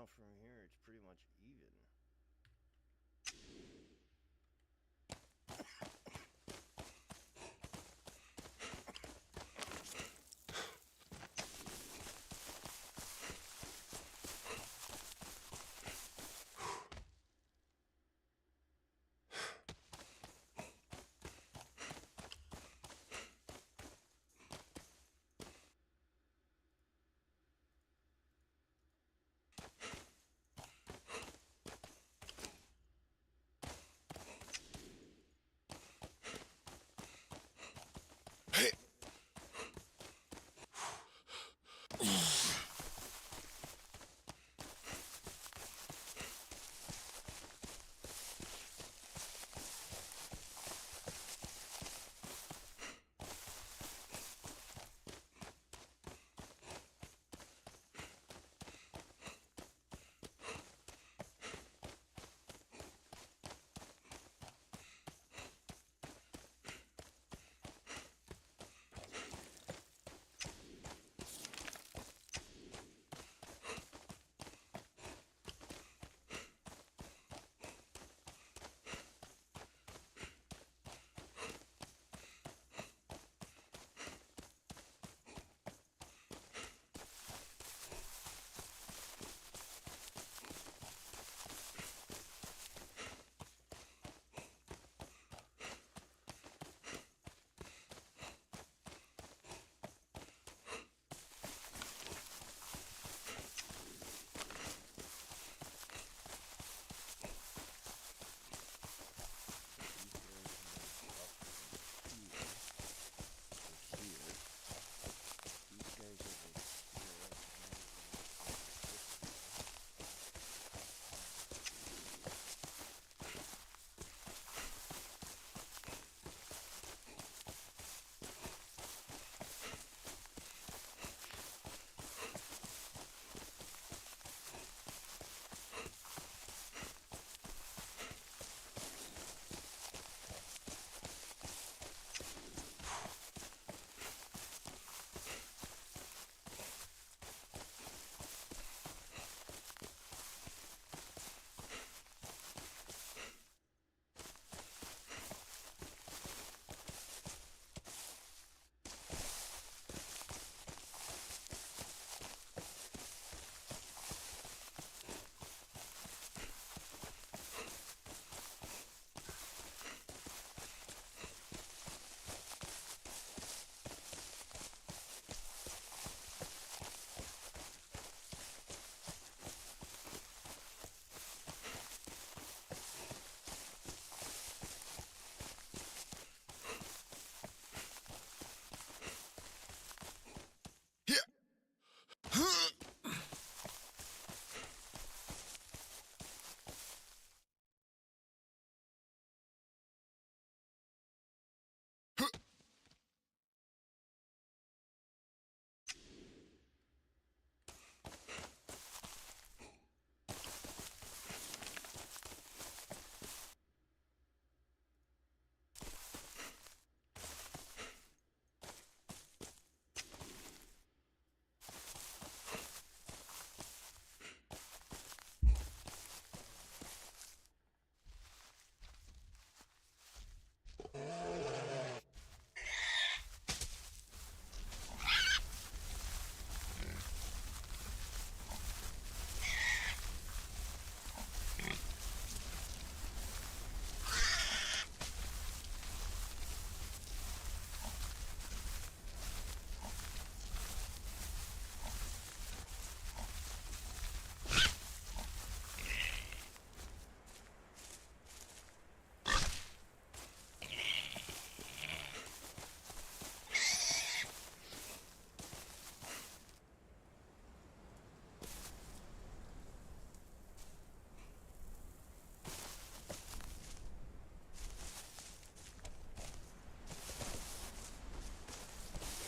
now from here it's pretty much even.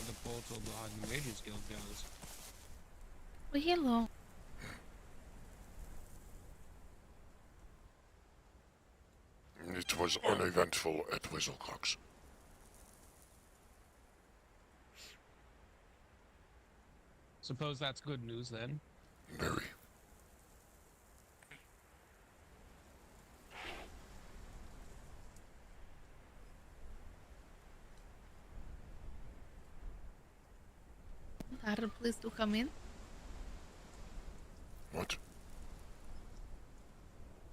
The portal behind the Mages Guild goes. Well, hello. It was uneventful at Whistlecocks. Suppose that's good news then. Very. Sir, please do come in. What?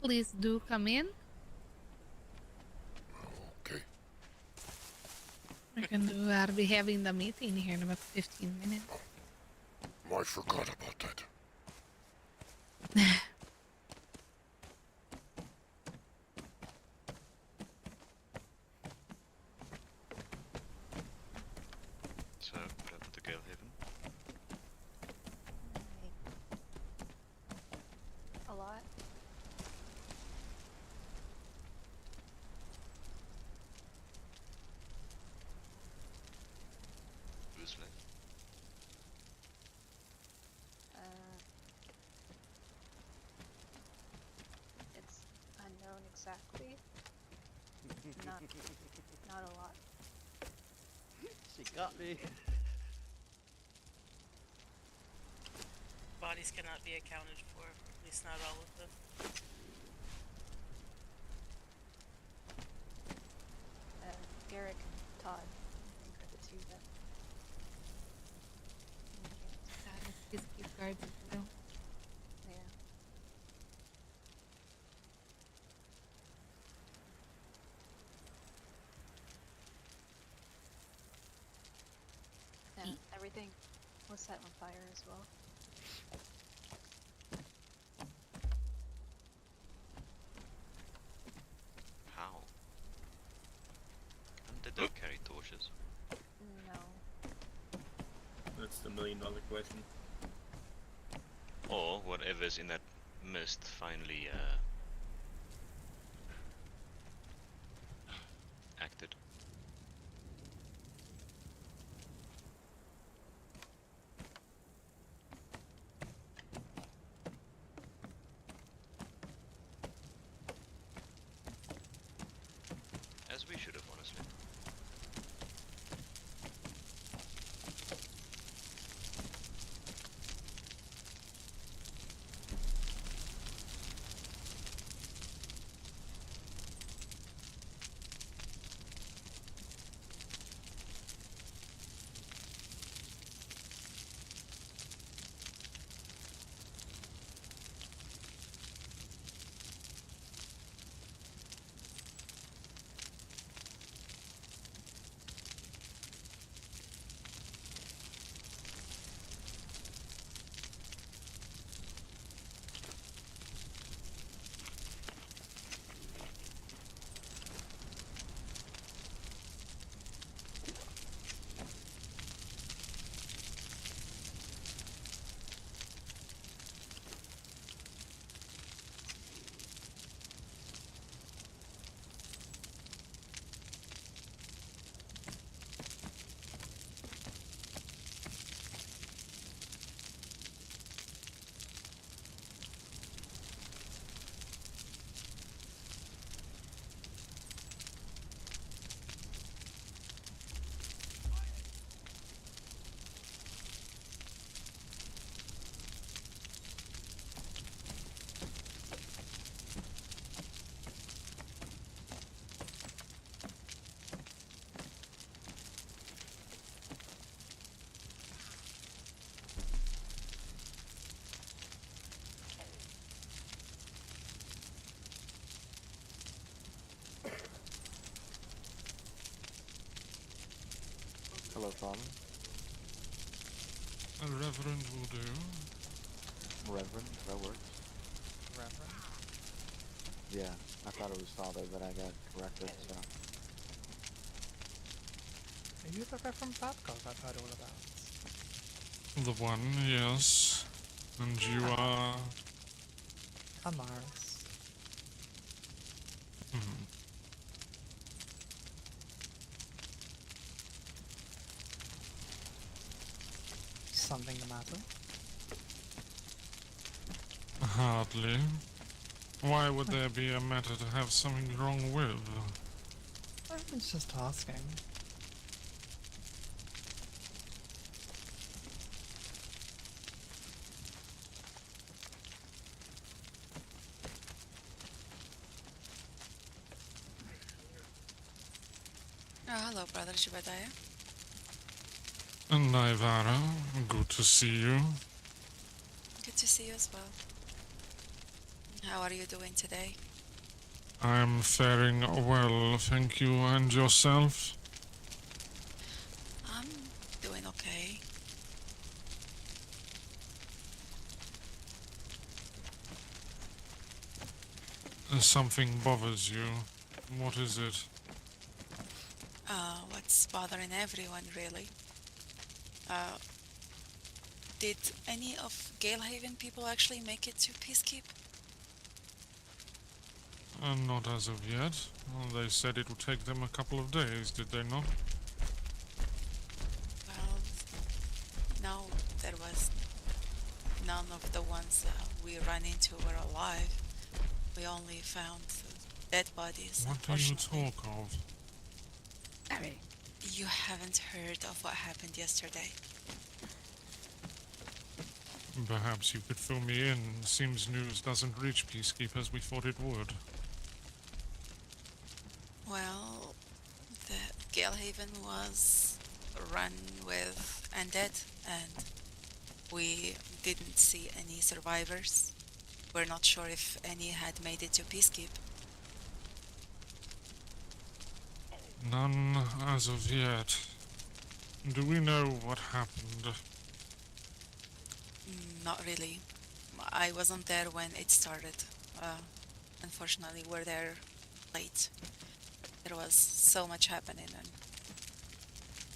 Please do come in. Okay. We're going to be having the meeting here in about 15 minutes. I forgot about that. So, what happened to Galehaven? A lot. Who's left? It's unknown exactly. Not a lot. She got me. Bodies cannot be accounted for, at least not all of them. Garrick and Todd, I think, are the two that God, please keep guards as well. yeah. Yeah, everything was set on fire as well. How? And they don't carry torches. No. That's the million-dollar question. Or whatever's in that mist finally acted. As we should have, honestly. Hello, Father. A reverend will do. Reverend, that works. Reverend? Yeah, I thought it was Father, but I got corrected, so. Are you the Reverend Babcock I've heard all about? The one, yes. And you are... Amaris. Hmm. Something the matter? Hardly. Why would there be a matter to have something wrong with? I was just asking. Oh, hello, brother Shibadaya. And Naivara, good to see you. Good to see you as well. How are you doing today? I'm faring well, thank you, and yourself? I'm doing okay. Something bothers you. What is it? What's bothering everyone, really? Did any of Galehaven people actually make it to Peacekeep? Not as of yet. Well, they said it would take them a couple of days, did they not? Well, no, there was none of the ones we ran into were alive. We only found dead bodies, What do you unfortunately. talk of? Sorry. You haven't heard of what happened yesterday. Perhaps you could fill me in. Seems news doesn't reach Peacekeep as we thought it would. Well, the Galehaven was run with undead, and we didn't see any survivors. We're not sure if any had made it to Peacekeep. None as of yet. Do we know what happened? Not really. I wasn't there when it started. Unfortunately, we're there late. There was so much happening and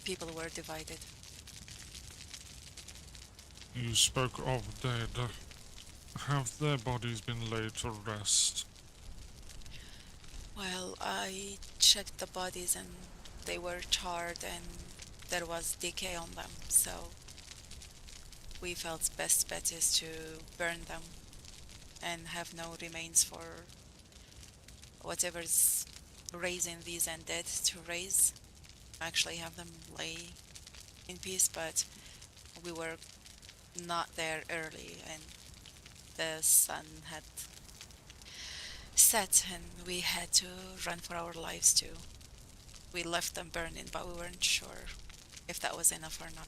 people were divided. You spoke of dead. Have their bodies been laid to rest? Well, I checked the bodies and they were charred and there was decay on them, so we felt best bet is to burn them and have no remains for whatever's raising these undead to raise. Actually have them lay in peace, but we were not there early and the sun had set and we had to run for our lives too. We left them burning, but we weren't sure if that was enough or not.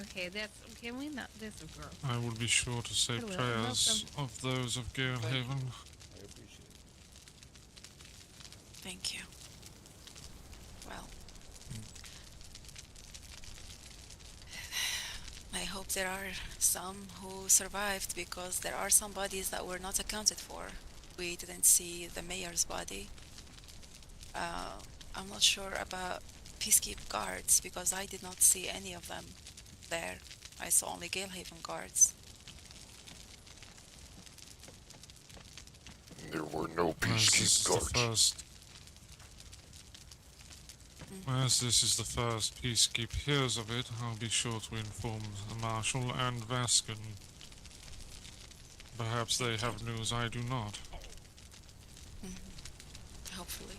Okay, can we not? That's a girl. I will be sure to say I will. prayers of those of Galehaven. I appreciate it. Thank you. Well, I hope there are some who survived because there are some bodies that were not accounted for. We didn't see the mayor's body. I'm not sure about Peacekeep guards because I did not see any of them there. I saw only Galehaven guards. There were no As this peacekeep is the guards. first, as this is the first Peacekeep hears of it, I'll be sure to inform the Marshal and Vaskin. Perhaps they have news I do not. Hopefully.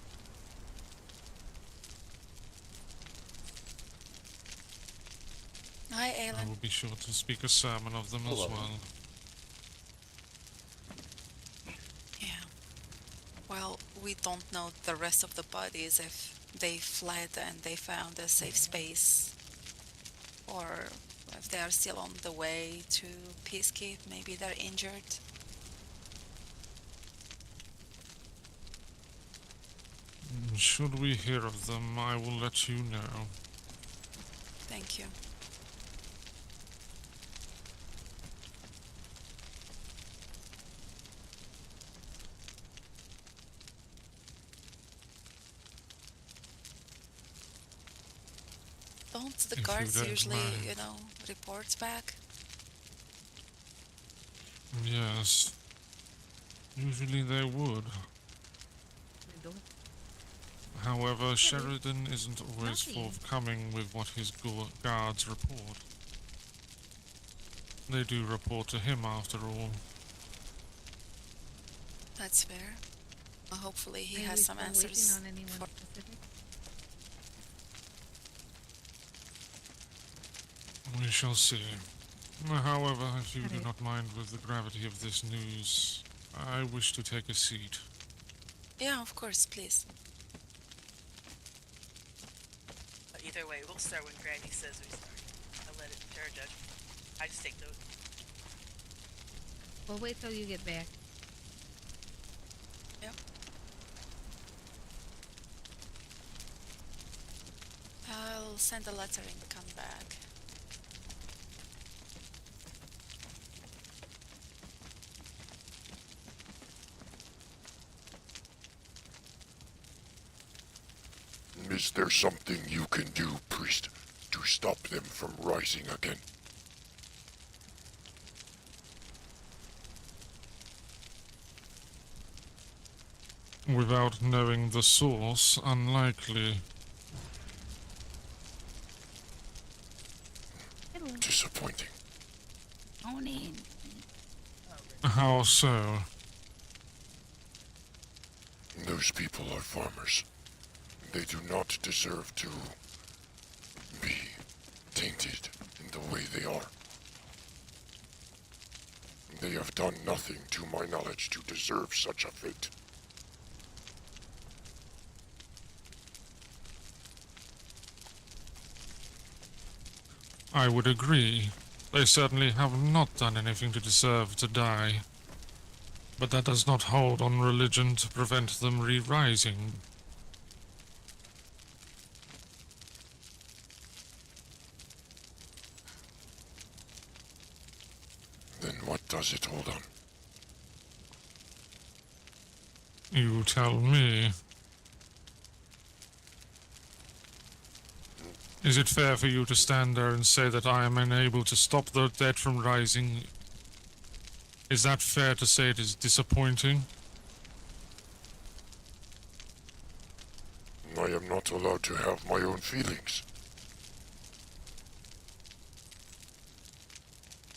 Hi, I Aelin. will be sure to speak a sermon of them as Hello. well. Yeah. Well, we don't know the rest of the bodies if they fled and they found a safe space, or if they are still on the way to Peacekeep. Maybe they're injured. Should we hear of them, I will let you know. Thank you. Don't the If you guards don't usually, mind. report back? Yes. Usually they would. We don't. However, Sheridan isn't always Nothing. forthcoming with what his guards report. They do report to him after all. That's fair. Well, hopefully he Are has we some still answers. waiting on anyone for- specific? We shall see. However, if you do Alright. not mind with the gravity of this news, I wish to take a seat. Yeah, of course, please. But either way, we'll start when Granny says we start. I'll let it to her judgment. I just take note. We'll wait till you get back. Yep. I'll send a letter and come back. Is there something you can do, priest, to stop them from rising again? Without knowing the source, unlikely. Disappointing. Conan. How so? Those people are farmers. They do not deserve to be tainted in the way they are. They have done nothing, to my knowledge, to deserve such a fate. I would agree. They certainly have not done anything to deserve to die. But that does not hold on religion to prevent them re-rising. Then what does it hold on? You tell me. Is it fair for you to stand there and say that I am unable to stop the dead from rising? Is that fair to say it is disappointing? I am not allowed to have my own feelings.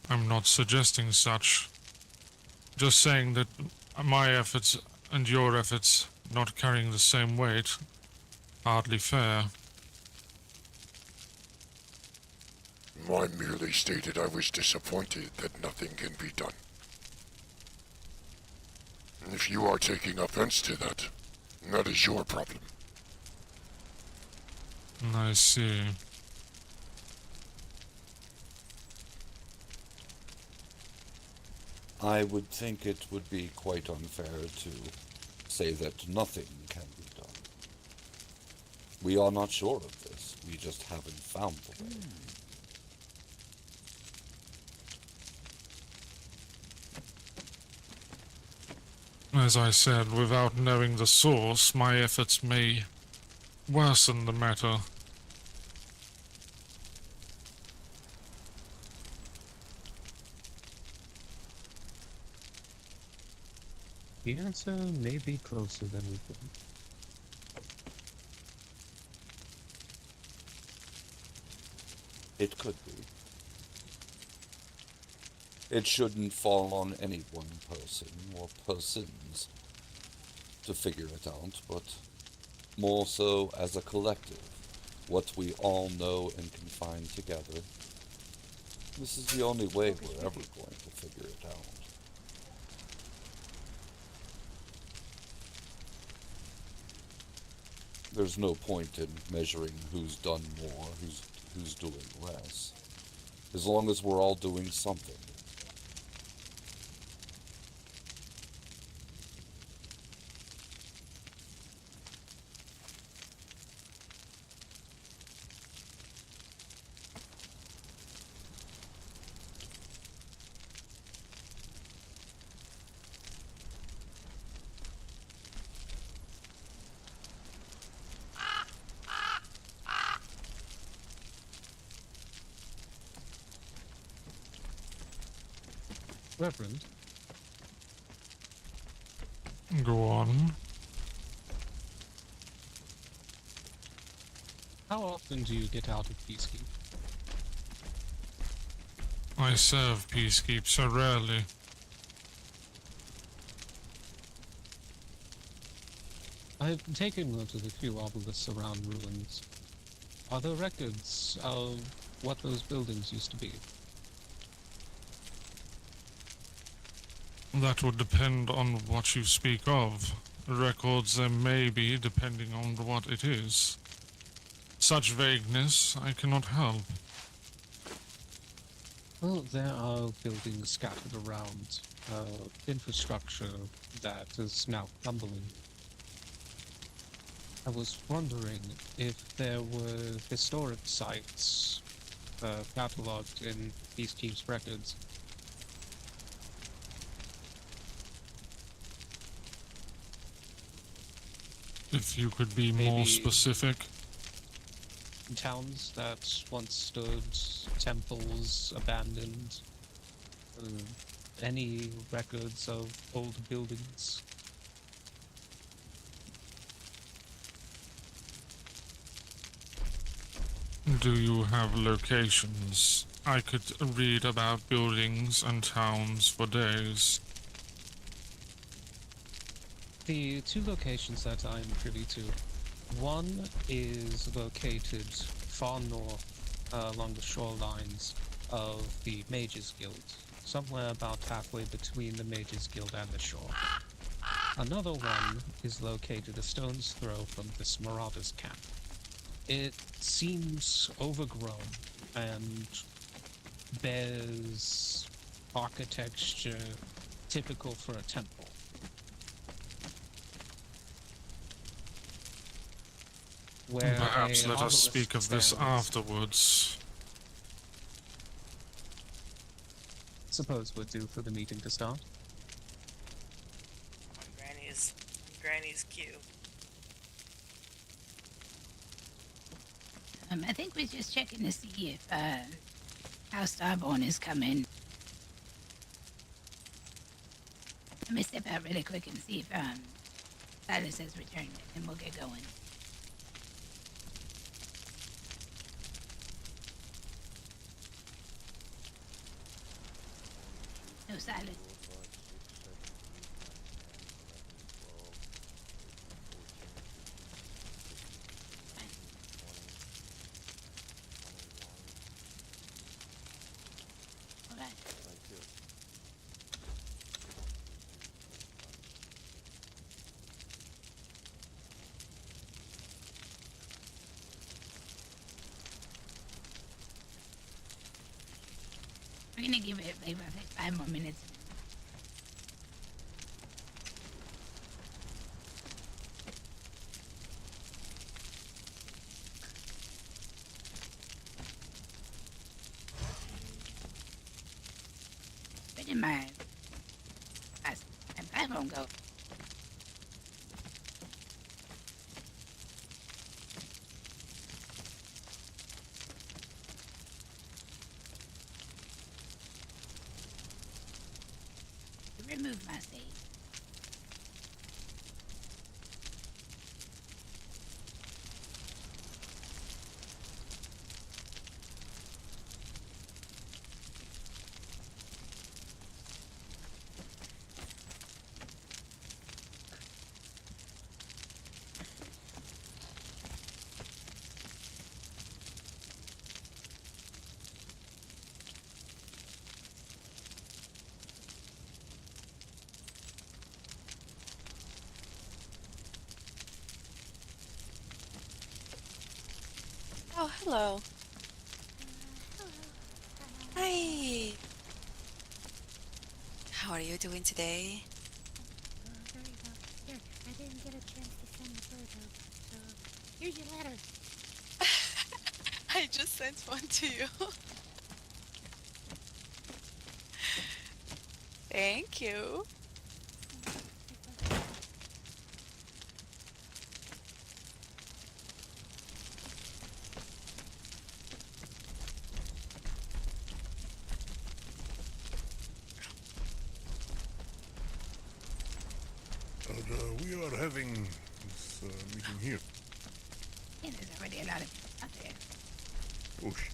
I'm not suggesting such. Just saying that my efforts and your efforts not carrying the same weight. Hardly fair. I merely stated I was disappointed that nothing can be done. If you are taking offense to that, that is your problem. I see. I would think it would be quite unfair to say that nothing can be done. We are not sure of this. We just haven't found the way. As I said, without knowing the source, my efforts may worsen the matter. The answer may be closer than we think. It could be. It shouldn't fall on any one person or persons to figure it out, but more so as a collective, what we all know and can find together. This is the only way we're ever going to figure it out. There's no point in measuring who's done more, who's doing less. As long as we're all doing something. Reverend, Go on. how often do you get out of Peacekeep? I serve Peacekeep so rarely. I've taken note of a few obelisks around ruins. Are there records of what those buildings used to be? That would depend on what you speak of. Records there may be, depending on what it is. Such vagueness I cannot help. Well, there are buildings scattered around, infrastructure that is now crumbling. I was wondering if there were historic sites catalogued in these teams' records. If you could be more Maybe- specific. Towns that once stood, temples abandoned, any records of old buildings. Do you have locations? I could read about buildings and towns for days. The two locations that I'm privy to, one is located far north along the shorelines of the Mages Guild, somewhere about halfway between the Mages Guild and the shore. Another one is located a stone's throw from this Marauders camp. It seems overgrown and bears architecture typical for a temple. Where Perhaps a let us obelisk speak of this stands. afterwards. Suppose we're due for the meeting to start. On Granny's cue. I think we're just checking to see if House Starborn is coming. Let me step out really quick and see if Silas has returned, and we'll get going. No, Silas. All right. We're gonna give it maybe like 5 more minutes. Where did my iPhone go? Remove my save. Oh, hello. Hi. How are you doing today? Very well. Here, I didn't get a chance to send the photo, so here's your letter. I just sent one to you. Thank you. We are having this meeting here. Yeah, there's already a lot of people out there. Oh shit.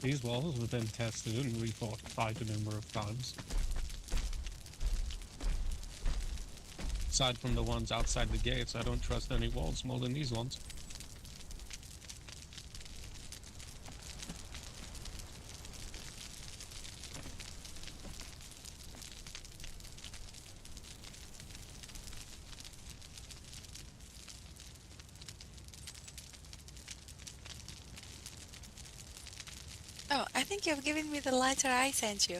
These walls have been tested and refortified a number of times. aside from the ones outside the gates, I don't trust any walls more than these ones. Oh, I think you've given me the lighter I sent you.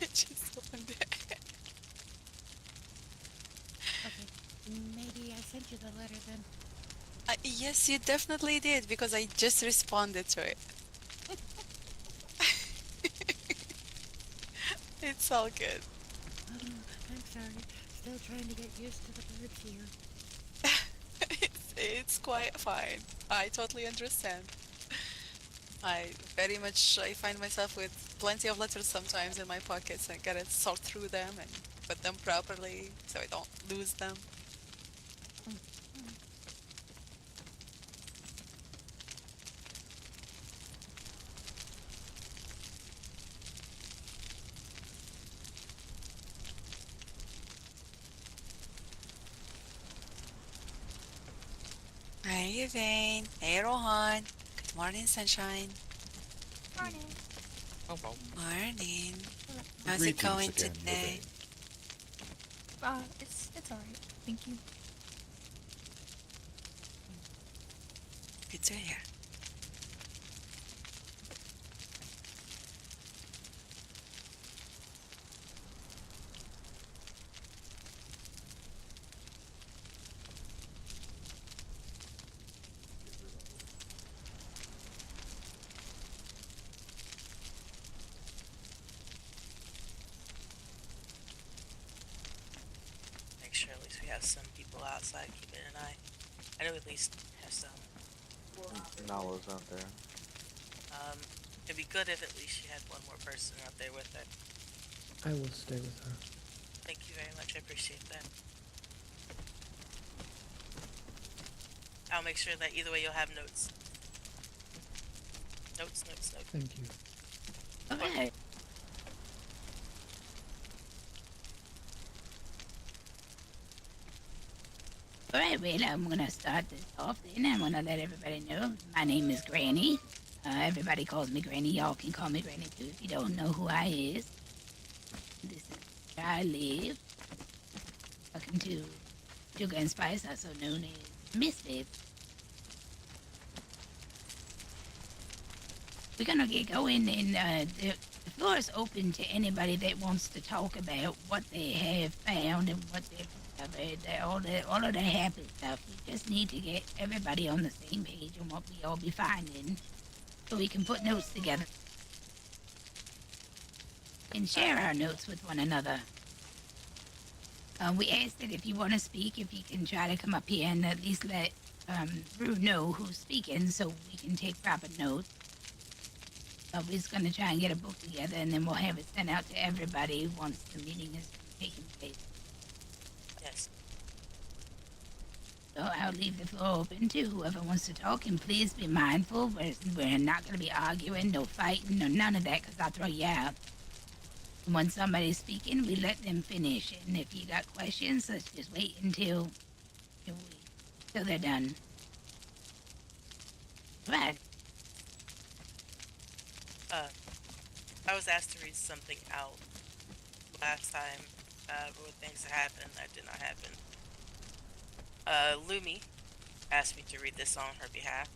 Just opened it. Okay, maybe I sent you the letter then. Yes, you definitely did, because I just responded to it. It's all good. I'm sorry. Still trying to get used to the birds here. It's quite fine. I totally understand. I find myself with plenty of letters sometimes in my pockets. I gotta sort through them and put them properly so I don't lose them. Hey, Yvain. Hey, Rohan. Good morning, sunshine. Morning. Oh, Morning. How's it going today? It's alright. Thank you. Good to hear. Make sure at least we have some people outside keeping an eye. I know at least have some. Nala's out there. It'd be good if at least she had one more person out there with her. I will stay with her. Thank you very much, I appreciate that. I'll make sure that either way you'll have notes. Notes. Thank you. Okay. Alright, well, I'm gonna start this off then. I'm gonna let everybody know my name is Granny. Everybody calls me Granny. Y'all can call me Granny too if you don't know who I is. This is where I live. Talking to Sugar and Spice, also known as Misfits. We're gonna get going, and the floor is open to anybody that wants to talk about what they have found and what they've discovered, all of the happy stuff. We just need to get everybody on the same page on what we all be finding, so we can put notes together and share our notes with one another. We ask that if you want to speak, if you can try to come up here and at least let Rue know who's speaking, so we can take proper notes. We're just going to try and get a book together, and then we'll have it sent out to everybody once the meeting is taking place. Yes. So I'll leave the floor open to whoever wants to talk, and please be mindful. We're not going to be arguing, no fighting, no none of that, because I'll throw you out. And when somebody's speaking, we let them finish. And if you got questions, let's just wait until they're done. Right. I was asked to read something out last time, with things that happened that did not happen. Lumi asked me to read this on her behalf.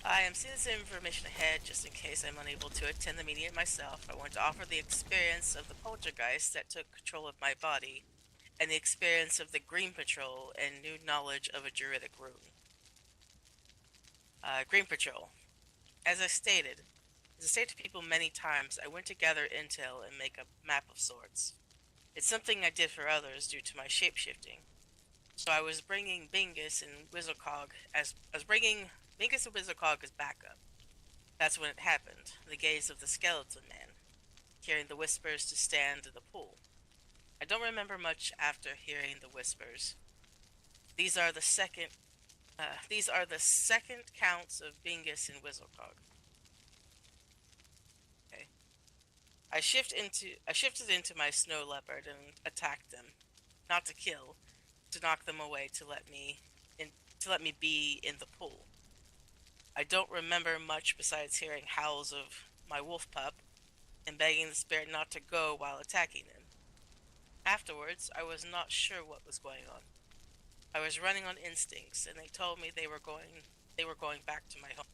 I am seeing this information ahead just in case I'm unable to attend the meeting myself. I want to offer the experience of the poltergeist that took control of my body, and the experience of the Green Patrol and new knowledge of a druidic rune. Green Patrol. As I stated to people many times, I went to gather intel and make a map of sorts. It's something I did for others due to my shapeshifting. So I was bringing Bingus and Wizzlecog as backup. That's when it happened. The gaze of the skeleton man, hearing the whispers to stand in the pool. I don't remember much after hearing the whispers. These are the second counts of Bingus and Wizzlecog. Okay. I shifted into my snow leopard and attacked them, not to kill, to knock them away to let me be in the pool. I don't remember much besides hearing howls of my wolf pup and begging the spirit not to go while attacking him. Afterwards, I was not sure what was going on. I was running on instincts, and they told me they were going back to my home.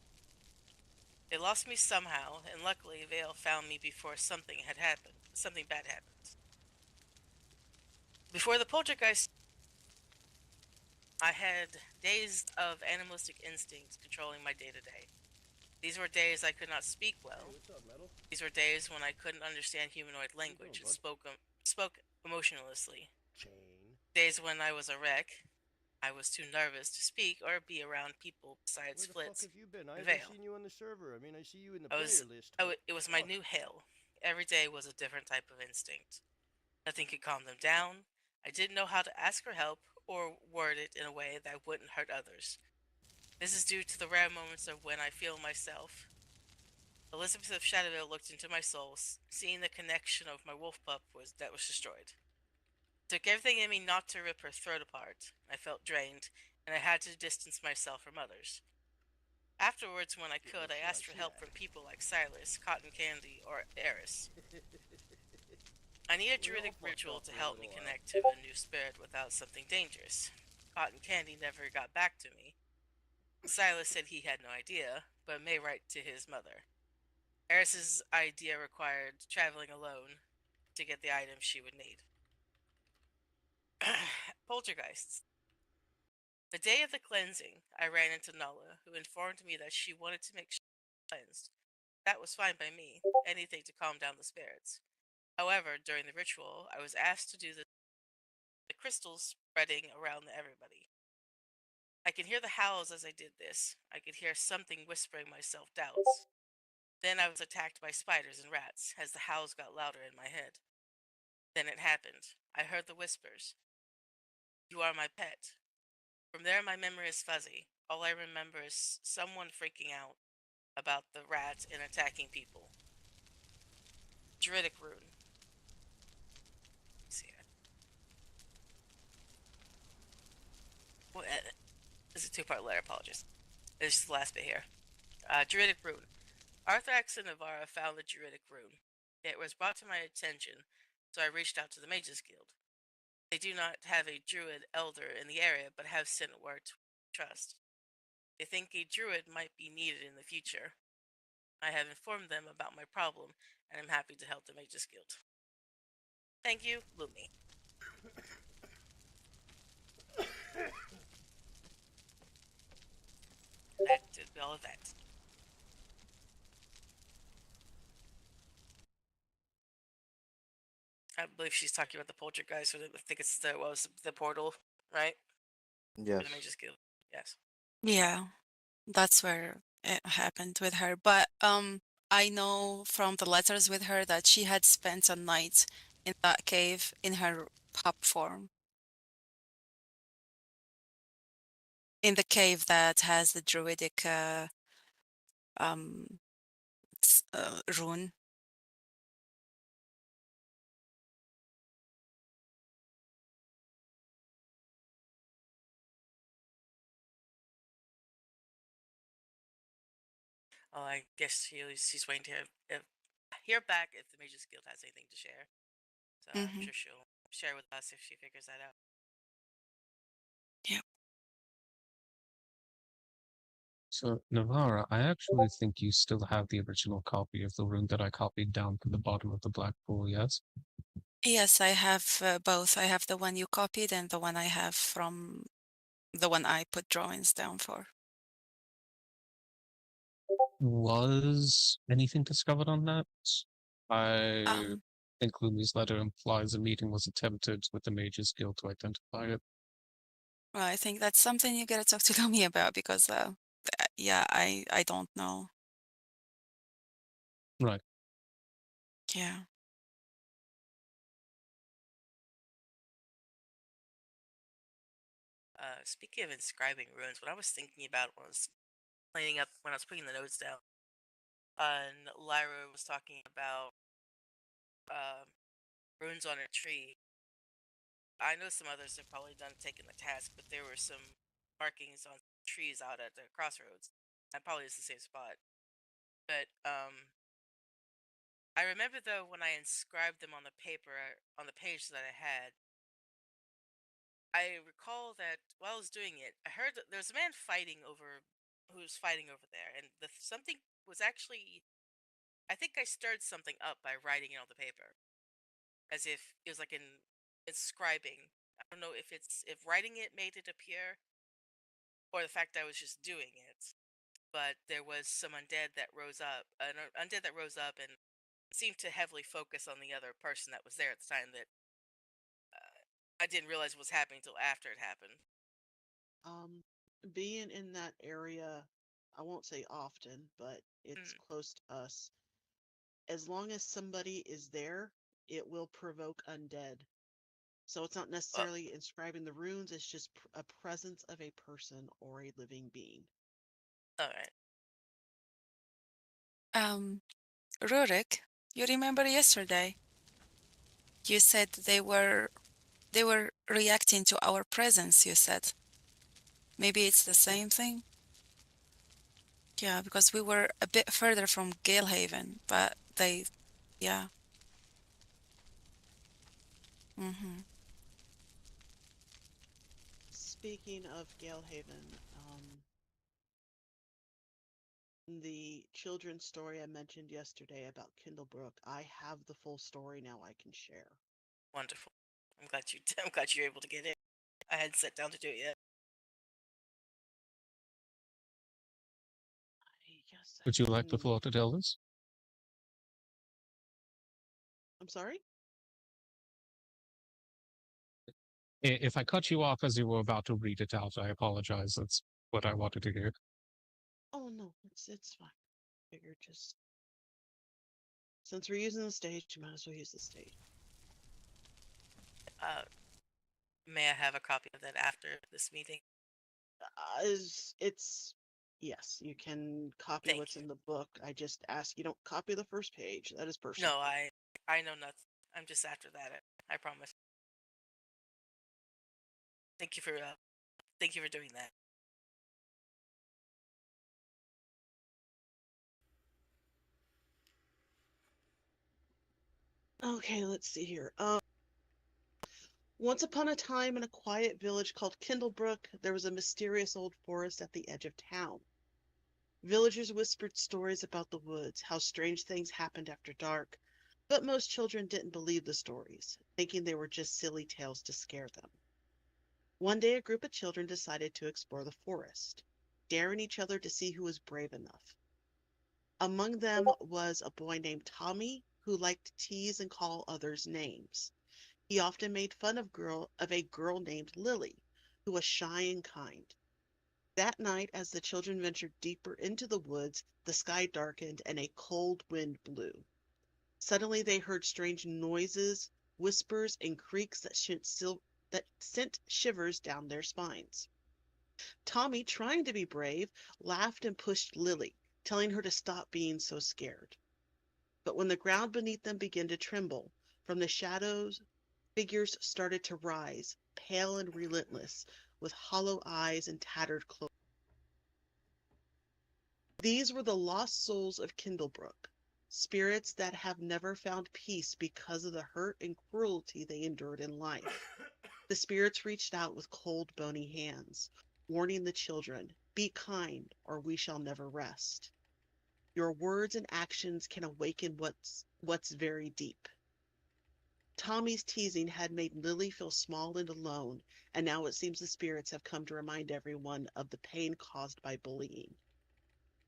They lost me somehow, and luckily Vale found me before something bad happened. Before the poltergeist, I had days of animalistic instincts controlling my day-to-day. These were days I could not speak well. Hey, what's up, Metal? These were days when I couldn't understand humanoid language and spoke emotionlessly. Chain. Days when I was a wreck. I was too nervous to speak or be around people besides Where the Flitz fuck have you been? I and haven't Vale. seen you on the server. I mean, I see you in the I was, player list. it was my new hell. Every day was a different type of instinct. Nothing could calm them down. I didn't know how to ask for help or word it in a way that wouldn't hurt others. This is due to the rare moments of when I feel myself. Elizabeth of Shadowville looked into my soul, seeing the connection of my wolf pup that was destroyed. It took everything in me not to rip her throat apart. I felt drained, and I had to distance myself from others. Afterwards, when I could, I asked for help from people like Silas, Cotton Candy, or Eris. I need a druidic ritual to help me connect to a new spirit without something dangerous. Cotton Candy never got back to me. Silas said he had no idea, but may write to his mother. Eris's idea required traveling alone to get the items she would need. Poltergeists. The day of the cleansing, I ran into Nala, who informed me that she wanted to make sure cleansed. That was fine by me, anything to calm down the spirits. However, during the ritual, I was asked to do the crystals spreading around everybody. I could hear the howls as I did this. I could hear something whispering my self-doubts. Then I was attacked by spiders and rats as the howls got louder in my head. Then it happened. I heard the whispers. You are my pet. From there, my memory is fuzzy. All I remember is someone freaking out about the rats and attacking people. Druidic rune. Let's see it. Well, this is a two-part letter. Apologies. This is the last bit here. Druidic rune. Arthrax and Navarra found the Druidic rune. It was brought to my attention, so I reached out to the Mages Guild. They do not have a druid elder in the area, but have sent word to trust. They think a druid might be needed in the future. I have informed them about my problem, and I'm happy to help the Mages Guild. Thank you, Lumi. That did all of that. I believe she's talking about the poltergeist. I think it's the portal, right? Yes. For the Mages Guild. Yes. Yeah, that's where it happened with her. But I know from the letters with her that she had spent a night in that cave in her pup form. In the cave that has the druidic um rune. Oh, I guess she's waiting to hear back if the Mages Guild has anything to share. So I'm Mm-hmm. sure she'll share with us if she figures that out. Yeah. So, Navara, I actually think you still have the original copy of the rune that I copied down from the bottom of the black pool, yes? Yes, I have both. I have the one you copied and the one I have from the one I put drawings down for. Was anything discovered on that? I Um, think Lumi's letter implies a meeting was attempted with the Mages Guild to identify it. well, I think that's something you gotta talk to Lumi about because, yeah, I don't know. Right. Yeah. Speaking of inscribing runes, what I was thinking about was cleaning up when I was putting the notes down. And Lyra was talking about runes on a tree. I know some others have probably done taking the task, but there were some markings on trees out at the crossroads. That probably is the same spot. But I remember though when I inscribed them on the paper on the page that I had, I recall that while I was doing it, I heard that there was a man fighting over who was fighting over there, and something was actually. I think I stirred something up by writing it on the paper, as if it was like an inscribing. I don't know if writing it made it appear, or the fact that I was just doing it. But there was some undead that rose up and seemed to heavily focus on the other person that was there at the time. That I didn't realize what was happening until after it happened. Being in that area, I won't say often, but it's Mm. close to us. As long as somebody is there, it will provoke undead. So it's not necessarily inscribing the runes, it's just a presence of a person or a living being. All right. Rurik, you remember yesterday? You said they were reacting to our presence, you said. Maybe it's the same thing? Yeah, because we were a bit further from Galehaven, but yeah. Mm-hmm. Speaking of Galehaven, the children's story I mentioned yesterday about Kindlebrook, I have the full story now I can share. Wonderful. I'm glad you're able to get it. I hadn't sat down to do it yet. Would you like the floor to tell this? I'm sorry? If I cut you off as you were about to read it out, I apologize. That's what I wanted to hear. Oh no, it's fine. Figured just since we're using the stage, you might as well use the stage. May I have a copy of that after this meeting? Yes, you can copy what's in the book. I just ask you don't copy the first page. That is personal. No, I know nothing. I'm just after that. I promise. Thank you for doing that. Okay, let's see here. Once upon a time in a quiet village called Kindlebrook, there was a mysterious old forest at the edge of town. Villagers whispered stories about the woods, how strange things happened after dark, but most children didn't believe the stories, thinking they were just silly tales to scare them. One day, a group of children decided to explore the forest, daring each other to see who was brave enough. Among them was a boy named Tommy who liked to tease and call others names. He often made fun of a girl named Lily, who was shy and kind. That night, as the children ventured deeper into the woods, the sky darkened and a cold wind blew. Suddenly they heard strange noises, whispers, and creaks that sent shivers down their spines. Tommy, trying to be brave, laughed and pushed Lily, telling her to stop being so scared. But when the ground beneath them began to tremble, from the shadows, figures started to rise, pale and relentless, with hollow eyes and tattered clothes. These were the lost souls of Kindlebrook, spirits that have never found peace because of the hurt and cruelty they endured in life. The spirits reached out with cold, bony hands, warning the children, "Be kind, or we shall never rest. Your words and actions can awaken what's very deep." Tommy's teasing had made Lily feel small and alone, and now it seems the spirits have come to remind everyone of the pain caused by bullying.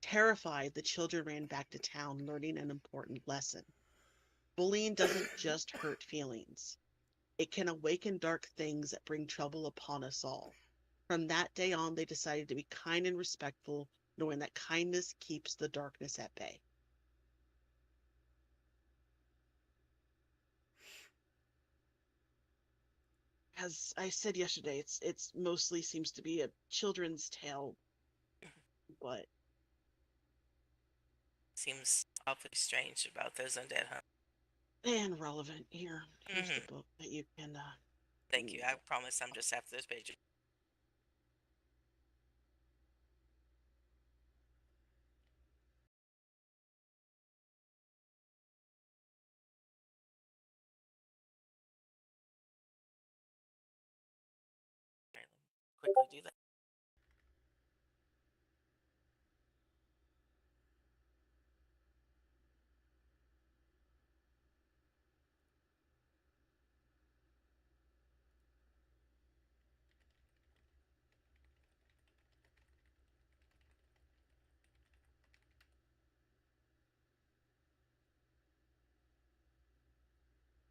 Terrified, the children ran back to town, learning an important lesson. Bullying doesn't just hurt feelings. It can awaken dark things that bring trouble upon us all. From that day on, they decided to be kind and respectful, knowing that kindness keeps the darkness at bay. As I said yesterday, it's mostly seems to be a children's tale, but Seems awfully strange about those undead, huh? and relevant. Here's the Mm-hmm. book that you can. Thank you. I promise I'm just after those pages. All right, let me quickly do that.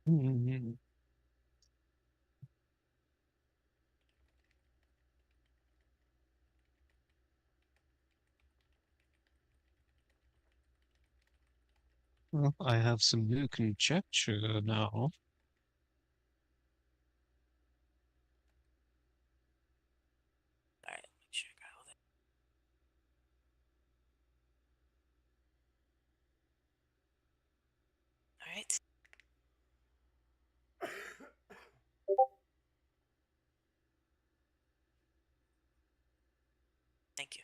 Mhm. Well, I have some new conjecture now. All right, make sure I got all that. All right. Thank you.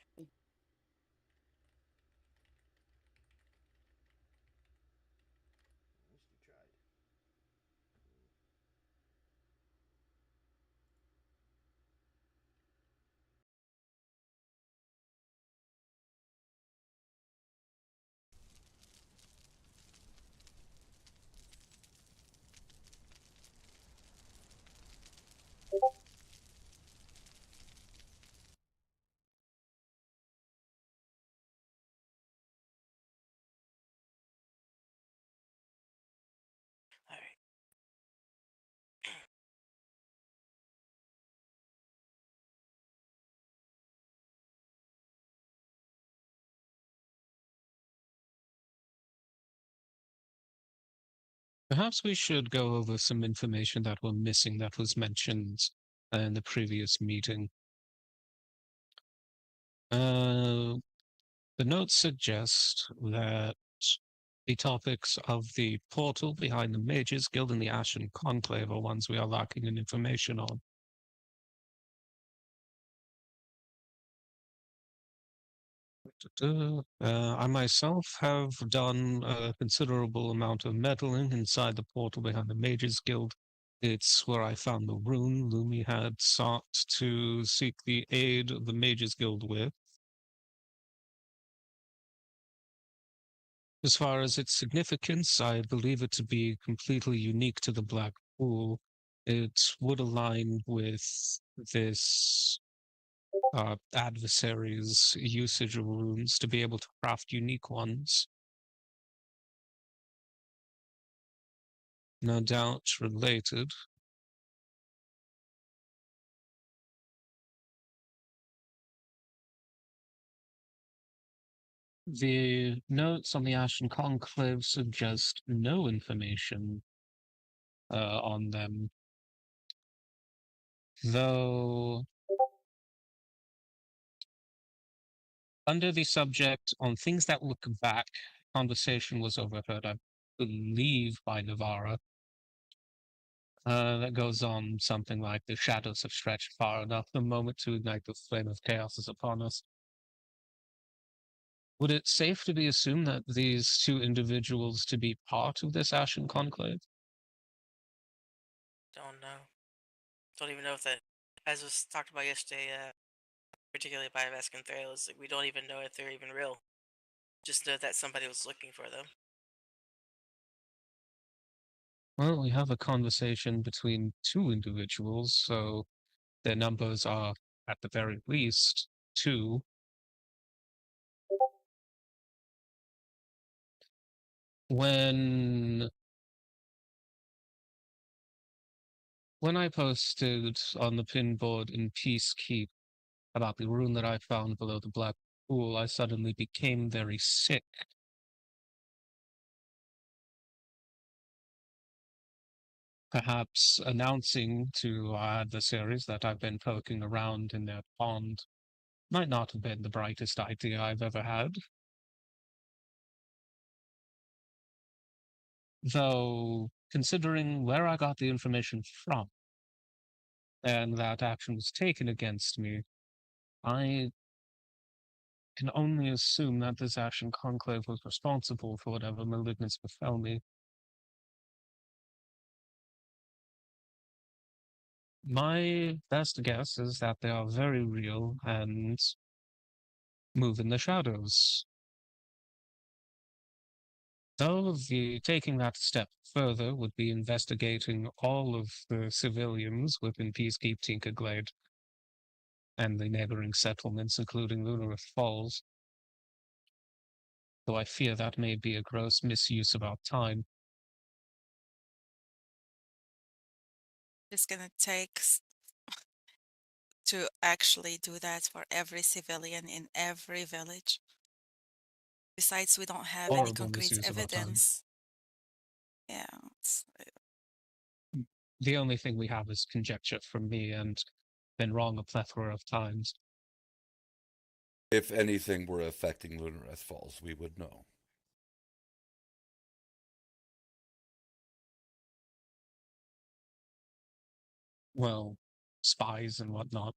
At least you tried. All right. Perhaps we should go over some information that we're missing that was mentioned in the previous meeting. The notes suggest that the topics of the portal behind the Mages Guild and the Ashen Conclave are ones we are lacking in information on. I myself have done a considerable amount of meddling inside the portal behind the Mages Guild. It's where I found the rune Lumi had sought to seek the aid of the Mages Guild with. As far as its significance, I believe it to be completely unique to the Black Pool. It would align with this adversary's usage of runes to be able to craft unique ones. No doubt related. The notes on the Ashen Conclave suggest no information on them, though under the subject on things that look back, conversation was overheard, I believe, by Navara. That goes on something like the shadows have stretched far enough, the moment to ignite the flame of chaos is upon us. Would it safe to be assumed that these two individuals to be part of this Ashen Conclave? Don't know. Don't even know if that, as was talked about yesterday, particularly by Vaskin Thales, like we don't even know if they're even real. Just know that somebody was looking for them. Well, we have a conversation between two individuals, so their numbers are, at the very least, two. When I posted on the pinboard in Peacekeep about the rune that I found below the Black Pool, I suddenly became very sick. Perhaps announcing to our adversaries that I've been poking around in their pond might not have been the brightest idea I've ever had. Though, considering where I got the information from, and that action was taken against me, I can only assume that this Ashen Conclave was responsible for whatever malignance befell me. My best guess is that they are very real and move in the shadows. Though taking that step further would be investigating all of the civilians within Peacekeep Tinkerglade and the neighboring settlements, including Lunareth Falls. Though I fear that may be a gross misuse of our time. It's gonna take to actually do that for every civilian in every village. Besides, we don't have any Horrible concrete misuse of our time. evidence. Yeah, The only thing we have is conjecture from me, and been wrong a plethora of times. If anything were affecting Lunareth Falls, we would know. Well, spies and whatnot.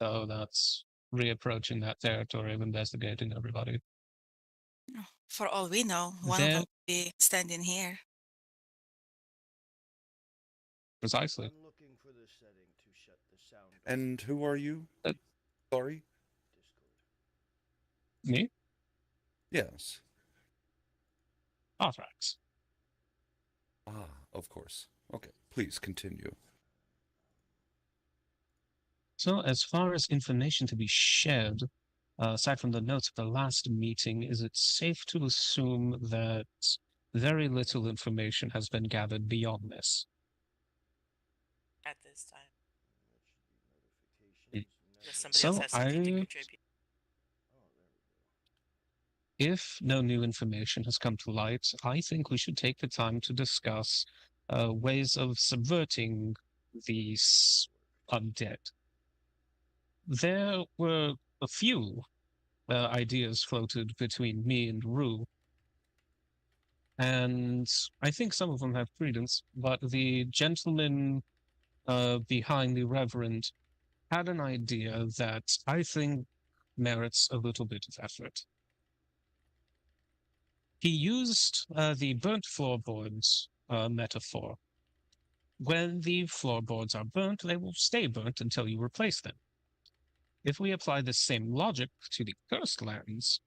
So that's reapproaching that territory of investigating everybody. for all we know, one of them could be standing here. Precisely. I'm looking for the setting to shut the sound off. And who are you? Sorry? Me? Yes. Arthrax. Ah, of course. Okay, please continue. So, as far as information to be shared, aside from the notes of the last meeting, is it safe to assume that very little information has been gathered beyond this? At this time. So, if no new information has come to light, I think we should take the time to discuss ways of subverting these undead. There were a few ideas floated between me and Rue, and I think some of them have credence, but the gentleman behind the Reverend had an idea that I think merits a little bit of effort. He used the burnt floorboards metaphor. When the floorboards are burnt, they will stay burnt until you replace them. If we apply the same logic to the cursed lands,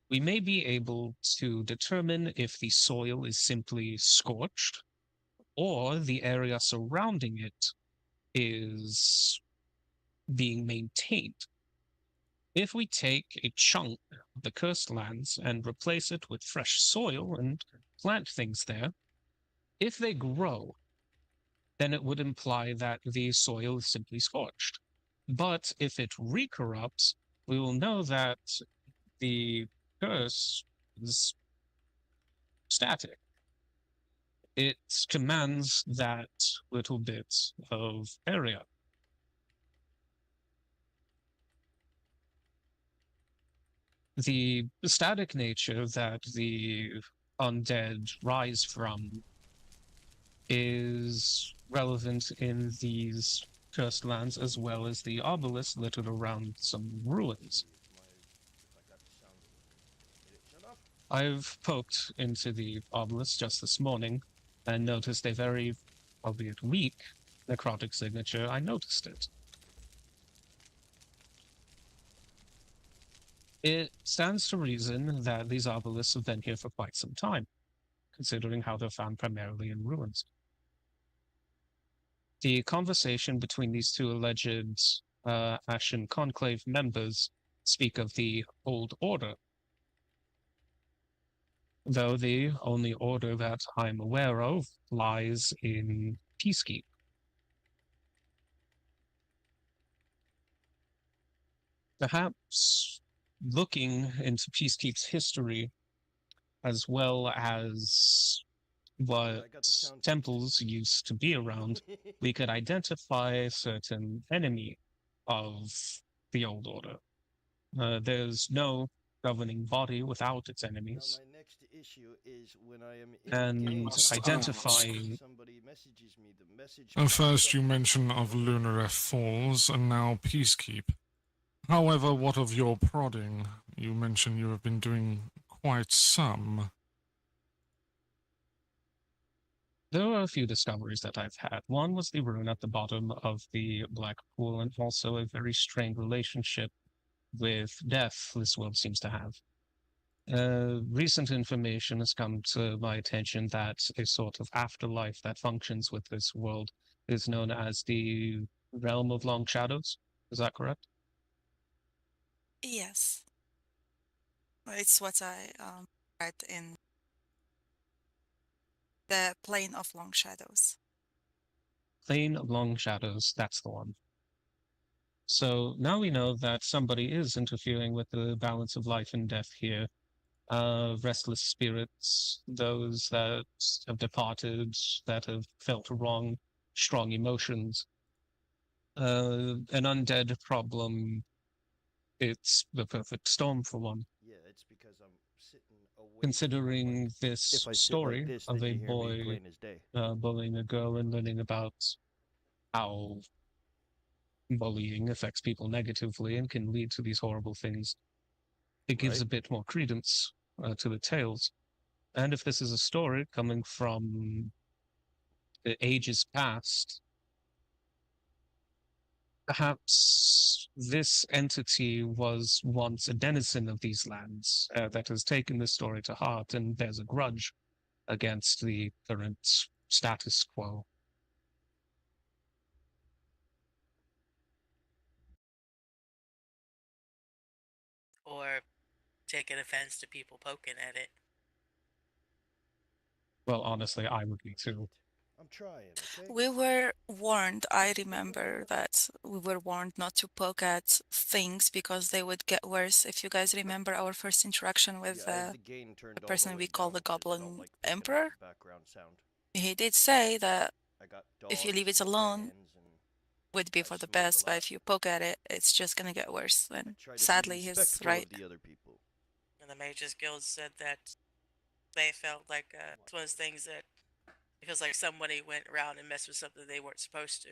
we may be able to determine if the soil is simply scorched or the area surrounding it is being maintained. If we take a chunk of the cursed lands and replace it with fresh soil and plant things there, if they grow, then it would imply that the soil is simply scorched. But if it recorrupts, we will know that the curse is static. It commands that little bit of area. The static nature that the undead rise from is relevant in these cursed lands as well as the obelisk littered around some ruins. I've poked into the obelisk just this morning and noticed a very, albeit weak, necrotic signature. I noticed it. It stands to reason that these obelisks have been here for quite some time, considering how they're found primarily in ruins. The conversation between these two alleged Ashen Conclave members speak of the Old Order, though the only order that I'm aware of lies in Peacekeep. Perhaps looking into Peacekeep's history, as well as what temples used to be around, we could identify a certain enemy of the Old Order. There's no governing body without its Now enemies, my next issue is when I am in and the game, identifying. somebody messages me. The message. First you mention of Lunareth Falls, and now Peacekeep. However, what of your prodding? You mentioned you have been doing quite some. There are a few discoveries that I've had. One was the rune at the bottom of the black pool, and also a very strained relationship with death this world seems to have. Recent information has come to my attention that a sort of afterlife that functions with this world is known as the realm of long shadows. Is that correct? Yes. It's what I read in the plane of long shadows. Plane of long shadows, that's the one. So now we know that somebody is interfering with the balance of life and death here. Restless spirits, those that have departed, that have felt wrong, strong emotions. An undead problem, it's the perfect storm for one. Yeah, it's because I'm sitting away. Considering this If I sit story like this, of then a you hear me boy plain as day. bullying a girl and learning about how bullying affects people negatively and can lead to these horrible things, it gives a bit more credence to the tales. And if this is a story coming from the ages past, perhaps this entity was once a denizen of these lands that has taken this story to heart and bears a grudge against the current status quo. Or taking offense to people poking at it. Well, honestly, I would be too. I'm trying, okay? We were warned, I remember that we were warned not to poke at things because they would get worse. If you guys remember our first interaction with Yeah, the gain turned the all the person way we call down the 'cause I don't Goblin like picking up Emperor, the background sound. he did say that I got if you dogs leave it and alone, fans and would be I for the smoke a best, but lot. if you poke at it, it's just gonna get worse. I And try to be sadly, he's respectful right. of the other people. And the Mages Guild said that they felt like it's one of those things that it feels like somebody went around and messed with something they weren't supposed to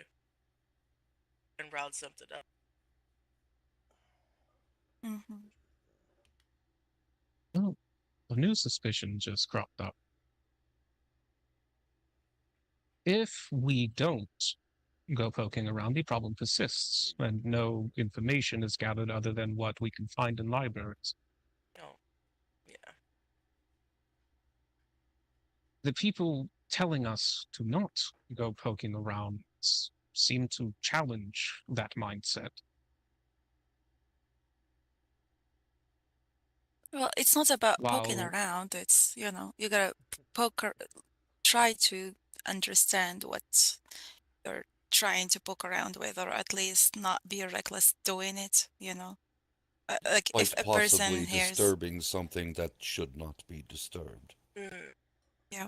and riled something up. Mm-hmm. Oh, a new suspicion just cropped up. If we don't go poking around, the problem persists, and no information is gathered other than what we can find in libraries. Oh, yeah. The people telling us to not go poking around seem to challenge that mindset. Well, it's not about poking While around. It's, you know, you gotta try to understand what you're trying to poke around with, or at least not be reckless doing it, you know. Like if Quite a person possibly hears, disturbing something that should not be disturbed. yeah,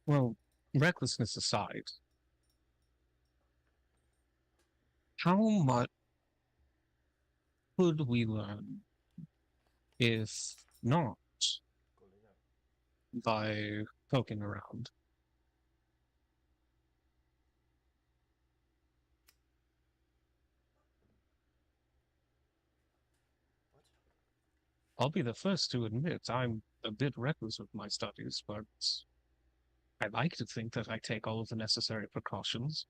well, recklessness aside, how much could we learn if not by poking around? I'll be the first to admit I'm a bit reckless with my studies, but I like to think that I take all of the necessary precautions.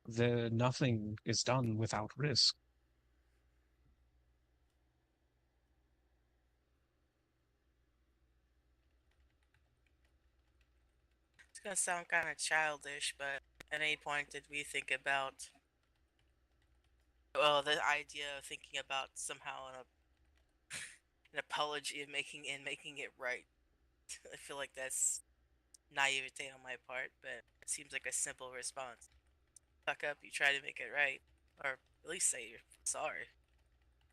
Nothing is done without risk. It's gonna sound kind of childish, but at any point did we think about, well, the idea of thinking about somehow an apology of making it right? I feel like that's naivete on my part, but it seems like a simple response. Fuck up, you try to make it right, or at least say you're sorry.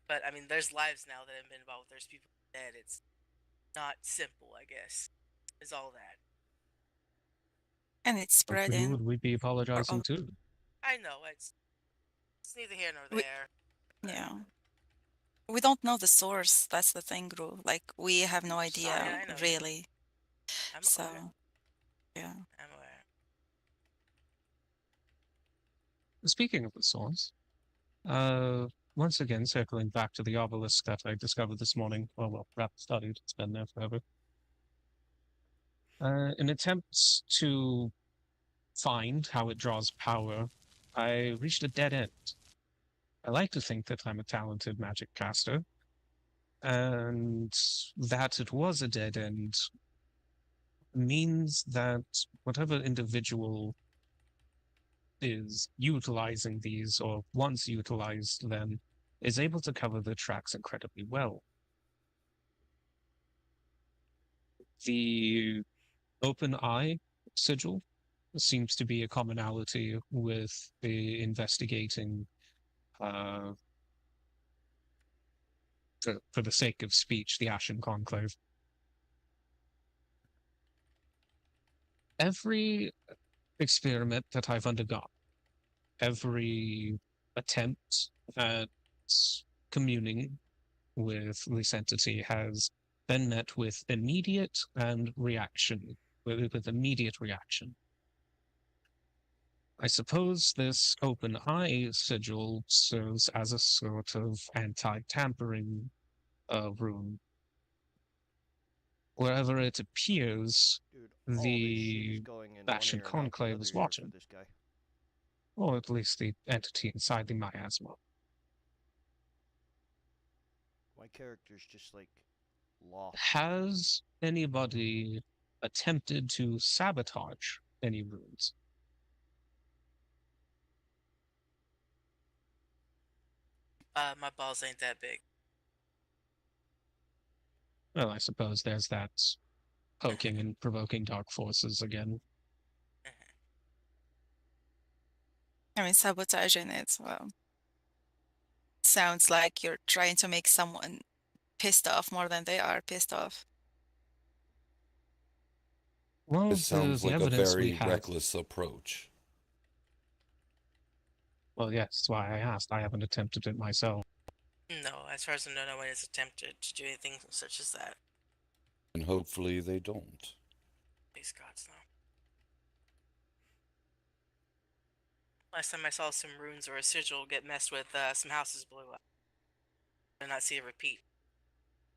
But I mean, there's lives now that have been involved. There's people dead. It's not simple, I guess. Is all that. and it's But who spreading. would we be apologizing to? I know it's neither here nor We, there. Yeah. We don't know the source. That's the thing, Gru. Like, we have no idea, Yeah, I know. really. I'm So, aware. yeah. I'm aware. Speaking of the source, once again, circling back to the obelisk that I discovered this morning, well, rather studied, it's been there forever. In attempts to find how it draws power, I reached a dead end. I like to think that I'm a talented magic caster, and that it was a dead end means that whatever individual is utilizing these, or once utilized them, is able to cover the tracks incredibly well. The open eye sigil seems to be a commonality with the investigating, for the sake of speech, the Ashen Conclave. Every experiment that I've undergone, every attempt at communing with this entity has been met with immediate reaction. I suppose this open eye sigil serves as a sort of anti-tampering rune. Wherever it appears, Dude, all this shit the is going in one Ashen ear and out the Conclave other is ear watching. for this guy. Or at least the entity inside the miasma. My character's just like lost. Has anybody attempted to sabotage any runes? My balls ain't that big. Well, I suppose there's that poking and provoking dark forces again. I mean, sabotaging it, well, sounds like you're trying to make someone pissed off more than they are pissed off. Well, It sounds the like a evidence we very have. reckless approach. Well, yes, that's why I asked. I haven't attempted it myself. No, as far as I know, no one has attempted to do anything such as that. And hopefully they don't. Please gods, no. Last time I saw some runes or a sigil get messed with, some houses blew up. I did not see a repeat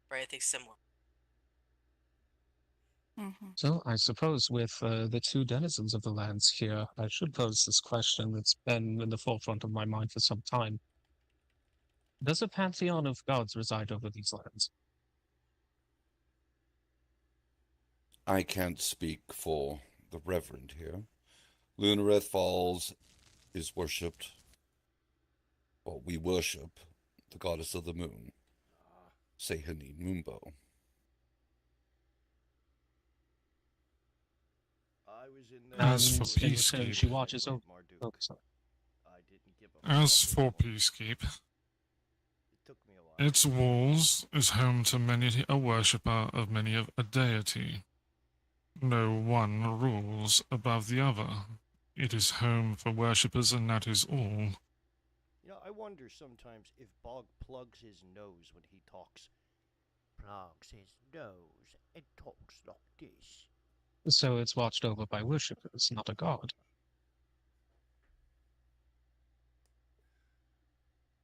or anything similar. So I suppose with the two denizens of the lands here, I should pose this question that's been in the forefront of my mind for some time. Does a pantheon of gods reside over these lands? I can't speak for the Reverend here. Lunareth Falls is worshipped. Well, we worship the goddess of the moon, Sehani Mumbo. As for Peacekeep, she watches over. Oh, sorry. As for Peacekeep, its walls is home to many a worshipper of many of a deity. No one rules above the other. It is home for worshippers, and that is all. You know, I wonder sometimes if Bog plugs his nose when he talks. Plugs his nose and talks like this. So it's watched over by worshippers, not a god.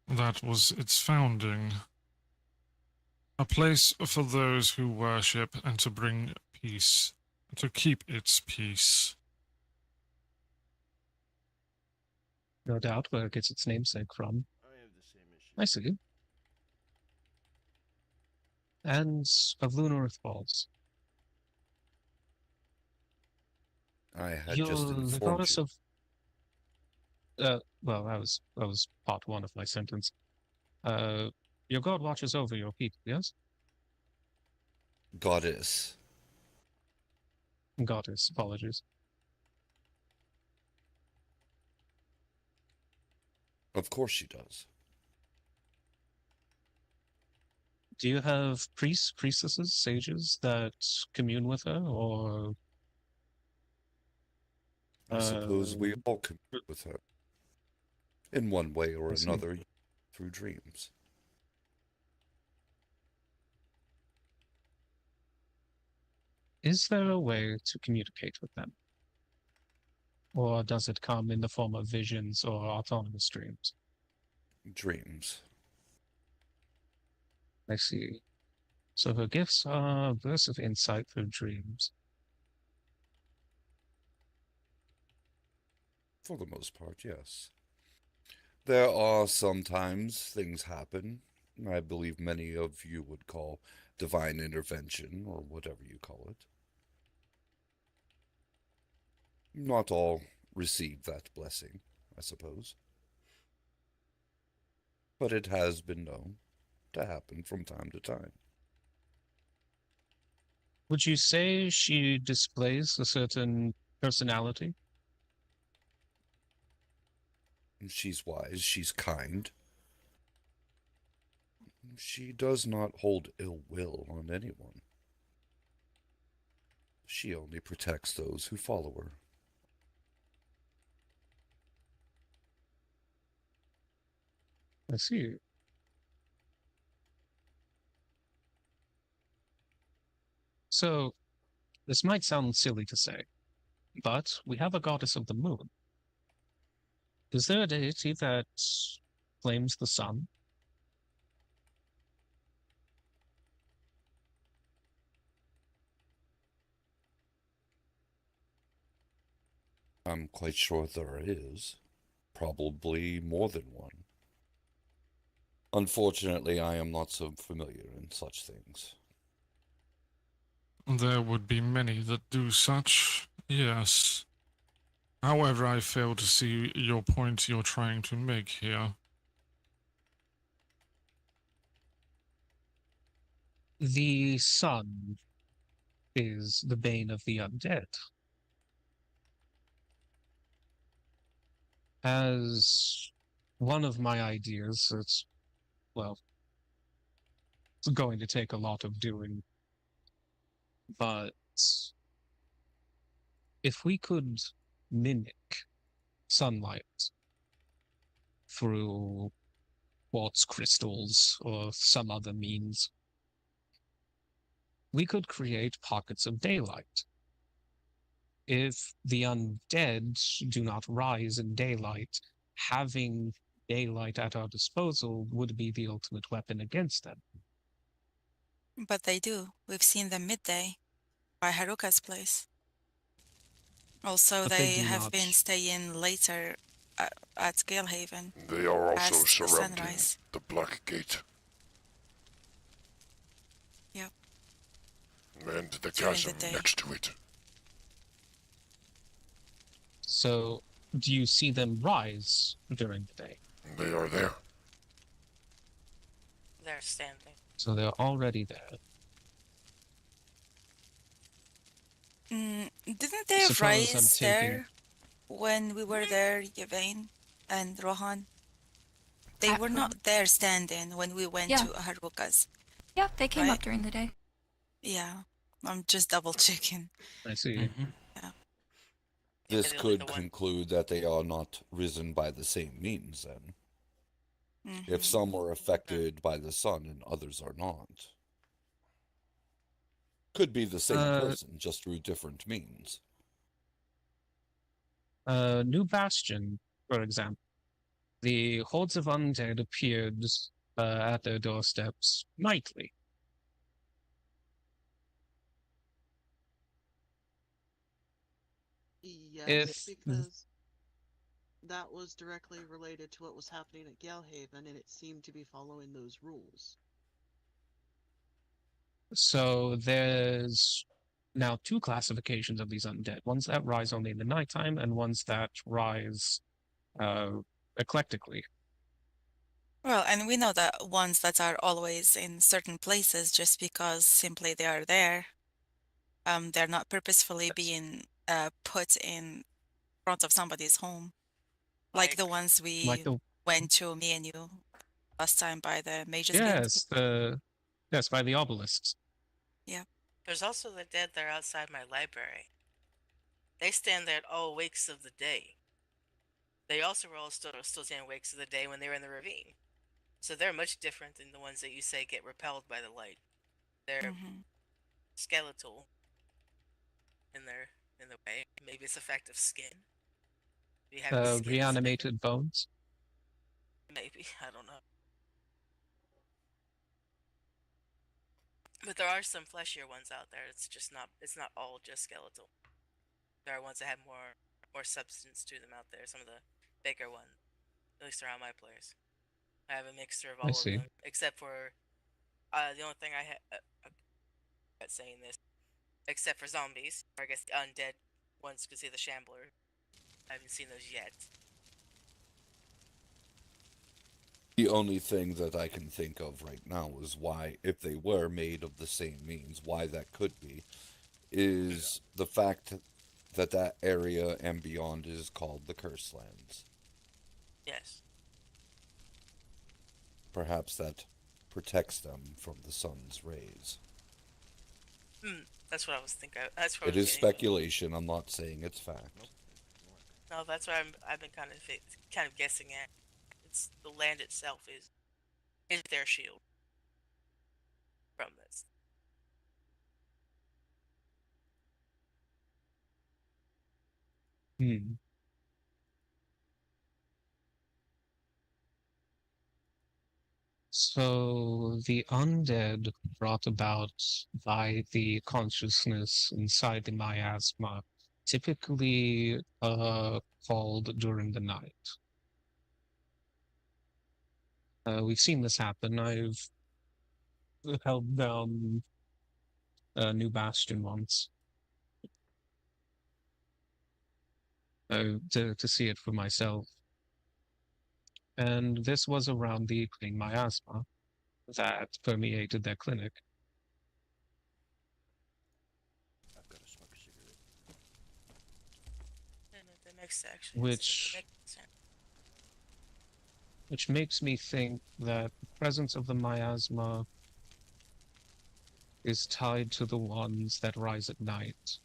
That was its founding. A place for those who worship and to bring peace, to keep its peace. No doubt where it gets its namesake from. I have the same issue. I see. And of Lunareth Falls. I had You're just the informed goddess you. of... well, that was part one of my sentence. Your god watches over your people, yes? Goddess. Goddess, apologies. Of course she does. Do you have priests, priestesses, sages that commune with her, or... I suppose we all commune with her. In one way or I see. another. through dreams. Is there a way to communicate with them? Or does it come in the form of visions or autonomous dreams? Dreams. I see. So her gifts are bursts of insight through dreams. For the most part, yes. There are sometimes things happen, I believe many of you would call divine intervention, or whatever you call it. Not all receive that blessing, I suppose. But it has been known to happen from time to time. Would you say she displays a certain personality? She's wise, she's kind. She does not hold ill will on anyone. She only protects those who follow her. I see. So, this might sound silly to say, but we have a goddess of the moon. Is there a deity that claims the sun? I'm quite sure there is. Probably more than one. Unfortunately, I am not so familiar in such things. There would be many that do such, yes. However, I fail to see your point you're trying to make here. The sun is the bane of the undead. As one of my ideas, it's going to take a lot of doing, but if we could mimic sunlight through quartz crystals or some other means, we could create pockets of daylight. If the undead do not rise in daylight, having daylight at our disposal would be the ultimate weapon against them. But they do. We've seen them midday by Haruka's place. Also, But they do have not. been staying later at Galehaven. They are also past the surrounding sunrise. the Black Gate. Yep. And the During chasm the day. next to it. So, do you see them rise during the day? They are there. They're standing. So they're already there. Didn't they Suppose I'm rise taking- there when we were there, Yvain and Rohan? They were not there standing when we went Yeah. to Haruka's. Yeah, they came Right? up during the day. Yeah, I'm just double checking. I see. Yeah. This they're could the one- conclude that they are not risen by the same means, then. Mhm. If some were affected by the sun and others are not. Could be the same person, just through different means. New Bastion, for example. The hordes of undead appeared at their doorsteps nightly. Yes, If- because that was directly related to what was happening at Galehaven, and it seemed to be following those rules. So there's now two classifications of these undead. Ones that rise only in the nighttime, and ones that rise eclectically. Well, and we know that ones that are always in certain places just because simply they are there. They're not purposefully being put in front of somebody's home. Like the ones we went to, me and you, last time by the Mage's Guild. Yes, by the obelisks. Yeah. There's also the dead that are outside my library. They stand there at all wakes of the day. They also were all still standing wakes of the day when they were in the ravine. So they're much different than the ones that you say get repelled by the light. They're Mm-hmm. skeletal in the way. Maybe it's effective skin. Do you have any skin sticker? Reanimated bones. Maybe. I don't know. But there are some fleshier ones out there. It's not all just skeletal. There are ones that have more substance to them out there. Some of the bigger ones, at least around my place. I have a mixture of I all of see. them, except for the only thing I had saying this, except for zombies, or I guess the undead ones could see the shambler. I haven't seen those yet. The only thing that I can think of right now is why, if they were made of the same means, why that could be, is the fact that that area and beyond is called the Curse Lands. Yes. Perhaps that protects them from the sun's rays. That's what I was thinking. That's what It is speculation. I'm not saying it's fact. No, that's what I've been kind of guessing at. It's the land itself is their shield from this. Hmm. So the undead brought about by the consciousness inside the miasma, typically called during the night. We've seen this happen. I've held down New Bastion once to see it for myself. And this was around the green miasma that permeated their clinic. I've got to smoke a cigarette. The next section. Which makes me think that the presence of the miasma is tied to the ones that rise at night.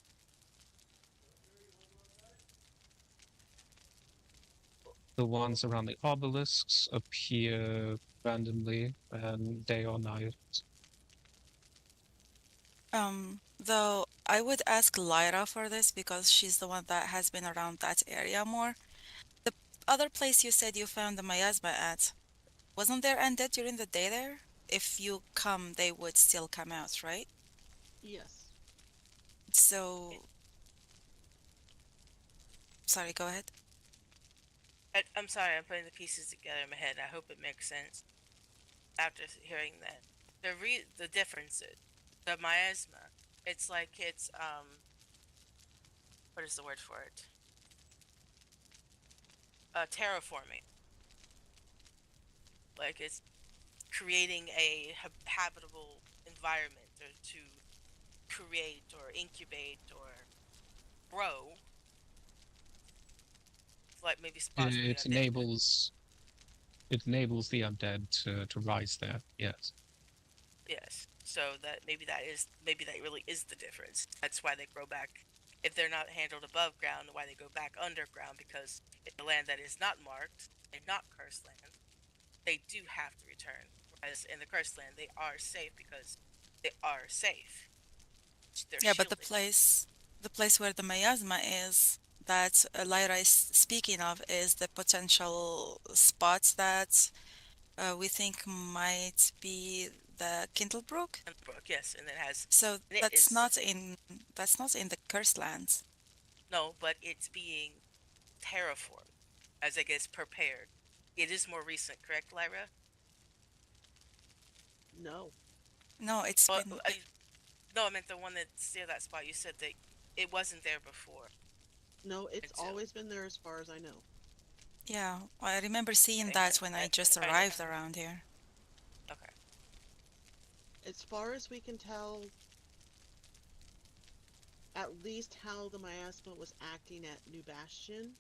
The ones around the obelisks appear randomly and day or night. Though I would ask Lyra for this because she's the one that has been around that area more. The other place you said you found the miasma at, wasn't there undead during the day there? If you come, they would still come out, right? Yes. So, sorry, go ahead. I'm sorry, I'm putting the pieces together in my head. I hope it makes sense after hearing that. The differences, the miasma, it's like it's what is the word for it? Terraforming. Like it's creating a habitable environment or to create or incubate or grow. Like maybe spots where It enables the undead to rise there. Yes. Yes. So that maybe that really is the difference. That's why they grow back. If they're not handled above ground, why they go back underground, because in the land that is not marked and not cursed land, they do have to return. Whereas in the cursed land, they are safe because they are safe. Yeah, but the place where the miasma is that Lyra is speaking of is the potential spots that we think might be the Kindlebrook. Kindlebrook, yes, and it has. So and that's not in the cursed lands. No, but it's being terraformed, as I guess prepared. It is more recent, correct, Lyra? No. No, it's been. No, I meant the one that's near that spot. You said that it wasn't there before. No, it's always been there as far as I know. Yeah, I remember seeing that when I just arrived around here. Okay. As far as we can tell, at least how the miasma was acting at New Bastion,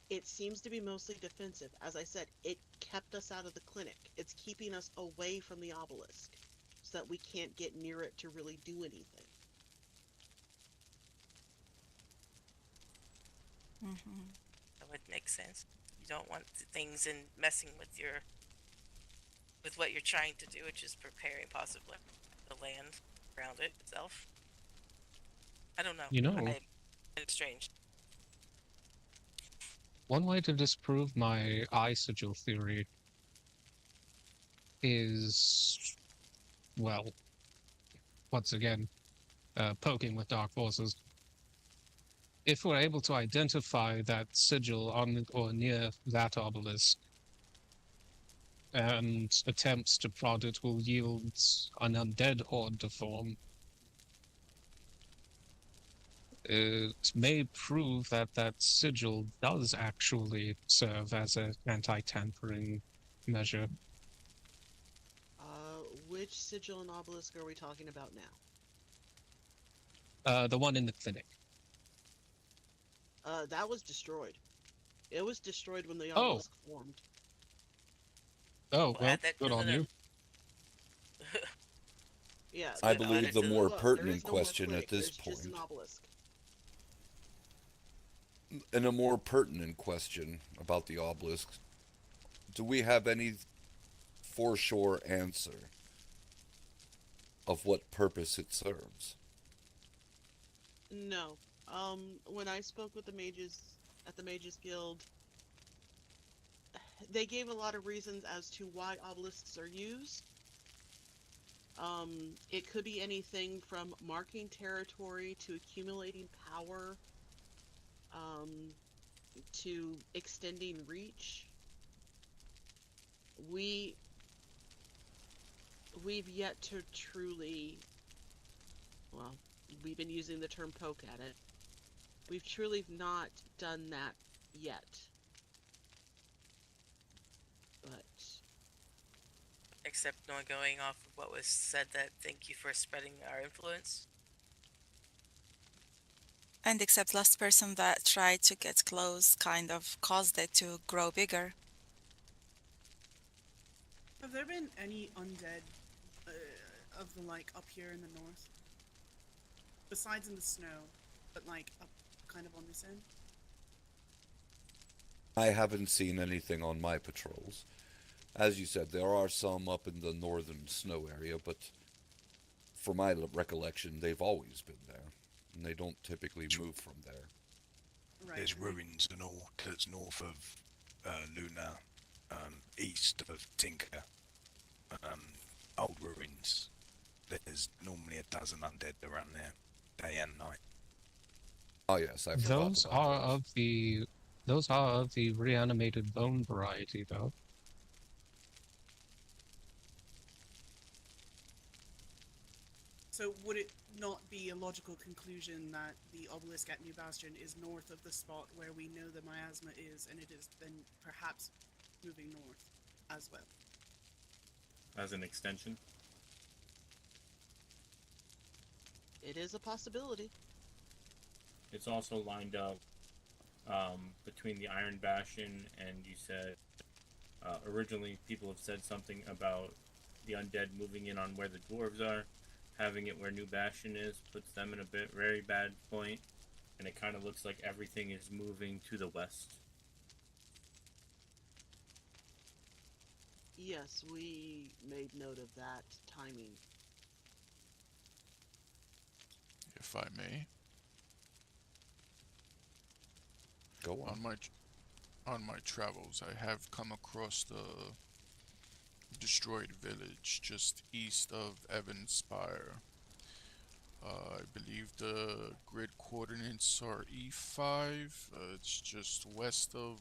it seems to be mostly defensive. As I said, it kept us out of the clinic. It's keeping us away from the obelisk so that we can't get near it to really do anything. Mm-hmm. That would make sense. You don't want things in messing with what you're trying to do, which is preparing possibly the land around it itself. I don't know. You know, It's strange. one way to disprove my eye sigil theory is, well, once again, poking with dark forces. If we're able to identify that sigil on or near that obelisk, and attempts to prod it will yield an undead horde to form, it may prove that that sigil does actually serve as an anti-tampering measure. Which sigil and obelisk are we talking about now? The one in the clinic. That was destroyed. It was destroyed when the Oh. obelisk formed. Oh, well, good on you. Yeah, I believe the more pertinent there is no more question clinic, at this there's just an point, obelisk. and a more pertinent question about the obelisk, do we have any for sure answer of what purpose it serves? No. When I spoke with the mages at the Mages Guild, they gave a lot of reasons as to why obelisks are used. It could be anything from marking territory to accumulating power, to extending reach. We've yet to truly, well, we've been using the term poke at it. We've truly not done that yet. But Except not going off of what was said, that thank you for spreading our influence. And except last person that tried to get close kind of caused it to grow bigger. Have there been any undead of the like up here in the north? Besides in the snow, but like up kind of on this end? I haven't seen anything on my patrols. As you said, there are some up in the northern snow area, but from my recollection, they've always been there, and they don't typically move from there. Right. There's ruins that's north of Luna, east of Tinker, old ruins. There's normally a dozen undead around there, day and night. Oh yes, I forgot Those about are of the reanimated bone variety, though. So would it not be a logical conclusion that the obelisk at New Bastion is north of the spot where we know the miasma is, and it is then perhaps moving north as well? As an extension? it is a possibility. It's also lined up between the Iron Bastion, and you said originally people have said something about the undead moving in on where the dwarves are. Having it where New Bastion is puts them in a very bad point, and it kind of looks like everything is moving to the west. Yes, we made note of that timing. If I may. Go on. On my travels, I have come across the destroyed village just east of Evanspire. I believe the grid coordinates are E5. It's just west of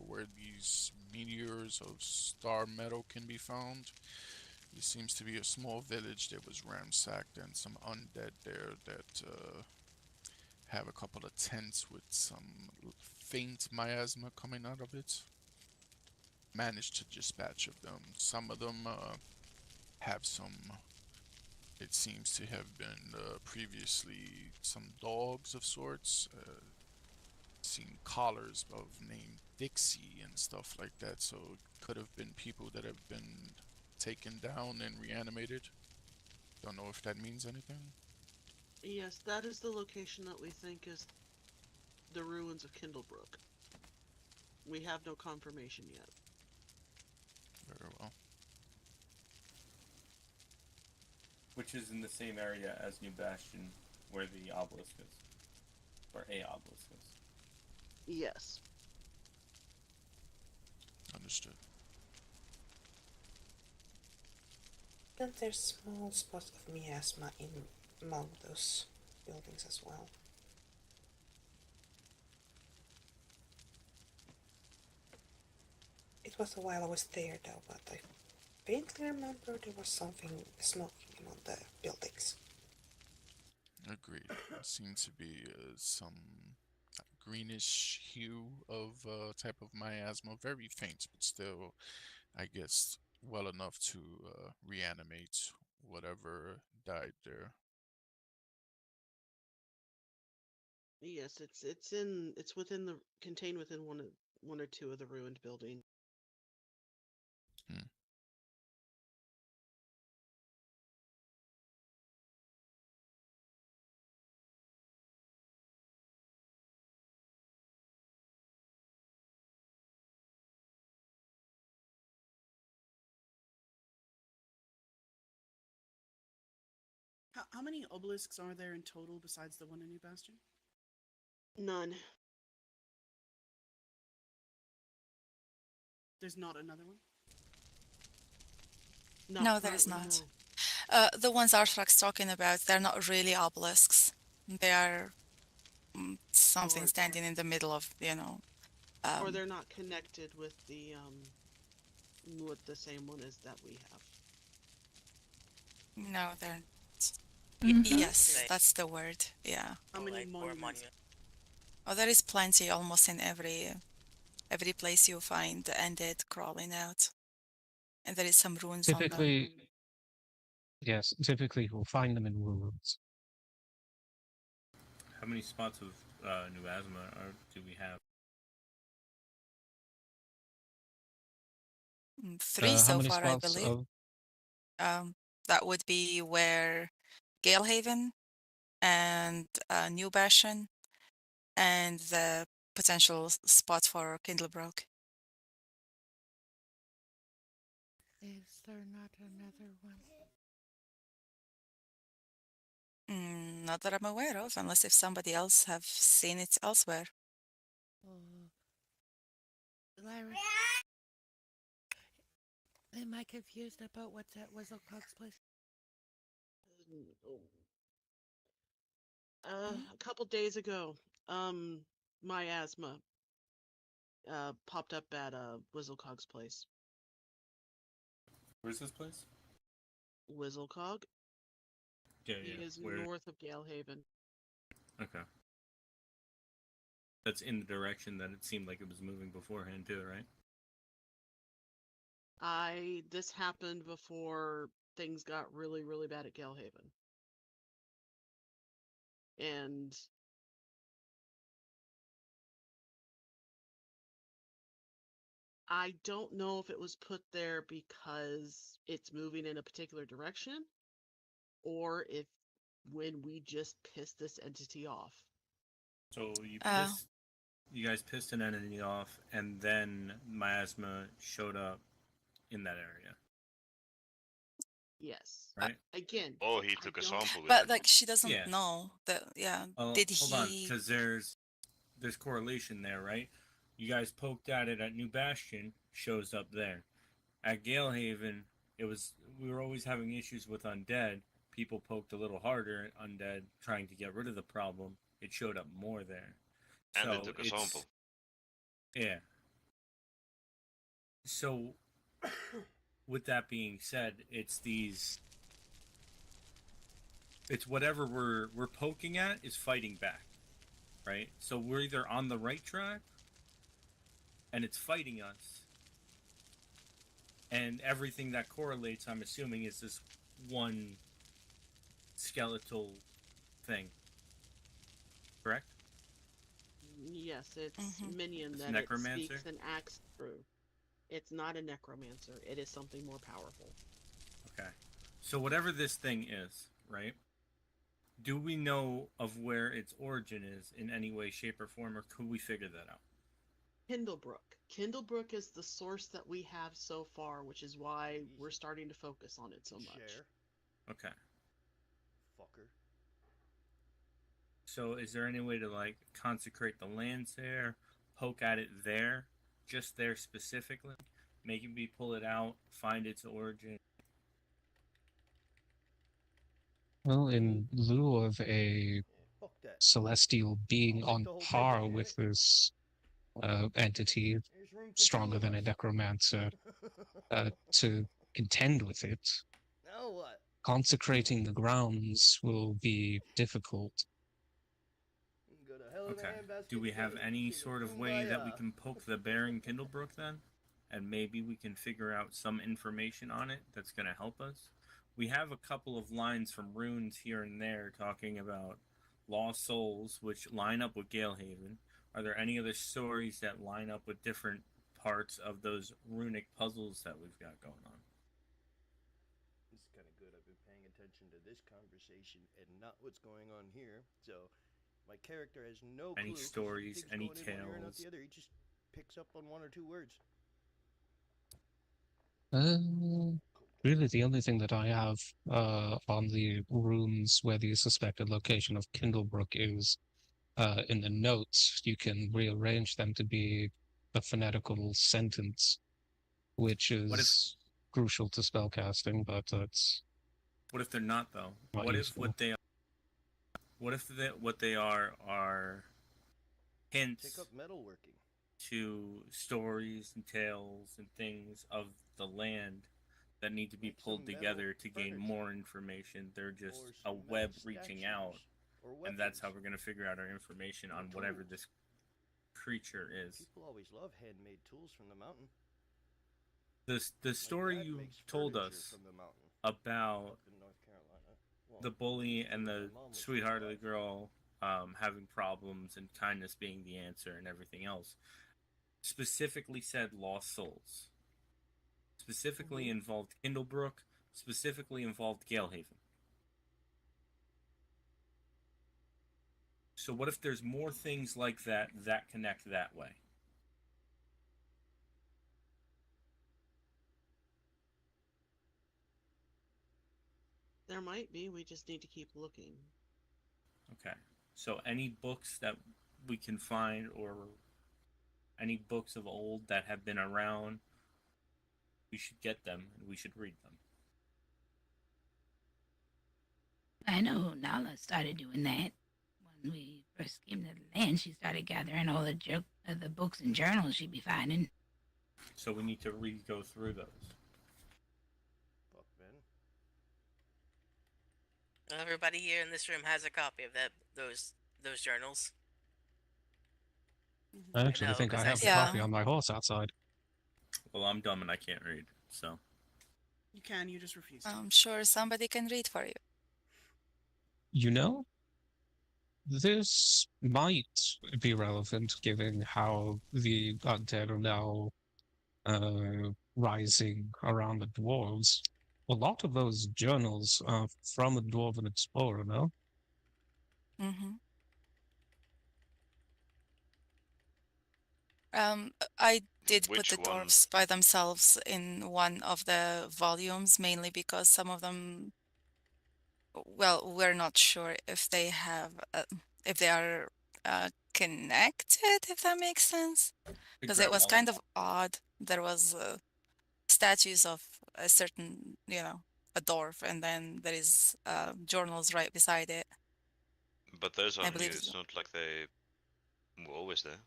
where these meteors of star metal can be found. It seems to be a small village that was ransacked, and some undead there that have a couple of tents with some faint miasma coming out of it. Managed to dispatch of them. Some of them have some, it seems to have been previously some dogs of sorts. Seen collars of named Dixie and stuff like that, so it could have been people that have been taken down and reanimated. Don't know if that means anything. Yes, that is the location that we think is the ruins of Kindlebrook. We have no confirmation yet. Very well. Which is in the same area as New Bastion, where the obelisk is. Or a obelisk is. Yes. Understood. And there's small spots of miasma in among those buildings as well. It was a while I was there though, but I faintly remember there was something smoking among the buildings. Agreed. It seemed to be some greenish hue of type of miasma, very faint, but still, I guess, well enough to reanimate whatever died there. Yes, it's within the contained within one or two of the ruined buildings. Hmm. How many obelisks are there in total besides the one in New Bastion? None. There's not another one? No, there is currently, not. no. The ones Arthur's talking about, they're not really obelisks. They are something standing in the middle of, or they're not connected with the same one as that we have. No, they're Mhm. yes, that's the word. Yeah. How many monuments? Oh, there is plenty almost in every place you find the undead crawling out. And there is some ruins on them. Typically, yes, typically you'll find them in ruins. How many spots of New Asma do we have? 3 how so many far, I spots believe. of That would be where Galehaven and New Bastion and the potential spot for Kindlebrook. Is there not another one? Not that I'm aware of, unless if somebody else have seen it elsewhere. Lyra? Am I confused about what's at Whistlecog's place? A couple days ago, miasma popped up at Whistlecog's place. Where's this place? Whistlecog? Yeah, He yeah. is Where? north of Galehaven. Okay. That's in the direction that it seemed like it was moving beforehand, too, right? This happened before things got really, really bad at Galehaven. And I don't know if it was put there because it's moving in a particular direction, or if when we just pissed this entity off. So you guys pissed an entity off, and then miasma showed up in that area. Yes. Right? Again. Oh, he took a sample with But it. like she doesn't Yeah. know that. Yeah. Oh, Did hold on, he? because there's correlation there, right? You guys poked at it at New Bastion, shows up there. At Galehaven, we were always having issues with undead. People poked a little harder at undead, trying to get rid of the problem. It showed up more there. And so they took a sample. Yeah. So, with that being said, it's whatever we're poking at is fighting back, right? So we're either on the right track, and it's fighting us, and everything that correlates, I'm assuming, is this one skeletal thing. Correct? Yes, it's minion It's that necromancer? it speaks and acts through. It's not a necromancer. It is something more powerful. Okay. So whatever this thing is, right? Do we know of where its origin is in any way, shape, or form, or could we figure that out? Kindlebrook. Kindlebrook is the source that we have so far, which is why we're starting to focus on it so much. Share, Okay. fucker. So is there any way to like consecrate the lands there, poke at it there, just there specifically, maybe pull it out, find its origin? Well, in lieu of a Fuck that. celestial being I'll take on the whole par payment, damn with it. this entity, There's room for two stronger of than a us. necromancer, to contend with it, Now what? consecrating the grounds will be difficult. Go to hell in a Okay. handbasket Do we have together. any Sing a sort of way that we kumbaya. can poke the bear in Kindlebrook then? And maybe we can figure out some information on it that's going to help us? We have a couple of lines from runes here and there talking about lost souls, which line up with Galehaven. Are there any other stories that line up with different parts of those runic puzzles that we've got going on? This is kind of good. I've been paying attention to this conversation and not what's going on here. So my character has no clue. Any 'Cause he stories, thinks any going in one ear and out tales? the other. He just picks up on one or two words. Really, the only thing that I have on the rooms where the suspected location of Kindlebrook is in the notes, you can rearrange them to be a phonetical sentence, which is crucial to spellcasting, but it's What if they're not though? not What if useful. what they are hints Pick up metalworking to stories and tales and things of the land that need to be pulled together to gain more information. They're just a web reaching out, and that's how we're going to figure out our information on whatever this creature is. People always love handmade tools from the mountain. The story you told us about the bully and the sweetheart of the girl having problems and kindness being the answer and everything else specifically said lost souls. Specifically involved Kindlebrook, specifically involved Galehaven. So what if there's more things like that that connect that way? There might be. We just need to keep looking. Okay. So any books that we can find or any books of old that have been around, we should get them and we should read them. I know Nala started doing that when we first came to the land. She started gathering all the books and journals she'd be finding. So we need to re-go through those. Fuck, man. Everybody here in this room has a copy of those journals. I actually think I have a copy on my horse outside. Well, I'm dumb and I can't read, so. You can, you just refuse to. I'm sure somebody can read for you. You know, this might be relevant given how the undead are now rising around the dwarves. A lot of those journals are from a dwarven explorer, no? Mm-hmm. I did put the dwarves by themselves in one of the volumes, mainly because some of them, well, we're not sure if they have, if they are connected, if that makes sense. Because it was kind of odd. There was statues of a certain, a dwarf, and then there is journals right beside it. But those are I new. believe It's so. not like they were always there.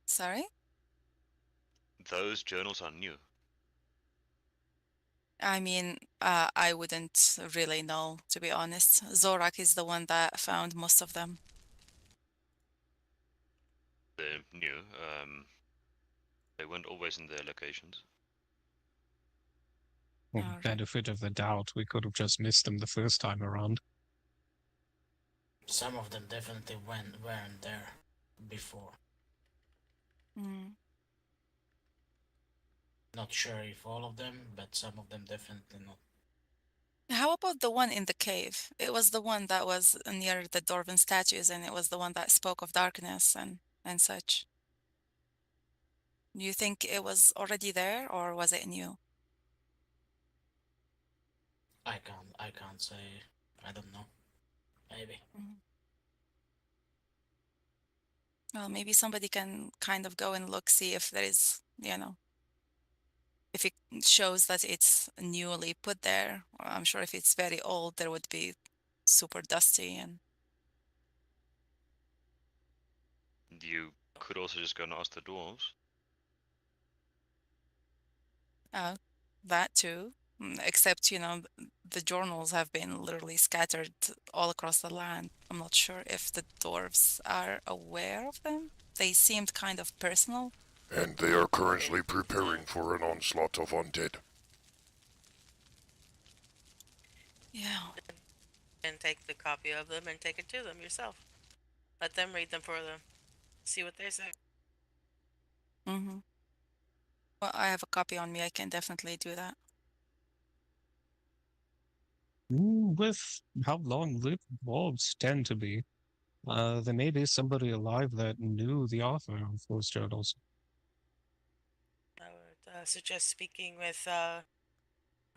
Sorry? Those journals are new. I mean, I wouldn't really know, to be honest. Zorak is the one that found most of them. They're new. They weren't always in their locations. With benefit of the doubt, we could have just missed them the first time around. Some of them definitely weren't there before. Mm. Not sure if all of them, but some of them definitely not. How about the one in the cave? It was the one that was near the dwarven statues, and it was the one that spoke of darkness and and such. Do you think it was already there, or was it new? I can't say. I don't know. Maybe. Well, maybe somebody can kind of go and look, see if there is, if it shows that it's newly put there. I'm sure if it's very old, there would be super dusty and. You could also just go and ask the dwarves. That too. Except, the journals have been literally scattered all across the land. I'm not sure if the dwarves are aware of them. They seemed kind of personal. And they are currently preparing for an onslaught of undead. Yeah. And take the copy of them and take it to them yourself. Let them read them for them. See what they say. Mm-hmm. Well, I have a copy on me. I can definitely do that. With how long-lived dwarves tend to be, there may be somebody alive that knew the author of those journals. I would suggest speaking with, I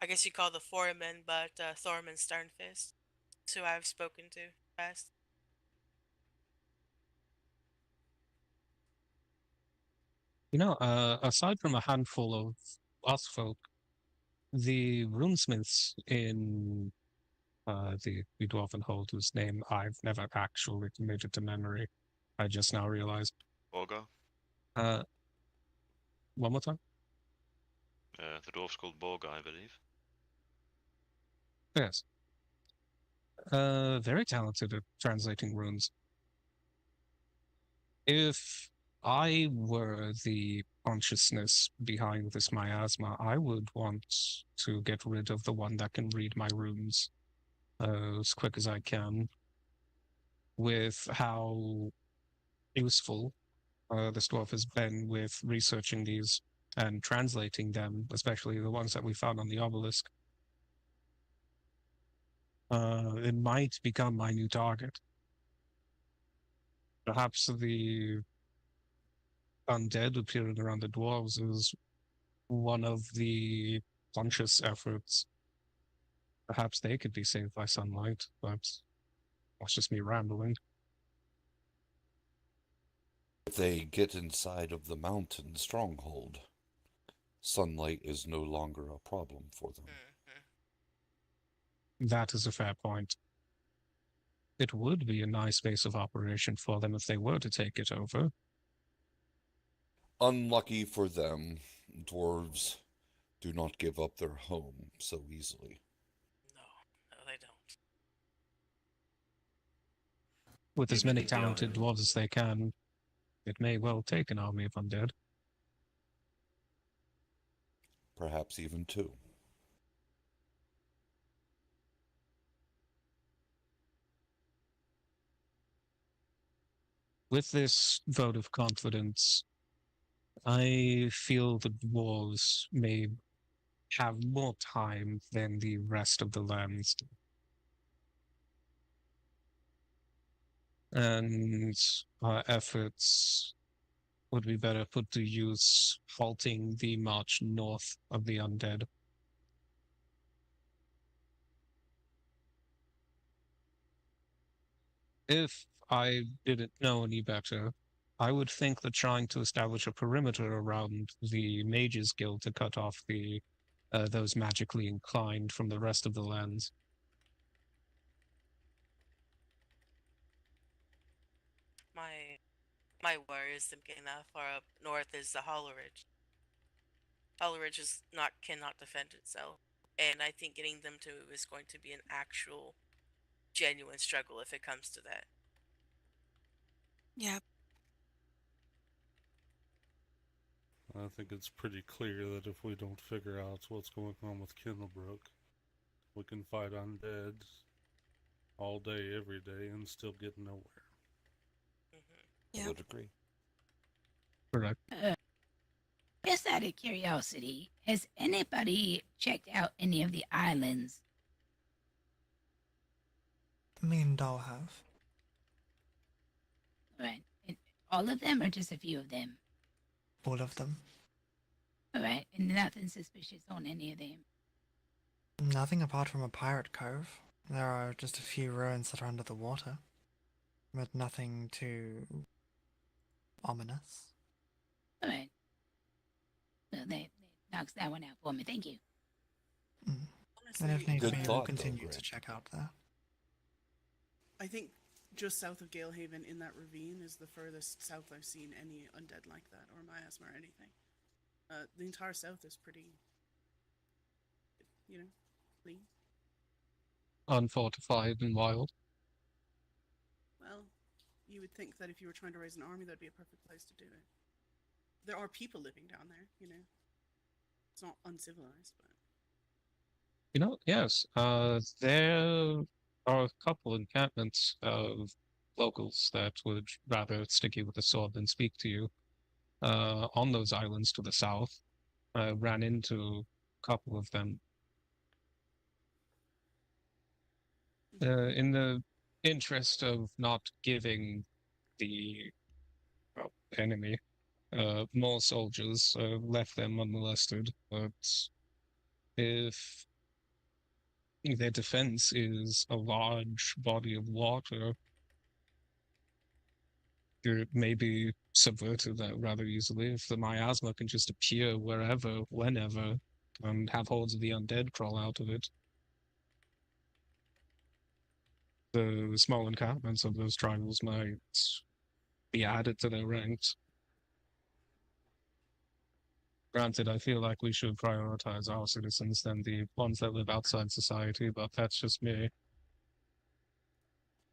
guess you call the foreman, but Thorman Stonefist, who I've spoken to past. Aside from a handful of us folk, the runesmiths in the dwarven hold, whose name I've never actually committed to memory, I just now realized. Borga? One more time? The dwarf's called Borga, I believe. Yes. Very talented at translating runes. If I were the consciousness behind this miasma, I would want to get rid of the one that can read my runes as quick as I can. With how useful this dwarf has been with researching these and translating them, especially the ones that we found on the obelisk, it might become my new target. Perhaps the undead appearing around the dwarves is one of the conscious efforts. Perhaps they could be saved by sunlight, but that's just me rambling. If they get inside of the mountain stronghold, sunlight is no longer a problem for them. That is a fair point. It would be a nice base of operation for them if they were to take it over. Unlucky for them, dwarves do not give up their home so easily. No, they don't. With as many talented dwarves as they can, it may well take an army of undead. Perhaps even two. With this vote of confidence, I feel the dwarves may have more time than the rest of the lands. And our efforts would be better put to use halting the march north of the undead. If I didn't know any better, I would think that trying to establish a perimeter around the Mages Guild to cut off the those magically inclined from the rest of the lands. My worry is thinking that far up north is the Hollow Ridge. Hollow Ridge cannot defend itself, and I think getting them to move is going to be an actual, genuine struggle if it comes to that. Yep. I think it's pretty clear that if we don't figure out what's going on with Kindlebrook, we can fight undead all day, every day, and still get nowhere. I would agree. Correct. Just out of curiosity, has anybody checked out any of the islands? Me and Doll have. Right. And All of them or just a few of them? All of them. Alright, and nothing suspicious on any of them. Nothing apart from a pirate cove. There are just a few ruins that are under the water. But nothing too ominous. Alright. Well, that knocks that one out for me. Thank you. And if need Good be, we'll thought, though, continue to Grant. check out there. I think just south of Galehaven in that ravine is the furthest south I've seen any undead like that, or miasma or anything. The entire south is pretty, clean. Unfortified and wild. Well, you would think that if you were trying to raise an army, that'd be a perfect place to do it. There are people living down there, It's not uncivilized, but... Yes, there are a couple encampments of locals that would rather stick you with a sword than speak to you. On those islands to the south, I ran into a couple of them. In the interest of not giving the enemy more soldiers, left them unmolested, but if their defense is a large body of water, it may be subverted that rather easily if the miasma can just appear wherever, whenever, and have hordes of the undead crawl out of it. The small encampments of those tribals might be added to their ranks. Granted, I feel like we should prioritize our citizens than the ones that live outside society, but that's just me.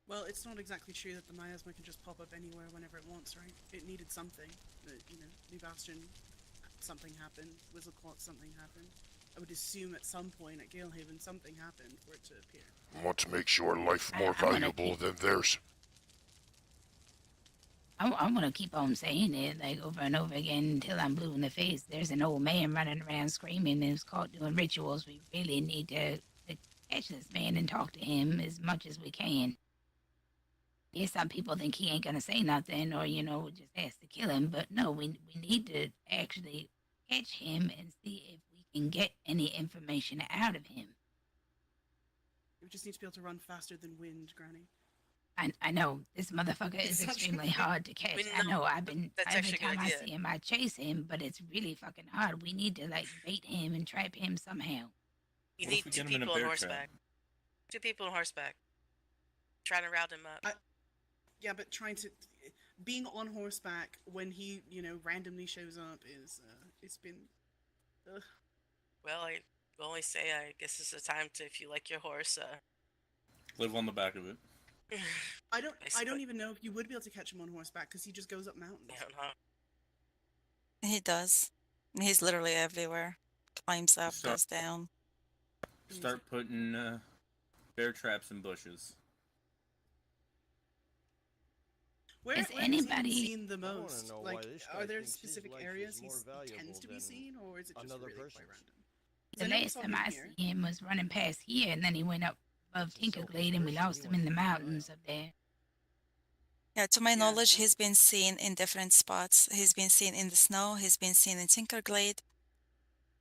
Well, it's not exactly true that the miasma can just pop up anywhere whenever it wants, right? It needed something. New Bastion, something happened. Whistleclock, something happened. I would assume at some point at Galehaven something happened for it to appear. What makes your life more valuable than theirs? I'm gonna keep on saying it like over and over again until I'm blue in the face. There's an old man running around screaming and is caught doing rituals. We really need to catch this man and talk to him as much as we can. Yes, some people think he ain't gonna say nothing or, just ask to kill him, but no, we need to actually catch him and see if we can get any information out of him. We just need to be able to run faster than wind, Granny. I know this motherfucker is extremely hard to catch. I know every time I see him, I chase him, but it's really fucking hard. We need to bait him and trap him somehow. You need two people on horseback. 2 people on horseback. Trying to round him up. Yeah, but being on horseback when he, randomly shows up it's been, ugh. Well, I will only say, I guess it's a time to, if you like your horse, live on the back of it. I don't even know if you would be able to catch him on horseback because he just goes up mountains. I don't know. He does. He's literally everywhere. Climbs up, goes down. Start putting bear traps in bushes. Where Has has anybody he seen the most? Are there specific areas he tends to be seen, or is it just really quite random? The last time I see him was running past here, and then he went up above Tinkerglade, and we lost him in the mountains up there. Yeah, to my knowledge, he's been seen in different spots. He's been seen in the snow. He's been seen in Tinkerglade.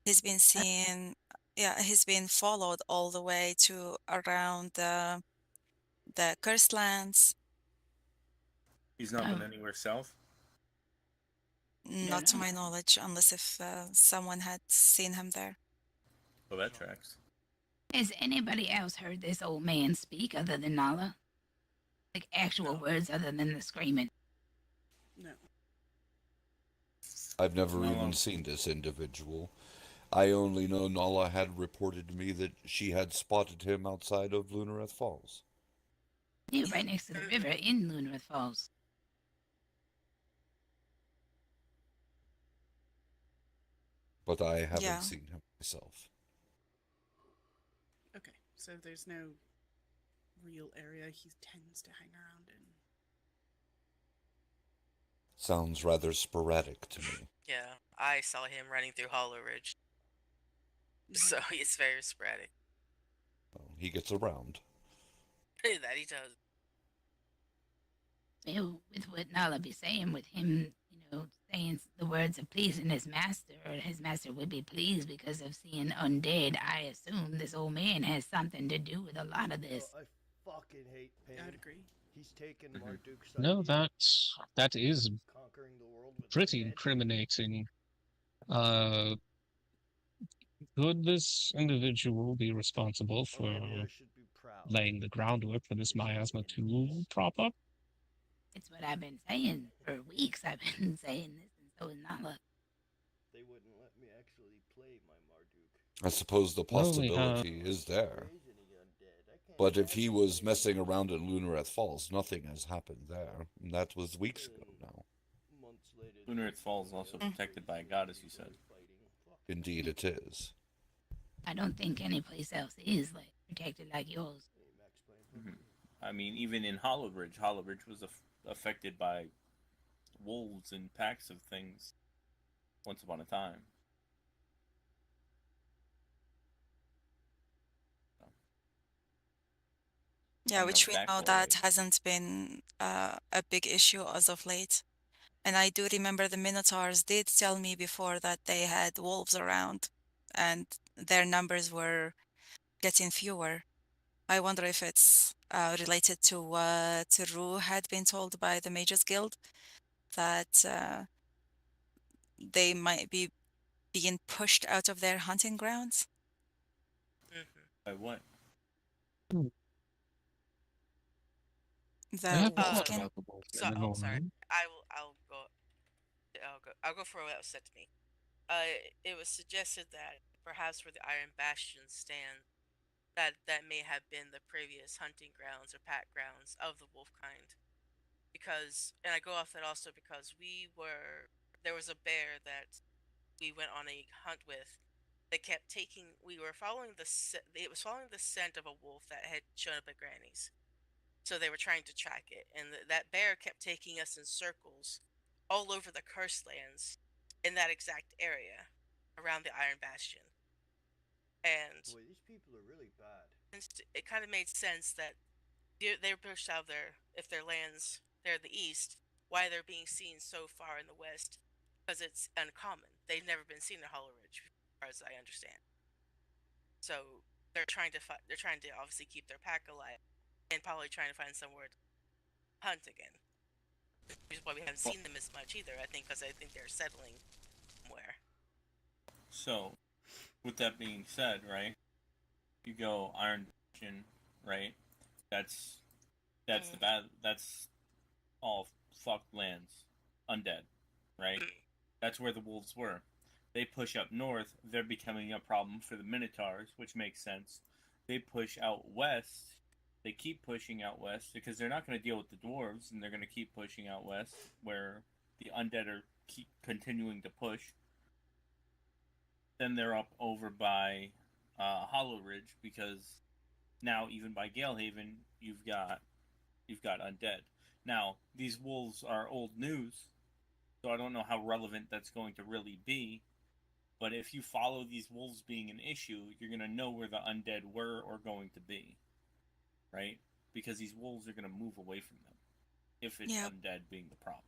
He's been seen... Yeah, he's been followed all the way to around the Cursed Lands. He's not been anywhere south? Not to my knowledge, unless if someone had seen him there. Well, that tracks. Has anybody else heard this old man speak other than Nala? Like actual words other than the screaming? No. I've never even seen this individual. I only know Nala had reported to me that she had spotted him outside of Lunareth Falls. Yeah, right next to the river in Lunareth Falls. But I haven't seen him myself. Okay, so there's no real area he tends to hang around in. Sounds rather sporadic to me. Yeah, I saw him running through Hollow Ridge. So it's very sporadic. Well, he gets around. That he does. with what Nala be saying, with him, saying the words of pleasing his master, or his master would be pleased because of seeing undead, I assume this old man has something to do with a lot of this. I fucking hate pain. I'd agree. He's taken Mhm. Marduk's No, idea, that is conquering the world with pretty undead. incriminating. Could this individual be responsible for Maybe I should be proud. laying the groundwork for this miasma to prop up? It's what I've been saying for weeks. I've been saying this, and so is Nala. They wouldn't let me actually play my Marduk. I suppose the Well, we possibility is there. But if he was messing around in Lunareth Falls, nothing has happened there. And that was weeks ago now. Lunar Falls is also protected by a goddess, you said. Indeed it is. I don't think any place else is like protected like yours. I mean, even in Hollow Ridge was affected by wolves and packs of things once upon a time. Yeah, which we know that hasn't been a big issue as of late. And I do remember the Minotaurs did tell me before that they had wolves around and their numbers were getting fewer. I wonder if it's related to what Ru had been told by the Mages Guild, that they might be being pushed out of their hunting grounds. By what? The wolfkin. Sorry. I'll go for what was said to me. It was suggested that perhaps where the Iron Bastions stand, that may have been the previous hunting grounds or pack grounds of the wolf kind. Because, and I go off that also because there was a bear that we went on a hunt with. They kept we were following it was following the scent of a wolf that had shown up at Granny's. So they were trying to track it, and that bear kept taking us in circles all over the cursed lands in that exact area around the Iron Bastion. And boy, these people are really bad. It kind of made sense that they're pushed out of if their lands, they're in the east, why they're being seen so far in the west, because it's uncommon. They've never been seen in Hollow Ridge, as far as I understand. So they're trying to obviously keep their pack alive, and probably trying to find somewhere to hunt again. Which is why we haven't seen them as much either. I think because they're settling somewhere. So, with that being said, right? You go Iron Bastion, right? That's the bad. That's all fucked lands, undead, right? That's where the wolves were. They push up north. They're becoming a problem for the Minotaurs, which makes sense. They push out west. They keep pushing out west because they're not going to deal with the dwarves, and they're going to keep pushing out west, where the undead are keep continuing to push. Then they're up over by Hollow Ridge, because now even by Galehaven you've got undead. Now these wolves are old news, so I don't know how relevant that's going to really be. But if you follow these wolves being an issue, you're going to know where the undead were or going to be. Right? Because these wolves are going to move away from them if it's undead being the problem.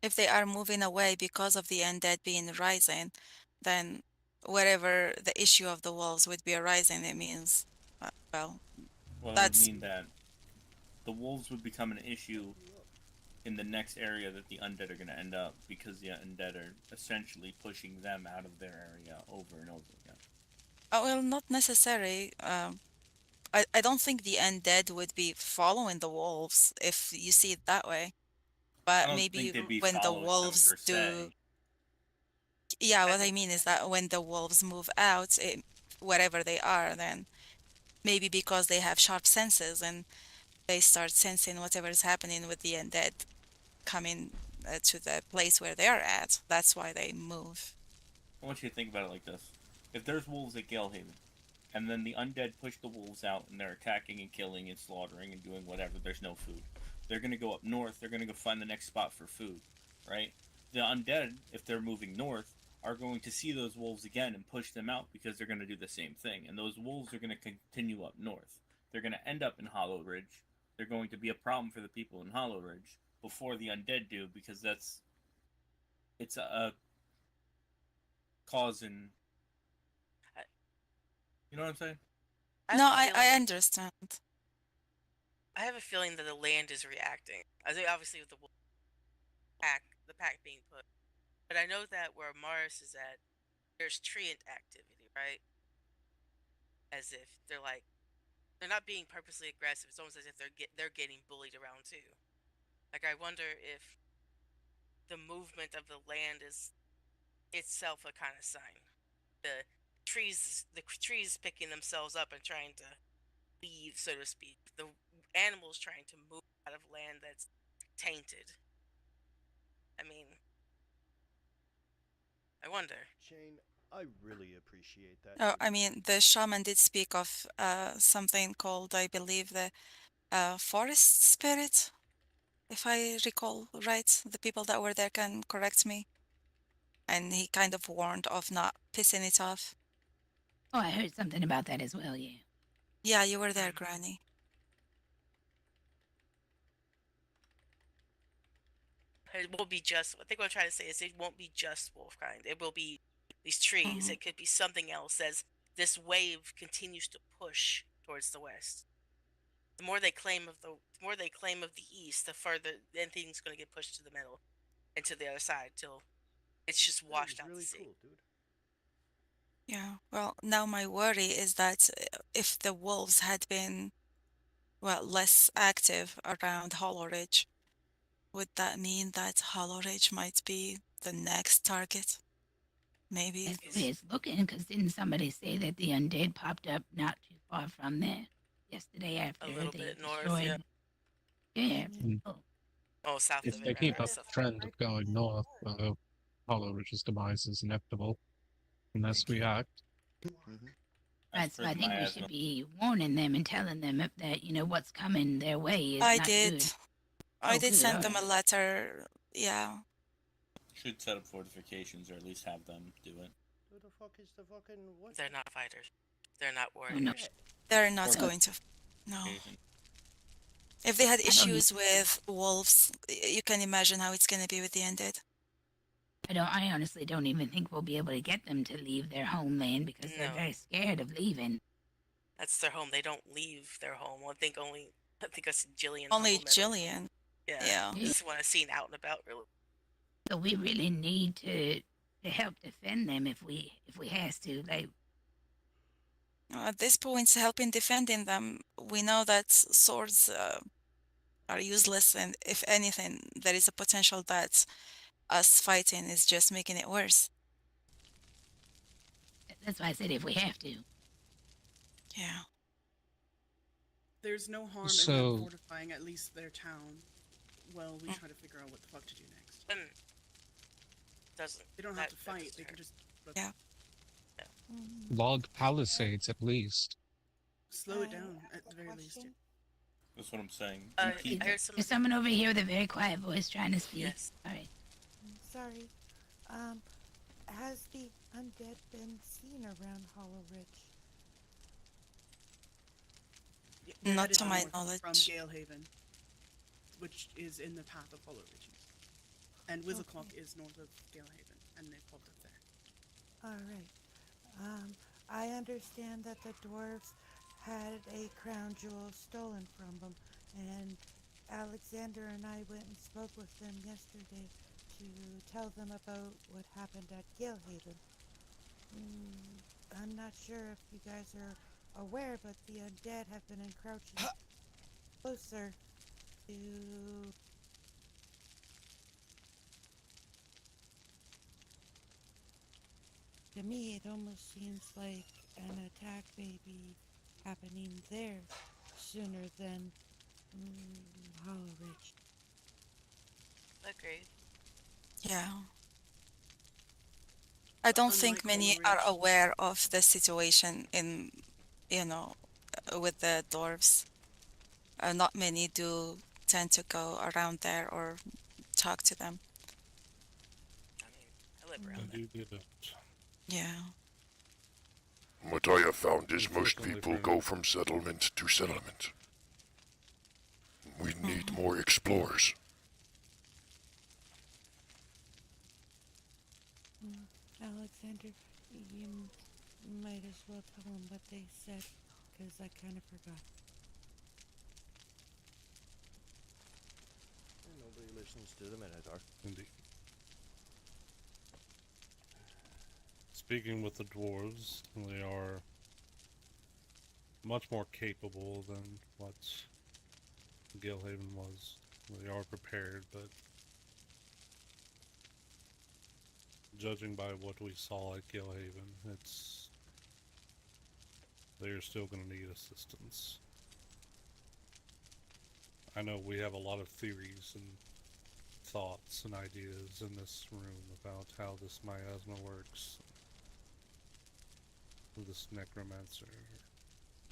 If they are moving away because of the undead being rising, then wherever the issue of the wolves would be arising, it means, Well, it would mean that the wolves would become an issue in the next area that the undead are going to end up, because the undead are essentially pushing them out of their area over and over again. Well, not necessarily. I don't think the undead would be following the wolves if you see it that way. But maybe when the wolves do... Yeah, what I mean is that when the wolves move out, wherever they are, then maybe because they have sharp senses and they start sensing whatever is happening with the undead coming to the place where they're at. That's why they move. I want you to think about it like this. If there's wolves at Galehaven, and then the undead push the wolves out, and they're attacking and killing and slaughtering and doing whatever, there's no food. They're going to go up north, they're going to go find the next spot for food, right? The undead, if they're moving north, are going to see those wolves again and push them out, because they're going to do the same thing. And those wolves are going to continue up north. They're going to end up in Hollow Ridge, they're going to be a problem for the people in Hollow Ridge before the undead do, because it's a cause in. You know what I'm saying? No, I understand. I have a feeling that the land is reacting. I think obviously with the pack being put, but I know that where Mars is at, there's treant activity, right? As if they're not being purposely aggressive. It's almost as if they're getting bullied around too. Like I wonder if the movement of the land is itself a kind of sign. The trees picking themselves up and trying to leave, so to speak. The animals trying to move out of land that's tainted. I mean, I wonder. Shane, I really appreciate that. Oh, I mean, the shaman did speak of something called, I believe, the forest spirit, if I recall right. The people that were there can correct me. And he kind of warned of not pissing it off. Oh, I heard something about that as well, yeah. Yeah, you were there, Granny. It won't be just. I think what I'm trying to say is it won't be just Wolfkind. It will be these trees. It could be something else as this wave continues to push towards the west. The more they claim of the east, the further then things going to get pushed to the middle and to the other side till it's just washed out to sea. Cool, dude. Yeah, well, now my worry is that if the wolves had been, well, less active around Hollow Ridge, would that mean that Hollow Ridge might be the next target? Maybe. That's the way it's looking, because didn't somebody say that the undead popped up not too far from there yesterday after A little they bit north, destroyed? yeah. Yeah. Oh, south If of they it. keep rather, up south the trend of going north, Hollow Ridge's demise is inevitable unless we act. Right, so I think we should be warning them and telling them that, what's coming their way is I not did. good. I Oh, did good, send all them a right. letter. Yeah. Should set up fortifications, or at least have them do it. Who the fuck is the fucking what? They're not fighters. They're not no. warriors. They're not going to. No. If they had issues with wolves, you can imagine how it's going to be with the undead. I honestly don't even think we'll be able to get them to leave their homeland because they're very scared of leaving. That's their home. They don't leave their home. I think that's Jillian. Only Jillian. Yeah. Just want to see out and about, really. So we really need to help defend them if we has to. Like, At this point, helping defending them, we know that swords are useless, and if anything, there is a potential that us fighting is just making it worse. that's why I said if we have to. Yeah. There's no harm in So- them fortifying at least their town while we try to figure out what the fuck to do next. They don't have to fight, they can just... Yeah. Log palisades at least. Slow it down, at the very least. Yeah. That's what I'm saying. There's someone over here with a very quiet voice trying to speak. Yes. All right. Sorry. Has the undead been seen around Hollow Ridge? They're Not headed to my north knowledge. From Galehaven, which is in the path of Hollow Ridge. And Whizzleclock is north of Galehaven, and they've popped up there. All right. I understand that the dwarves had a crown jewel stolen from them, and Alexander and I went and spoke with them yesterday to tell them about what happened at Galehaven. I'm not sure if you guys are aware, but the undead have been encroaching closer to... To me, it almost seems like an attack may be happening there sooner than Hollow Ridge. Agreed. Yeah. I don't think many are aware of the situation in, with the dwarves. Not many do tend to go around there or talk to them. I live around I do get it. Yeah. What I have found is most people go from settlement to settlement. more explorers. Alexander, you might as well tell them what they said, because I kind of forgot. Nobody listens to the Minotaur. Indeed. Speaking with the dwarves, they are much more capable than what Gilhaven was. They are prepared, but judging by what we saw at Gilhaven, they're still going to need assistance. I know we have a lot of theories and thoughts and ideas in this room about how this miasma works. This necromancer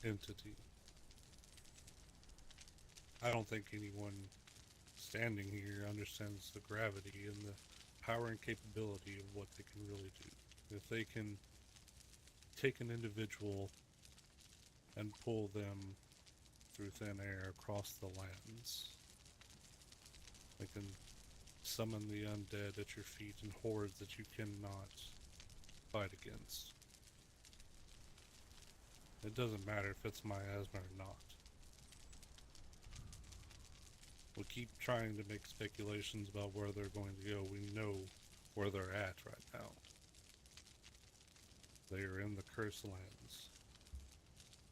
entity. I don't think anyone standing here understands the gravity and the power and capability of what they can really do. If they can take an individual and pull them through thin air across the lands, they can summon the undead at your feet in hordes that you cannot fight against. It doesn't matter if it's miasma or not. We keep trying to make speculations about where they're going to go. We know where they're at right now. They are in the Cursed Lands.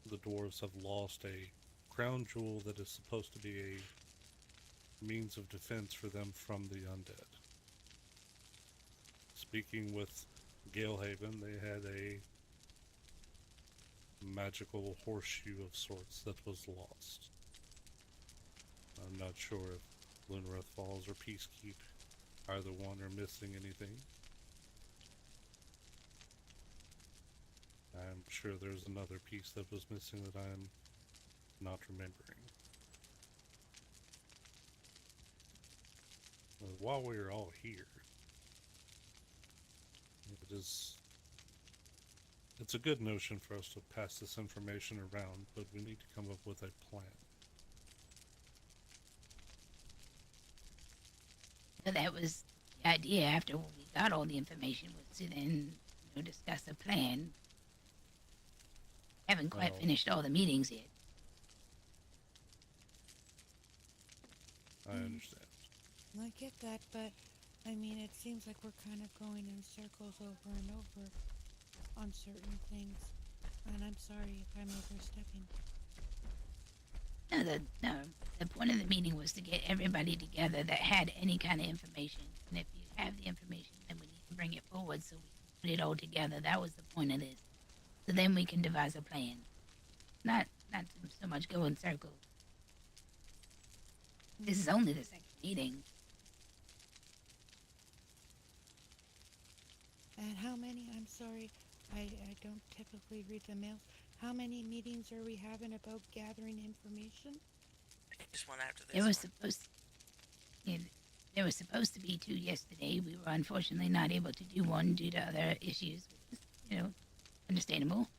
The dwarves have lost a crown jewel that is supposed to be a means of defense for them from the undead. Speaking with Galehaven, they had a magical horseshoe of sorts that was lost. I'm not sure if Lunareth Falls or Peacekeep, either one, are missing anything. I'm sure there's another piece that was missing that I'm not remembering. While we're all here, it's a good notion for us to pass this information around, but we need to come up with a plan. So that was the idea after we got all the information, was to then discuss a plan. Haven't quite finished all the meetings yet. I understand. I get that, but I mean, it seems like we're kind of going in circles over and over on certain things, and I'm sorry if I'm overstepping. No, the point of the meeting was to get everybody together that had any kind of information, and if you have the information, then we need to bring it forward so we can put it all together. That was the point of this. So then we can devise a plan. Not so much go in circles. This is only the second meeting. And how many, I'm sorry, I don't typically read the mails. How many meetings are we having about gathering information? Just one after this. There was supposed to be 2 yesterday. We were unfortunately not able to do one due to other issues, which is, understandable.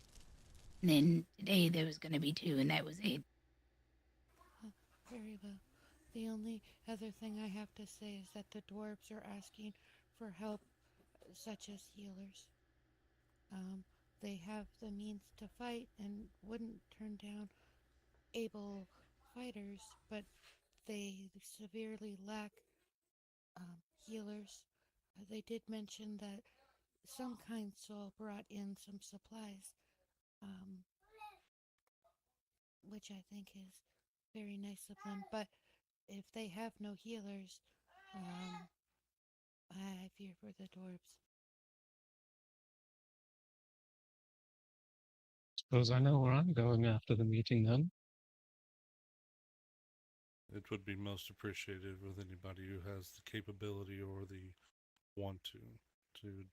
And then today there was going to be 2, and that was it. Very well. The only other thing I have to say is that the dwarves are asking for help, such as healers. They have the means to fight and wouldn't turn down able fighters, but they severely lack healers. They did mention that some council brought in some supplies, which I think is very nice of them, but if they have no healers, I fear for the dwarves. Suppose I know where I'm going after the meeting then. It would be most appreciated with anybody who has the capability or the want to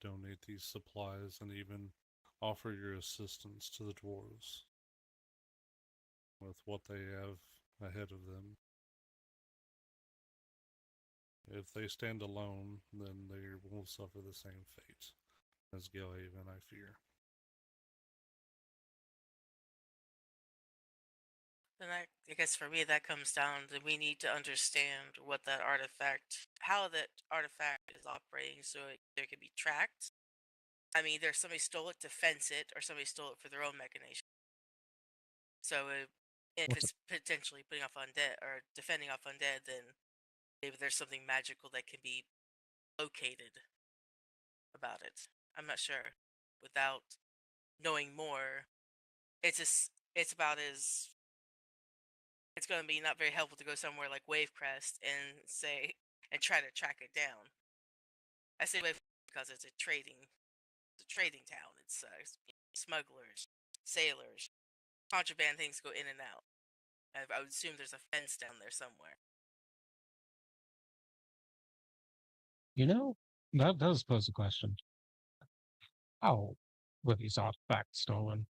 donate these supplies and even offer your assistance to the dwarves with what they have ahead of them. If they stand alone, then they will suffer the same fate as Galehaven, I fear. Then I guess for me that comes down to we need to understand what that artifact, how that artifact is operating, so there can be tracked. I mean, either somebody stole it to fence it, or somebody stole it for their own machination. So if What's it's potentially putting off undead or defending off undead, then maybe there's something magical that can be located about it. I'm not sure. Without knowing more, it's about as it's going to be not very helpful to go somewhere like Wavecrest and say and try to track it down. I say Wave because it's a trading town. It's smugglers, sailors, contraband things go in and out. I would assume there's a fence down there somewhere. You know, that does pose a question. How were these artifacts stolen?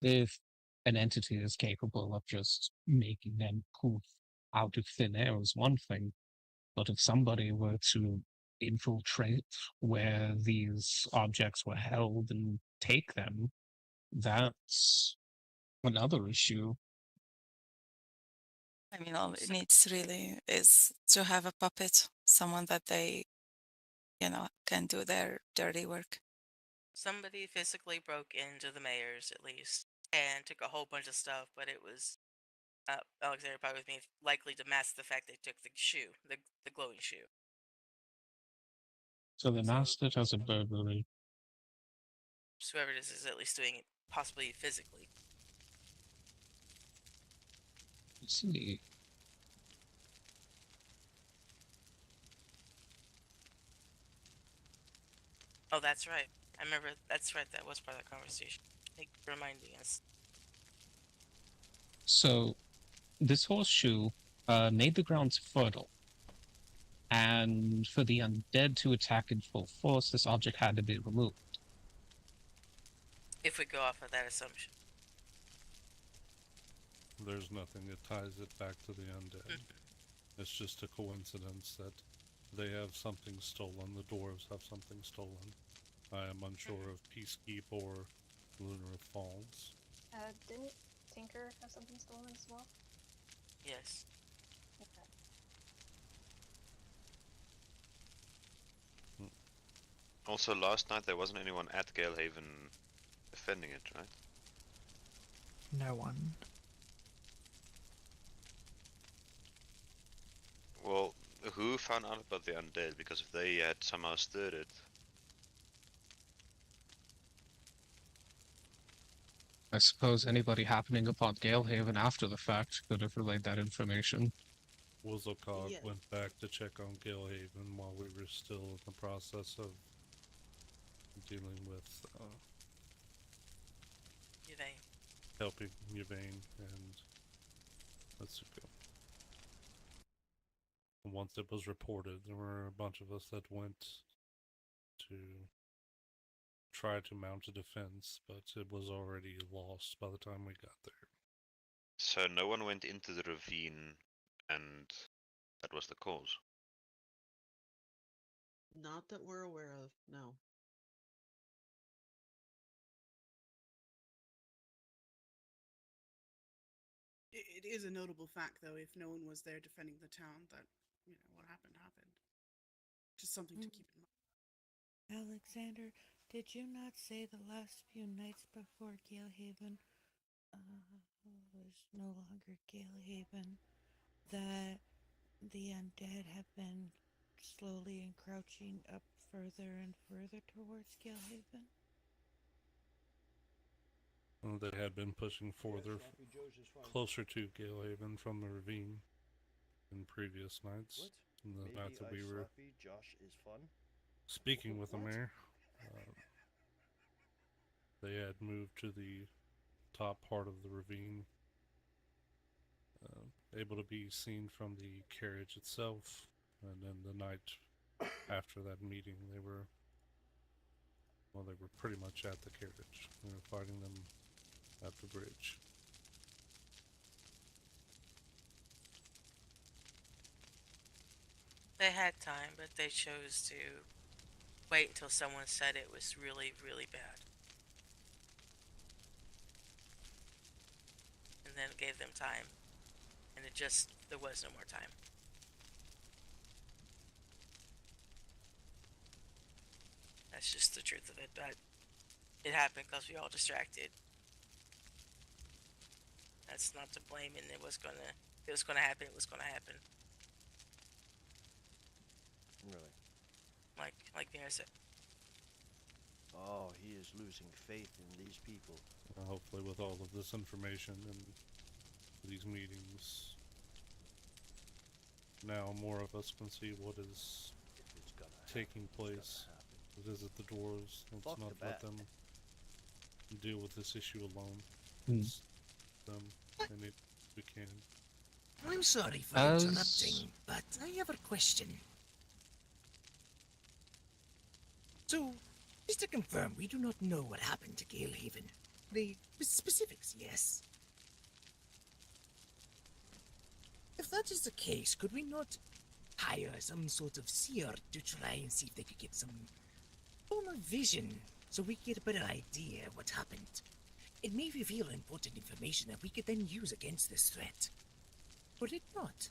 If an entity is capable of just making them poof out of thin air is one thing, but if somebody were to infiltrate where these objects were held and take them, that's another issue. I mean, all it needs really is to have a puppet, someone that they, can do their dirty work. Somebody physically broke into the mayor's at least and took a whole bunch of stuff, but it was Alexander probably with me, likely to mask the fact they took the shoe, the glowing shoe. So they masked it as a burglary. So whoever it is at least doing it possibly physically. Let's see. Oh, that's right. I remember. That's right. That was part of the conversation. Thank you for reminding us. So this horseshoe made the grounds fertile. And for the undead to attack in full force, this object had to be removed. If we go off of that assumption. There's nothing that ties it back to the undead. It's just a coincidence that they have something stolen, the dwarves have something stolen. I am unsure of Peacekeep or Lunar Falls. Didn't Tinker have something stolen as well? Yes. Okay. Also, last night there wasn't anyone at Galehaven defending it, right? No one. Well, who found out about the undead? Because if they had somehow stirred it... I suppose anybody happening upon Galehaven after the fact could have relayed that information. Wuzzlecog went back to check on Galehaven while we were still in the process of dealing with Yvain. helping Yvain and Letsuko. Once it was reported, there were a bunch of us that went to try to mount a defense, but it was already lost by the time we got there. So no one went into the ravine, and that was the cause? Not that we're aware of, no. It is a notable fact, though, if no one was there defending the town, that, what happened, happened. Just something to keep in mind. Alexander, did you not say the last few nights before Galehaven was no longer Galehaven, that the undead have been slowly encroaching up further and further towards Galehaven? Well, they had been pushing further, closer to Galehaven from the ravine in previous nights. And the night that we were Josh is fun. speaking with the mayor, they had moved to the top part of the ravine, able to be seen from the carriage itself. And then the night after that meeting, they were pretty much at the carriage. We were fighting them at the bridge. They had time, but they chose to wait until someone said it was really, really bad. gave them time. And there was no more time. That's just the truth of it, but it happened because we all distracted. That's not to blame, and it was gonna happen, it was gonna happen. Really? Like Mira said. Oh, he is losing faith in these people. Hopefully with all of this information and these meetings, now more of us can see what is taking place. Visit the dwarves. Let's Fuck not the let bat. them deal with this issue alone. Hmm. It's them and it we can. I'm sorry for As- interrupting, but I have a question. So, just to confirm, we do not know what happened to Galehaven. The specifics, yes. If that is the case, could we not hire some sort of seer to try and see if they could get some form of vision so we get a better idea of what happened? It may reveal important information that we could then use against this threat. Would it not?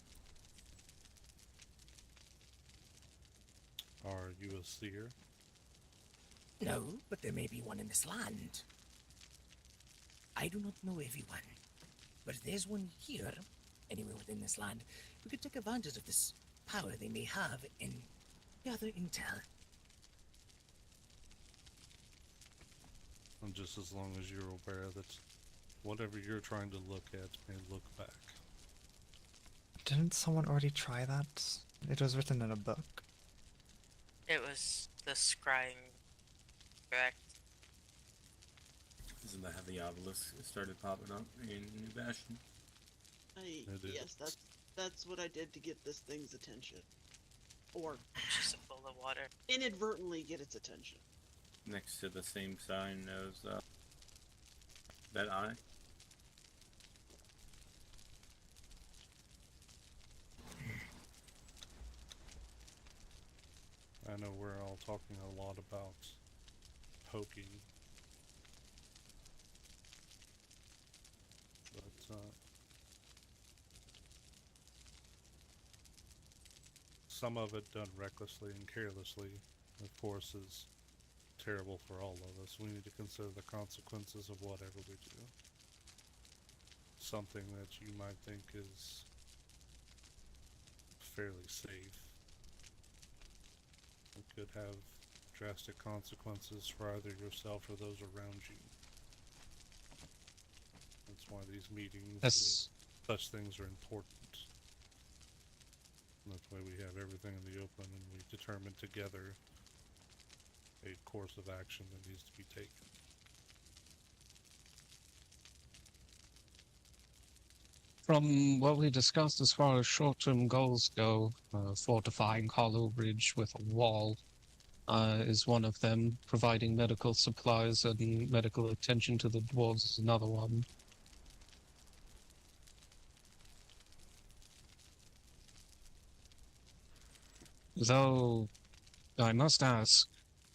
Are you a seer? No, but there may be one in this land. I do not know everyone, but if there's one here, anywhere within this land, we could take advantage of this power they may have and gather intel. And just as long as you're aware that whatever you're trying to look at may look back. Didn't someone already try that? It was written in a book. It was the scrying, correct? Isn't that how the obelisk started popping up in New Bastion? Yes, that's what I did to get this thing's attention. Or just a bowl of water. Inadvertently get its attention. Next to the same sign as that eye. I know we're all talking a lot about poking, but some of it done recklessly and carelessly, of course, is terrible for all of us. We need to consider the consequences of whatever we do. Something that you might think is fairly safe could have drastic consequences for either yourself or those around you. That's why these meetings and such things are important. And that's why we have everything in the open and we determine together a course of action that needs to be taken. From what we discussed as far as short-term goals go, fortifying Hollow Ridge with a wall is one of them. Providing medical supplies and medical attention to the dwarves is another one. Though, I must ask,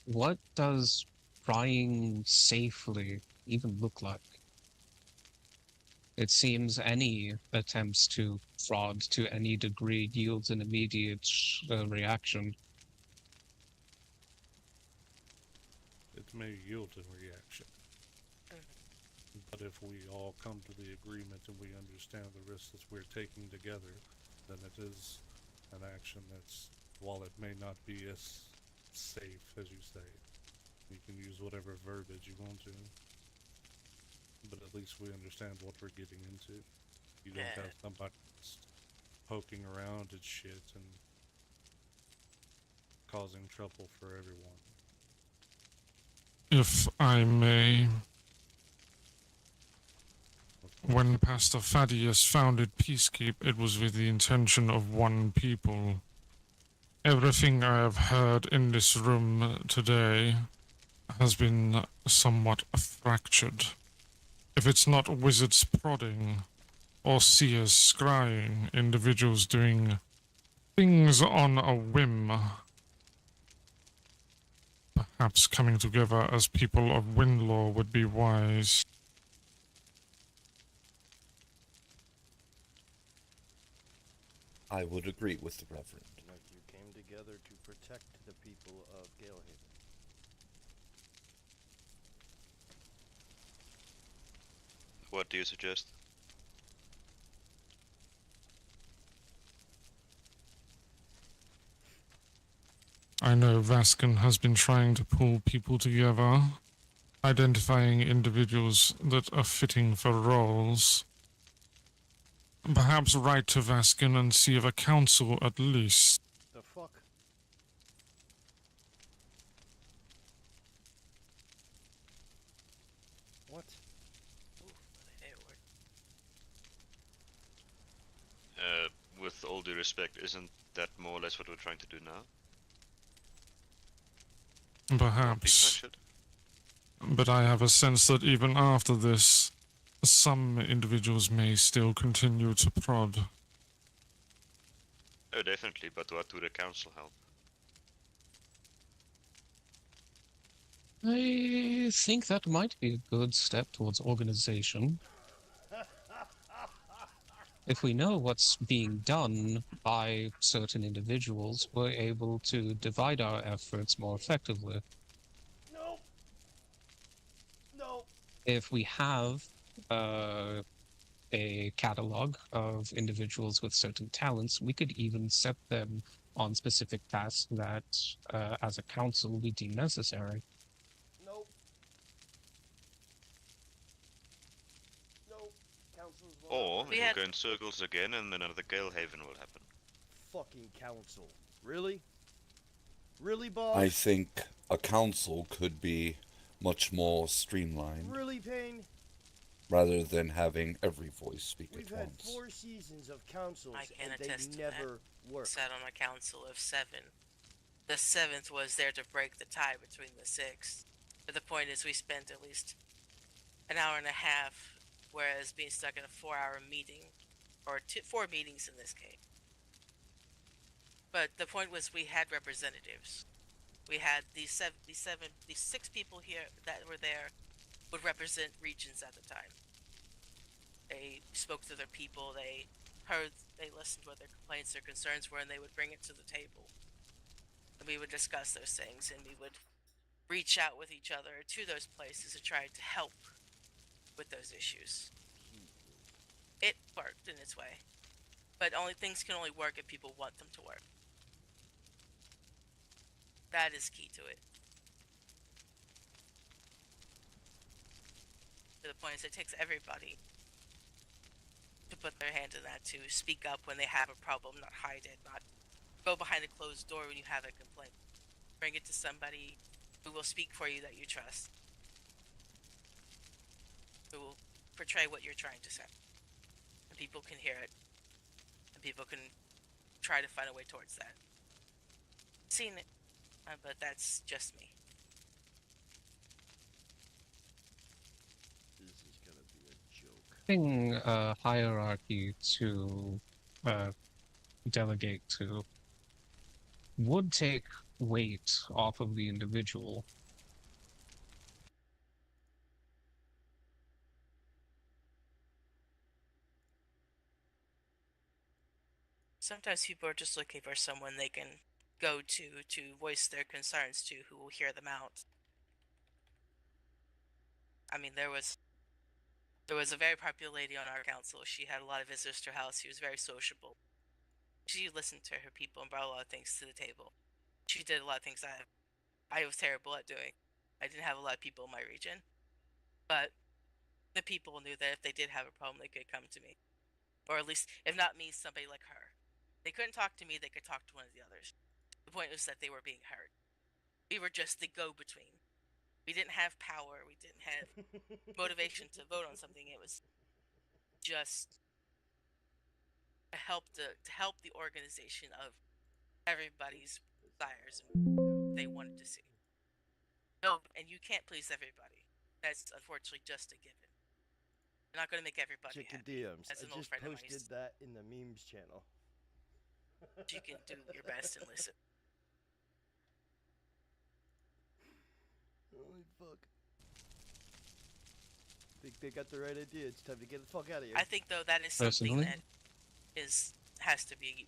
what does prying safely even look like? It seems any attempts to fraud to any degree yields an immediate reaction. It may yield a reaction. But if we all come to the agreement and we understand the risks that we're taking together, then it is an action that's, while it may not be as safe as you say, you can use whatever verbiage you want to, but at least we understand what we're getting into. You don't have somebody just poking around at shit and causing trouble for everyone. If I may, when Pastor Thaddeus founded Peacekeep, it was with the intention of one people. Everything I have heard in this room today has been somewhat fractured. If it's not wizards prodding, or seers scrying, individuals doing things on a whim, perhaps coming together as people of Windlaw would be wise. I would agree with the Reverend. Like you came together to protect the people of Galehaven. What do you suggest? I know Vaskin has been trying to pull people together, identifying individuals that are fitting for roles. Perhaps write to Vaskin and see if a council at least. The fuck? What? With all due respect, isn't that more or less what we're trying to do now? Perhaps. But I have a sense that even after this, some individuals may still continue to prod. Oh, definitely, but what would the council help? I think that might be a good step towards organization. If we know what's being done by certain individuals, we're able to divide our efforts more effectively. No. No. If we have a catalog of individuals with certain talents, we could even set them on specific tasks that, as a council, we deem necessary. Nope. Nope. Council's Or we will go in circles again and another Galehaven will happen. Fucking council. Really? Really, boss? I think a council could be much more streamlined. Really, Payne? Rather than having every voice speak We've at had once. 4 seasons of councils, I can and attest they to never that. work. Sat on a council of 7. The 7th was there to break the tie between the 6. But the point is, we spent at least an hour and a half, whereas being stuck in a 4-hour meeting, or 4 meetings in this case. But the point was, we had representatives. We had these 6 people here that were there would represent regions at the time. They spoke to their people, they listened to what their complaints or concerns were, and they would bring it to the table. And we would discuss those things, and we would reach out with each other to those places to try to help with those issues. It worked in its way. But things can only work if people want them to work. That is key to it. To the point is, it takes everybody to put their hand in that, to speak up when they have a problem, not hide it, not go behind a closed door when you have a complaint. Bring it to somebody who will speak for you that you trust, who will portray what you're trying to say, and people can hear it, and people can try to find a way towards that. Seen it, but that's just me. This is gonna be a joke. Having a hierarchy to delegate to would take weight off of the individual. Sometimes people are just looking for someone they can go to voice their concerns to, who will hear them out. I mean, there was a very popular lady on our council. She had a lot of visitors to her house. She was very sociable. She listened to her people and brought a lot of things to the table. She did a lot of things I was terrible at doing. I didn't have a lot of people in my region, but the people knew that if they did have a problem, they could come to me. Or at least, if not me, somebody like her. They couldn't talk to me, they could talk to one of the others. The point was that they were being heard. We were just the go-between. We didn't have power, we didn't have motivation to vote on something. It was just to help the organization of everybody's desires and what they wanted to see. No, and you can't please everybody. That's unfortunately just a given. You're not going to make everybody Chicken happy. DMs. As I an old just friend of mine posted used that in the memes channel. you can do your best and listen. Holy fuck. Think they got the right idea. It's time to get the fuck out of here. I think though that is something Personally? that has to be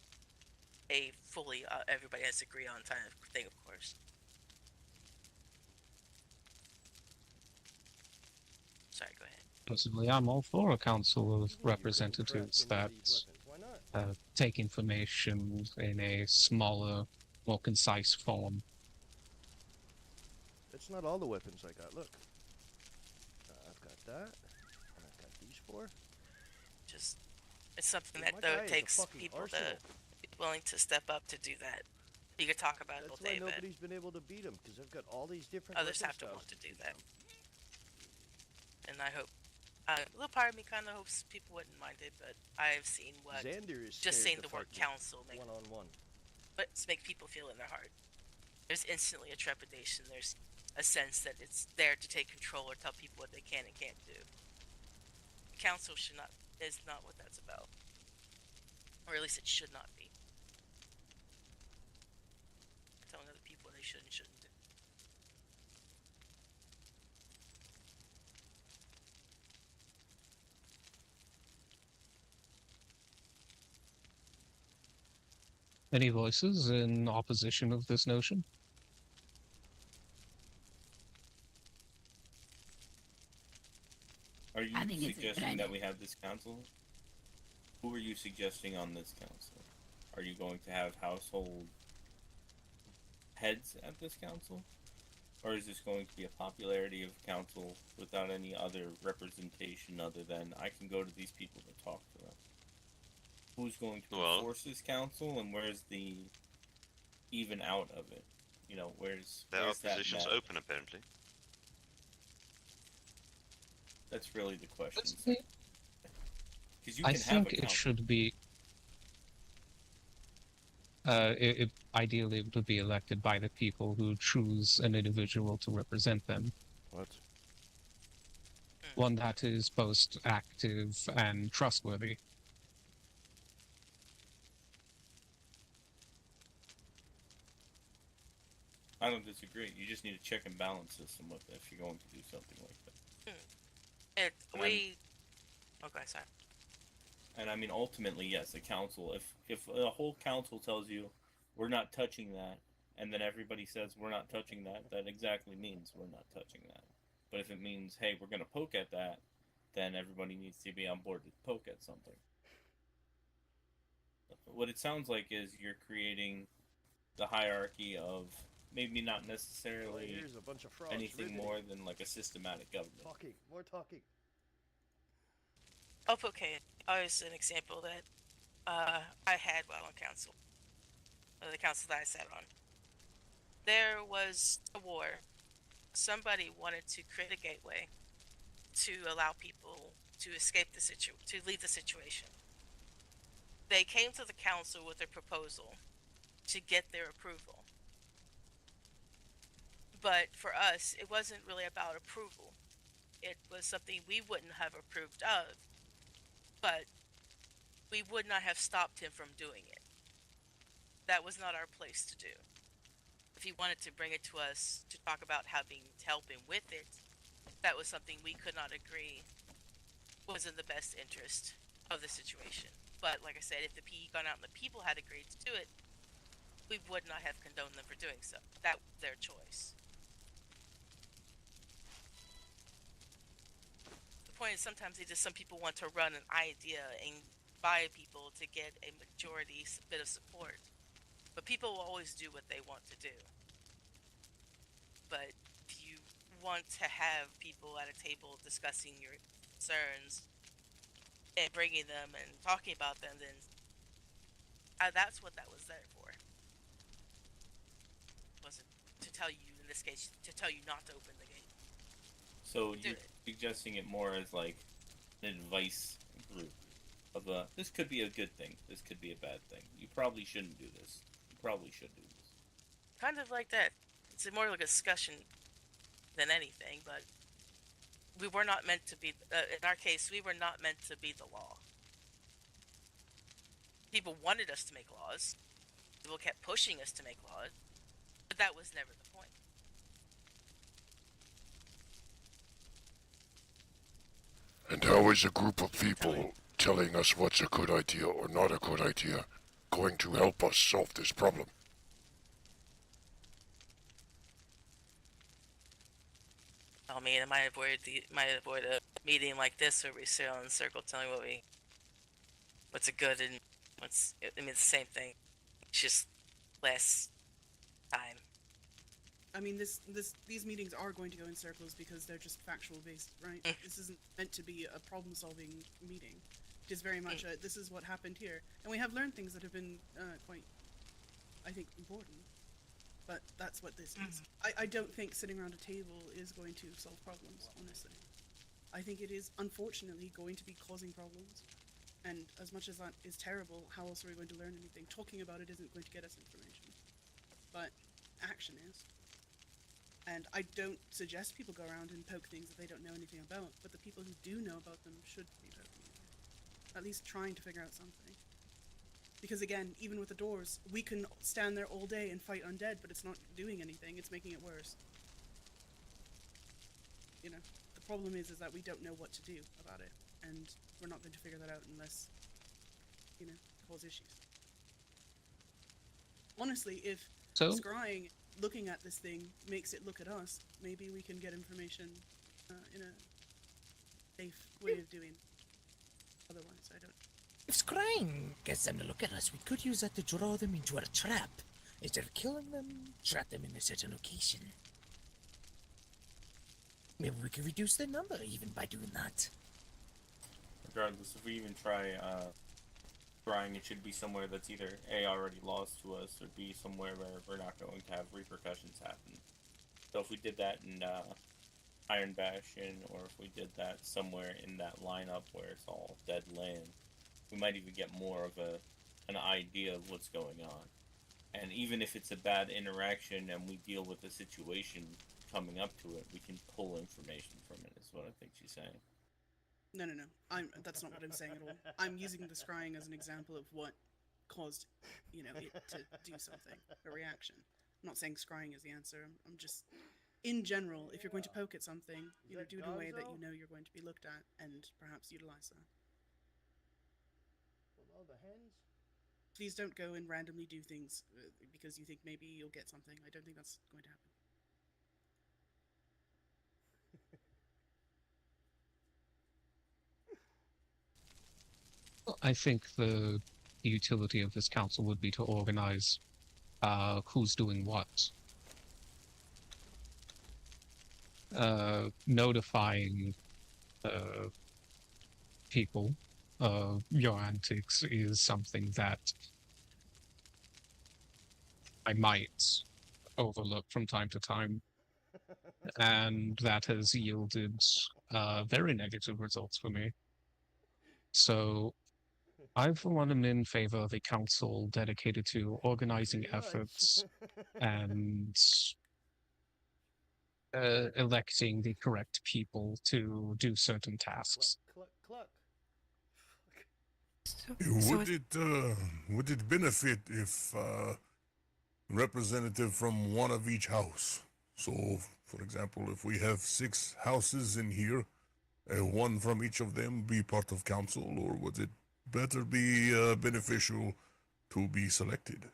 a fully everybody has to agree on kind of thing, of course. Sorry, go ahead. Possibly, I'm all for a council of representatives that take information in a smaller, more concise form. That's not all the weapons I got. Look. I've got that. And I've got these 4. Just, it's something Dude, that my though guy is a takes fucking people arsenal. to be willing to step up to do that. You could talk about it all That's why day, but nobody's been able to beat him, because I've got all these different others weapon have to styles want to do that. And I hope, a little part of me kind of hopes people wouldn't mind it, but I've seen what Xander is just saying scared to the word fight me council make one-on-one. make people feel in their heart. There's instantly a trepidation. There's a sense that it's there to take control or tell people what they can and can't do. The council is not what that's about, or at least it should not be. Telling other people what they should and shouldn't do. Any voices in opposition of this notion? Are you I think it's a good suggesting that idea. we have this council? Who are you suggesting on this council? Are you going to have household heads at this council? Or is this going to be a popularity of council without any other representation other than I can go to these people to talk to them? Who's going to enforce this council, and where's the even out of it? You know, where's There are that positions net? open apparently. That's really the question. Because you I can have think a it council. should be. Ideally, it would be elected by the people who choose an individual to represent them. What? One that is both active and trustworthy. I don't disagree. You just need a check and balance system with it if you're going to do something like that. Okay, sorry. And I mean, ultimately, yes, a council. If a whole council tells you we're not touching that, and then everybody says we're not touching that, that exactly means we're not touching that. But if it means, hey, we're going to poke at that, then everybody needs to be on board to poke at something. What it sounds like is you're creating the hierarchy of maybe not necessarily Here's a bunch of frogs anything riveting. more than like a systematic government. Talking, more talking. Okay, as an example that I had while on council, the council that I sat on. There was a war. Somebody wanted to create a gateway to allow people to escape to leave the situation. They came to the council with a proposal to get their approval. But for us, it wasn't really about approval. It was something we wouldn't have approved of, but we would not have stopped him from doing it. That was not our place to do. If he wanted to bring it to us to talk about having to help him with it, that was something we could not agree was in the best interest of the situation. But like I said, if the PE gone out and the people had agreed to do it, we would not have condoned them for doing so. That was their choice. The point is sometimes some people want to run an idea and buy people to get a majority bit of support. But people will always do what they want to do. But if you want to have people at a table discussing your concerns and bringing them and talking about them, then that's what that was there for. It wasn't to tell you, in this case, to tell you not to open the gate. So you're suggesting it more as like an advice group of this could be a good thing, this could be a bad thing. You probably shouldn't do this. You probably should do this. Kind of like that. It's more like a discussion than anything, but we were not meant to be, in our case, we were not meant to be the law. People wanted us to make laws. People kept pushing us to make laws, but that was never the point. And how is a group of people telling us what's a good idea or not a good idea going to help us solve this problem? I mean, it might avoid a meeting like this where we sit on in a circle telling what's a good and what's. I mean, it's the same thing. It's just less time. I mean, these meetings are going to go in circles because they're just factual based, right? This isn't meant to be a problem-solving meeting. It is very much a, this is what happened here. And we have learned things that have been quite, I think, important. But that's what this is. I don't think sitting around a table is going to solve problems, honestly. I think it is, unfortunately, going to be causing problems. And as much as that is terrible, how else are we going to learn anything? Talking about it isn't going to get us information. But action is. And I don't suggest people go around and poke things that they don't know anything about, but the people who do know about them should be poking it. At least trying to figure out something. Because again, even with the doors, we can stand there all day and fight undead, but it's not doing anything, it's making it worse. You know, the problem is that we don't know what to do about it, and we're not going to figure that out unless, you know, cause issues. Honestly, if scrying, looking at this thing, makes it look at us, maybe we can get information in a safe way of doing it. Otherwise, I don't. If scrying gets them to look at us, we could use that to draw them into a trap. Instead of killing them, trap them in a certain location. Maybe we could reduce their number even by doing that. Regardless, if we even try trying, it should be somewhere that's either A, already lost to us, or B, somewhere where we're not going to have repercussions happen. So if we did that in Iron Bastion, or if we did that somewhere in that lineup where it's all dead land, we might even get more of an idea of what's going on. And even if it's a bad interaction and we deal with the situation coming up to it, we can pull information from it, is what I think she's saying. No. That's not what I'm saying at all. I'm using the scrying as an example of what caused, you know, it to do something, a reaction. I'm not saying scrying is the answer. I'm just, in general, if you're going to poke at something, you know, do it in a way that you know you're going to be looked at and perhaps utilize that. The hens? Please don't go and randomly do things because you think maybe you'll get something. I don't think that's going to happen. I think the utility of this council would be to organize who's doing what. Notifying people of your antics is something that I might overlook from time to time, and that has yielded very negative results for me. So I, for one, am in favor of a council dedicated to organizing efforts and electing the correct people to do certain tasks. Cluck. Would it benefit if representative from one of each house? So, for example, if we have 6 houses in here, one from each of them be part of council, or would it better be beneficial to be selected?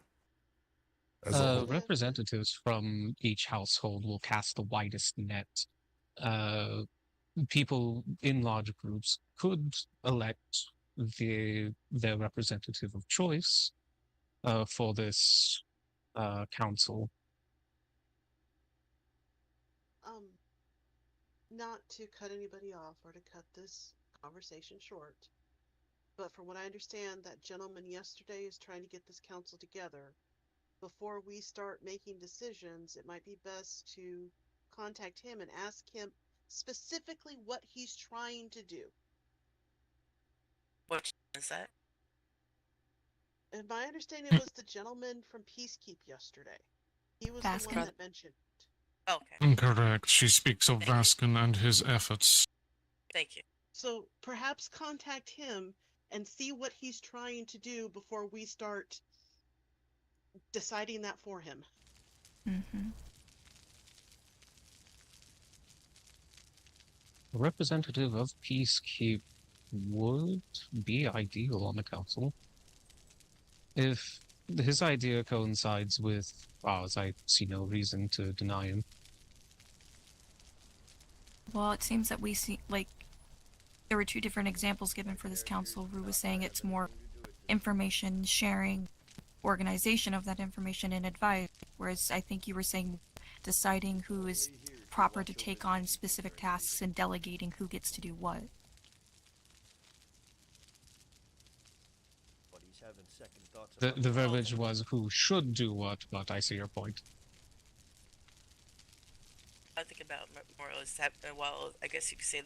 Representatives from each household will cast the widest net. People in large groups could elect their representative of choice for this council. Not to cut anybody off or to cut this conversation short, but from what I understand, that gentleman yesterday is trying to get this council together. Before we start making decisions, it might be best to contact him and ask him specifically what he's trying to do. What is that? And my understanding was the gentleman from Peacekeep yesterday. He was the one that mentioned. Okay. Correct. She speaks of Vaskin and his efforts. Thank you. So perhaps contact him and see what he's trying to do before we start deciding that for him. Mm-hmm. A representative of Peacekeep would be ideal on the council. If his idea coincides with ours, I see no reason to deny him. Well, it seems that we see, like, there were two different examples given for this council. Rue was saying it's more information sharing, organization of that information, and advice, whereas I think you were saying deciding who is proper to take on specific tasks and delegating who gets to do what. But he's having second thoughts The about verbiage was who should do what, but I see your point. I think about more or less that, well, I guess you could say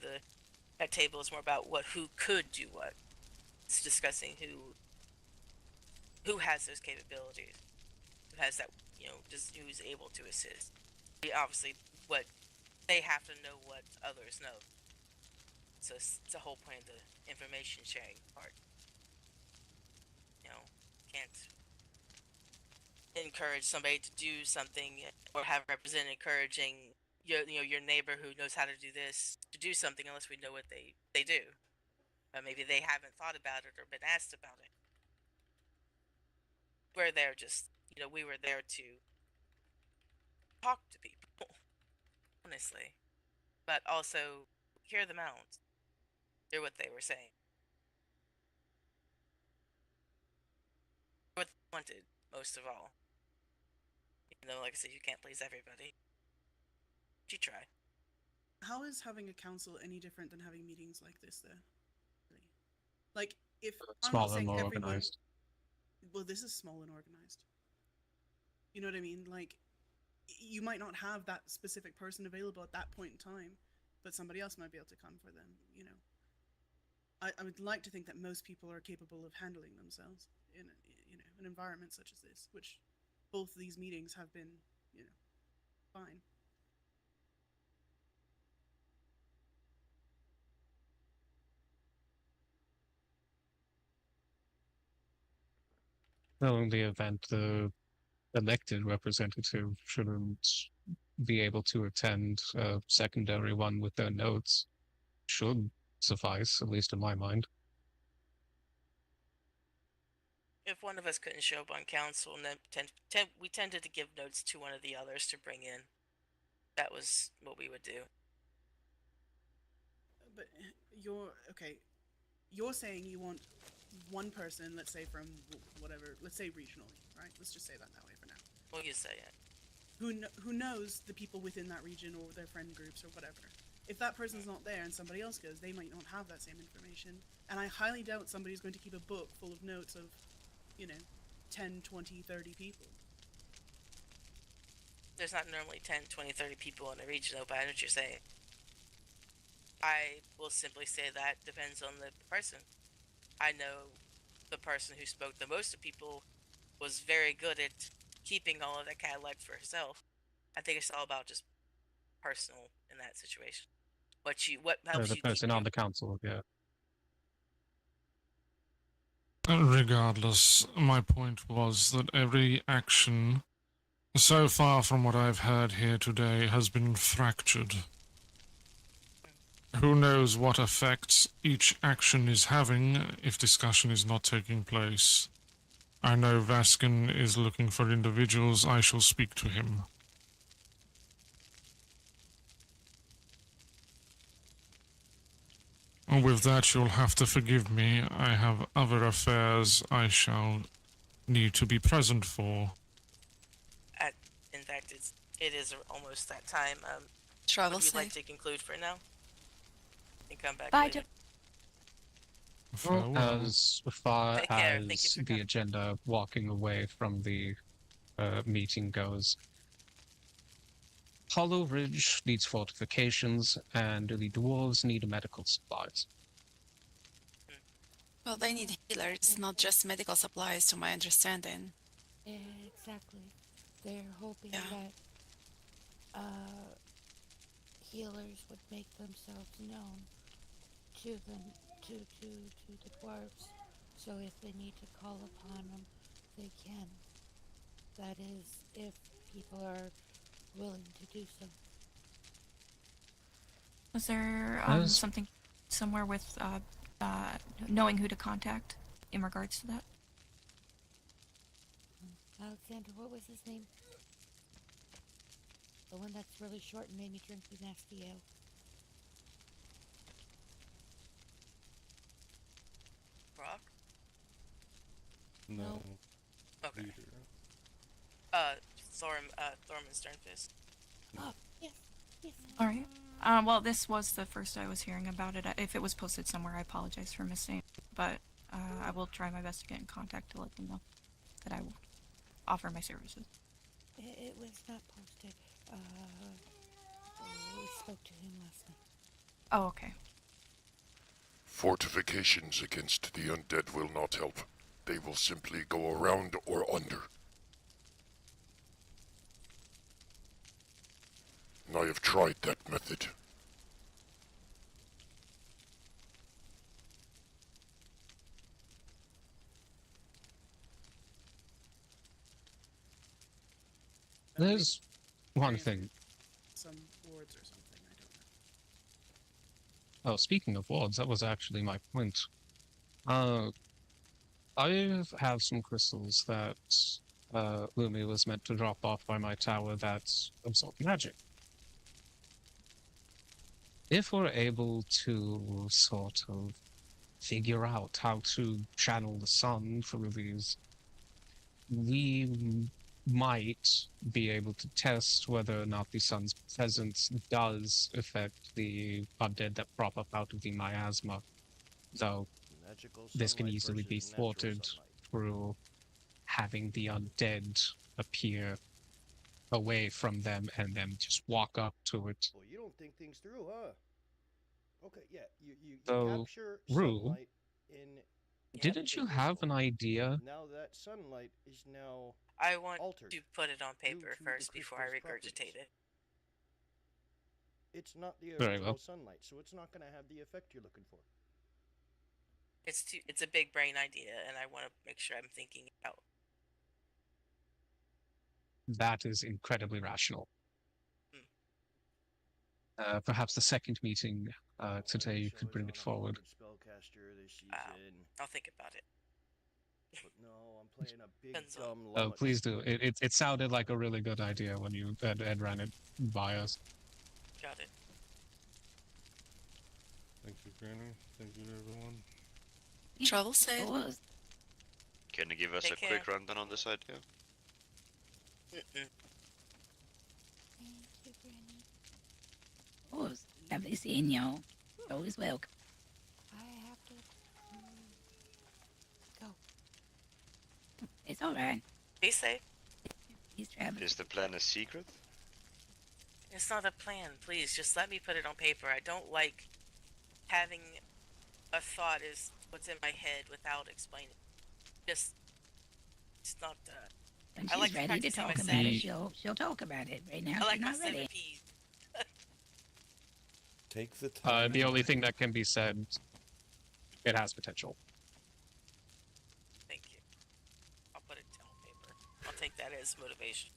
that table is more about who could do what. It's discussing who has those capabilities, who has that, just who's able to assist. Obviously, what they have to know what others know. So it's the whole point of the information sharing part. Can't encourage somebody to do something or have a representative encouraging your neighbor who knows how to do this to do something unless we know what they do. Or maybe they haven't thought about it or been asked about it. We're there we were there to talk to people, honestly, but also hear them out, hear what they were saying, what they wanted most of all. Like I said, you can't please everybody. But you try. How is having a council any different than having meetings like this, though? Like, if I'm not Smaller, saying more everyone, organized. well, this is small and organized. You know what I mean? Like, you might not have that specific person available at that point in time, but somebody else might be able to come for them. I would like to think that most people are capable of handling themselves in an environment such as this, which both these meetings have been, fine. Well, in the event the elected representative shouldn't be able to attend a secondary one with their notes, should suffice, at least in my mind. If one of us couldn't show up on council, and then we tended to give notes to one of the others to bring in. That was what we would do. But you're saying you want one person, let's say from whatever, let's say regionally, right? Let's just say that way for now. Well, you say it. Who knows the people within that region or their friend groups or whatever. If that person's not there and somebody else goes, they might not have that same information. And I highly doubt somebody's going to keep a book full of notes of, 10, 20, 30 people. There's not normally 10, 20, 30 people in a region, though, but I know what you're saying. I will simply say that depends on the person. I know the person who spoke the most to people was very good at keeping all of that catalog for herself. I think it's all about just personal in that situation. What helps The you person keep on the council, yeah. Regardless, my point was that every action, so far from what I've heard here today, has been fractured. Who knows what effects each action is having if discussion is not taking place. I know Vaskin is looking for individuals. I shall speak to him. With that, you'll have to forgive me. I have other affairs I shall need to be present for. In fact, it is almost that time. Travel would you like safe. to conclude for now? And come back Bye, later. As far Take care. Thank you as for the coming. agenda walking away from the meeting goes, Hollow Ridge needs fortifications, and the dwarves need medical supplies. Well, they need healers, not just medical supplies, to my understanding. Yeah, exactly. They're hoping Yeah. that healers would make themselves known to them, to the dwarves. So if they need to call upon them, they can. That is, if people are willing to do so. Was there As- something somewhere with knowing who to contact in regards to that? Alexander, what was his name? The one that's really short and made me drink the nasty ale. Rock? No. Okay. Leader. Thorman Stonefist. Oh, yes, yes. All right. Well, this was the first I was hearing about it. If it was posted somewhere, I apologize for missing it. But I will try my best to get in contact to let them know that I will offer my services. It was not posted. We spoke to him last night. Oh, okay. Fortifications against the undead will not help. They will simply go around or under. I have tried that method. There's one thing. Some wards or something, I don't know. Oh, speaking of wards, that was actually my point. I have some crystals that Lumi was meant to drop off by my tower that absorb magic. If we're able to sort of figure out how to channel the sun through these, we might be able to test whether or not the sun's presence does affect the undead that prop up out of the miasma, though this can easily be thwarted through having the undead appear away from them and then just walk up to it. Well, you don't think things through, huh? Okay, yeah, you So, capture Rue, sunlight in... didn't you have an idea? Now that sunlight is now I want altered to put it on paper to the first before I crystal's regurgitate it. It's not the Very original well. sunlight, so it's not going to have the effect you're looking for. It's a big brain idea, and I want to make sure I'm thinking it out. That is incredibly rational. Perhaps the second meeting today you could bring it forward. Spellcaster this season. I'll think about it. But no, I'm playing a big Depends on- dumb Oh, lot. please do. It sounded like a really good idea when you Ed ran it by us. Got it. Thank you, Granny. Thank you, everyone. Travel safe. Can you give us Take a care. quick rundown on this idea? Oh, it's lovely seeing y'all. Always welcome. I have to go. It's all right. Be safe. He's traveling. Is the plan a secret? It's not a plan. Please, just let me put it on paper. I don't like having a thought is what's in my head without explaining. Just, it's not. When I she's like ready to practicing talk my about it, seven- she'll talk about it. Right now, I like she's my not ready. 7 P's. Take the time. The only thing that can be said, it has potential. Thank you. I'll put it down on paper. I'll take that as motivation,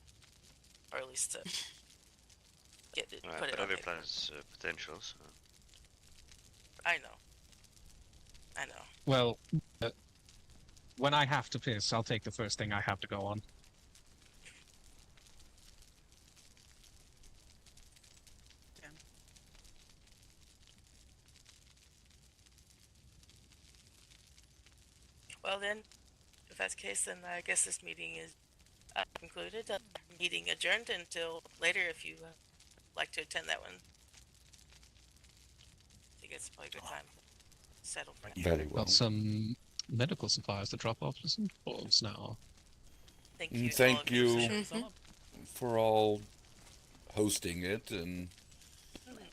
or at least to get it. Right, Put it but on every paper. plan has potential, so... I know. I know. Well, when I have to piss, I'll take the first thing I have to go on. Damn. Well then, if that's the case, then I guess this meeting is concluded. Meeting adjourned until later if you like to attend that one. I think it's probably a good time to settle for that. Very well. Got some medical supplies to drop off to some dwarves now. Thank you. Thank all of you for you showing some up. for all hosting it and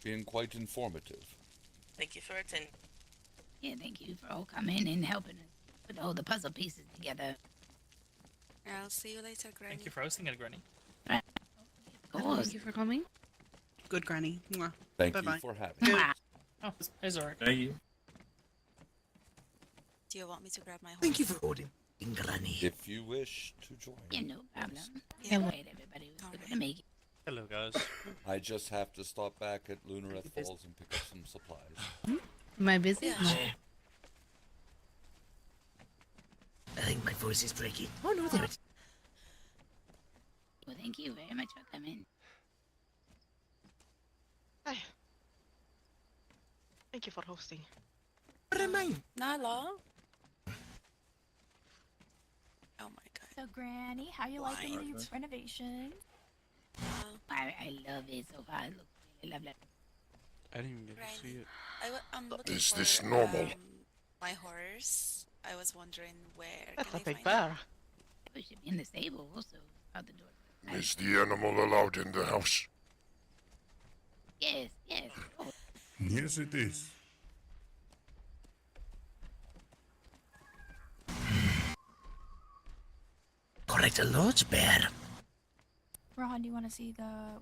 being quite informative. Thank you for attending. Yeah, thank you for all coming and helping us put all the puzzle pieces together. I'll see you later, Granny. Thank you for hosting it, Granny. Of course. Thank you for coming. Good granny. Mwah. Thank Bye-bye. you for having Good. me. Oh, it's alright. Thank you. Do you want me to grab my horse? Thank you for holding, Granny. If you wish to join. Yeah, no problem. Yeah. All right, everybody. We're gonna make it. Hello, guys. I just have to stop back at Lunaret Falls and pick up some supplies. Am I busy? Yeah. I think my voice is breaking. Oh no, there it is. thank you very much for coming. Hi. Thank you for hosting. Remind. Nala? Oh my god. So, Granny, how you liking these renovations? I love it so far. It looks really lovely. I didn't even get to see it. I'm looking Is for this normal? my horse. I was wondering where That's can a I big find bear. We should be in the stable also. Out the door. Is the animal allowed in the house? Yes, yes. Oh, Yes, it is. Correct, a large bear. Rohan, do you want to see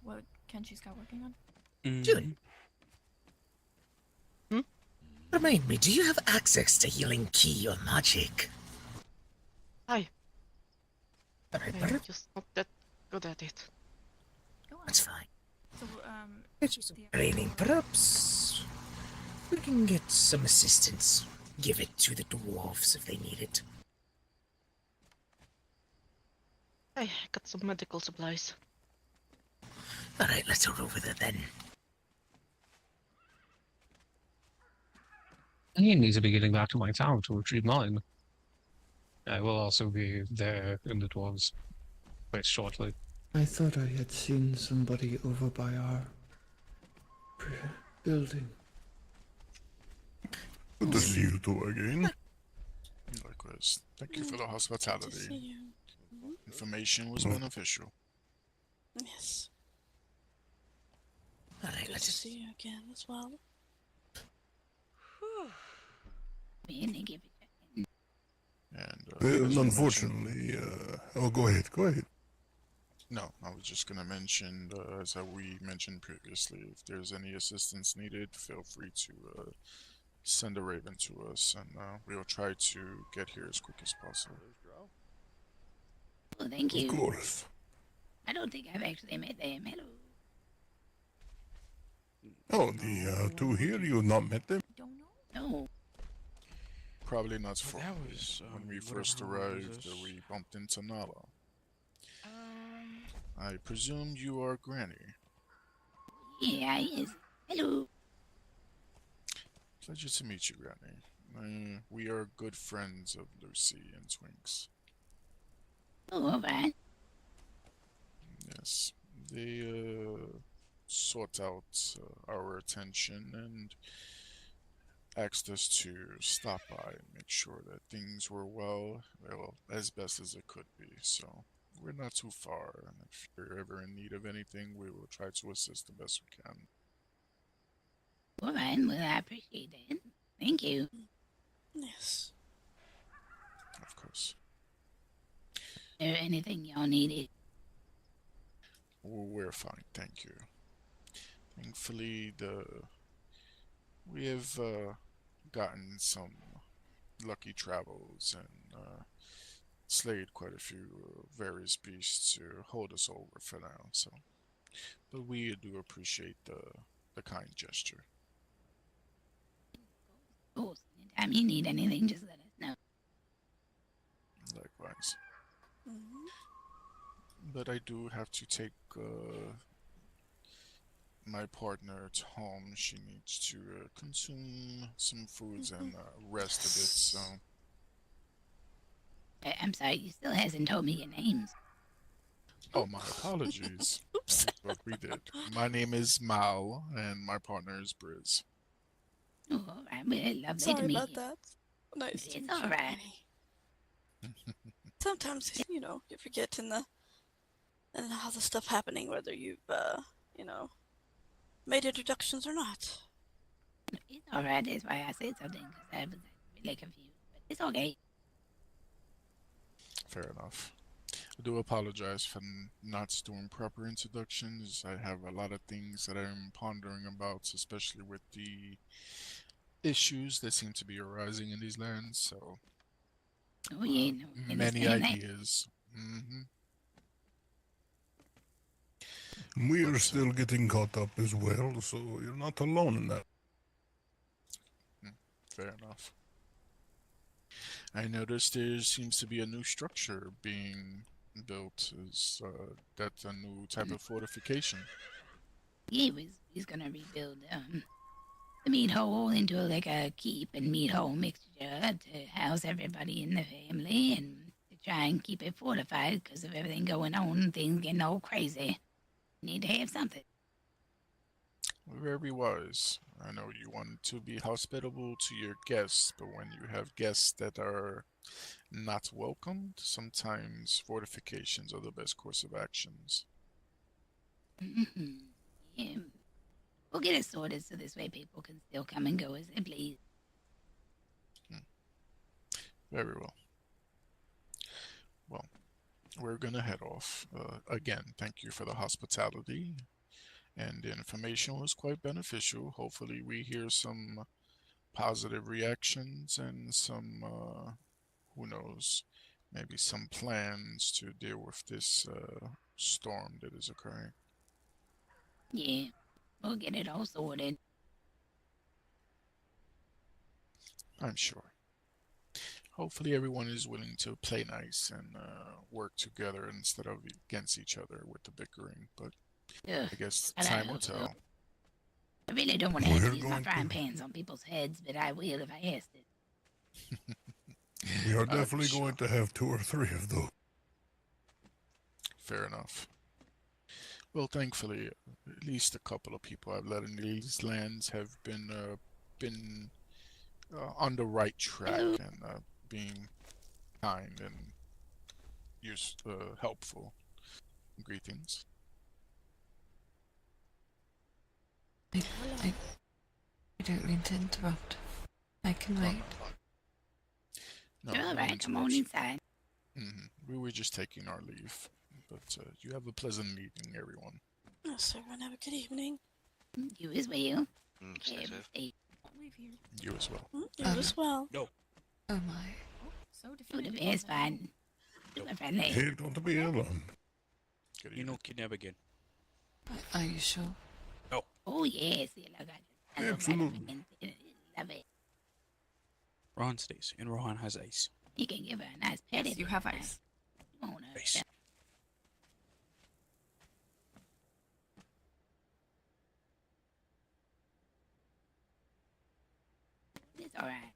what Kenshi's got working on? Sure. Remind me, do you have access to healing key or magic? Hi. Alright, I'm just not that good at it. that's fine. So, Get you some training. Perhaps we can get some assistance. Give it to the dwarves if they need it. I got some medical supplies. Alright, let's head over there then. I need to be getting back to my town to retrieve mine. I will also be there in the dwarves' place shortly. I thought I had seen somebody over by our building. Good to see you two again. Likewise. Thank you for the hospitality. Information was Mm. beneficial. Yes. Alright, Good to see you again as well. thank you. And Unfortunately, oh, go ahead, go ahead. No, I was just gonna mention, as we mentioned previously, if there's any assistance needed, feel free to send a raven to us, and we'll try to get here as quick as possible. Well, thank you. Of course. I don't think I've actually met them. Hello. Oh, the two here, you have not met them? No. Probably not for that was, when we what first round was arrived, this? we bumped into Nala. I presume you are Granny. Yeah, yes. Hello. Pleasure to meet you, Granny. We are good friends of Lucy and Twinks. Oh, alright. Yes, they sought out our attention and asked us to stop by and make sure that things were well, as best as it could be. So we're not too far, and if you're ever in need of anything, we will try to assist the best we can. Alright, well, I appreciate that. Thank you. Yes. Of course. Is there anything y'all needed? We're fine, thank you. Thankfully, we have gotten some lucky travels and slayed quite a few various beasts to hold us over for now. So, but we do appreciate the kind gesture. Oh, anytime you need anything, just let us know. Likewise. But I do have to take my partner to home. She needs to consume some foods and rest a bit, so... I'm sorry, you still hasn't told me your names. Oh, my apologies. That's what we did. My name is Mal, and my partner is Briz. Oh, alright, well, lovely Sorry to meet about you. that. Nice to It's meet you, alright. Granny. Sometimes, you forget in how the stuff happening, whether you've, made introductions or not. It's alright, that's why I said something, because I was really confused. But it's okay. Fair enough. I do apologize for not doing proper introductions. I have a lot of things that I'm pondering about, especially with the issues that seem to be arising in these lands, so... Oh, yeah, no, I many understand that. ideas. We are still getting caught up as well, so you're not alone in that. Fair enough. I noticed there seems to be a new structure being built? Is that a new type of fortification? Yeah, he's gonna rebuild the meat hole into like a keep and meat hole mixture to house everybody in the family and to try and keep it fortified because of everything going on, things getting all crazy. Need to have something. Very wise. I know you want to be hospitable to your guests, but when you have guests that are not welcomed, sometimes fortifications are the best course of actions. Mm-hmm. Yeah. We'll get it sorted so this way people can still come and go as they please. Very well. Well, we're gonna head off. Again, thank you for the hospitality, and the information was quite beneficial. Hopefully, we hear some positive reactions and some, who knows, maybe some plans to deal with this storm that is occurring. Yeah, we'll get it all sorted. I'm sure. Hopefully, everyone is willing to play nice and work together instead of against each other with the bickering. But Ugh, I guess I time know. will tell. I really don't want to have to use my frying pans on people's heads, but I will if I asked it. We are definitely going to have 2 or 3 of those. Fair enough. Well, thankfully, at least a couple of people I've let in these lands have been on the right track and being kind and helpful. Greetings. I don't mean to interrupt. I can wait. No, You're all no right. Come on interruption. inside. We were just taking our leave. But you have a pleasant evening, everyone. Yes, everyone have a good evening. You as well. Stay safe. Leave here. You as well. You as well. No. Oh my. So definitive. It's fine. Super friendly. Hey, don't be alarmed. You know, kidnap again. Are you sure? No. Oh yes, Absolutely. Love it. Rohan stays, and Rohan has ice. You can give her a nice pet. Yes, you have ice. Ice. It's all right.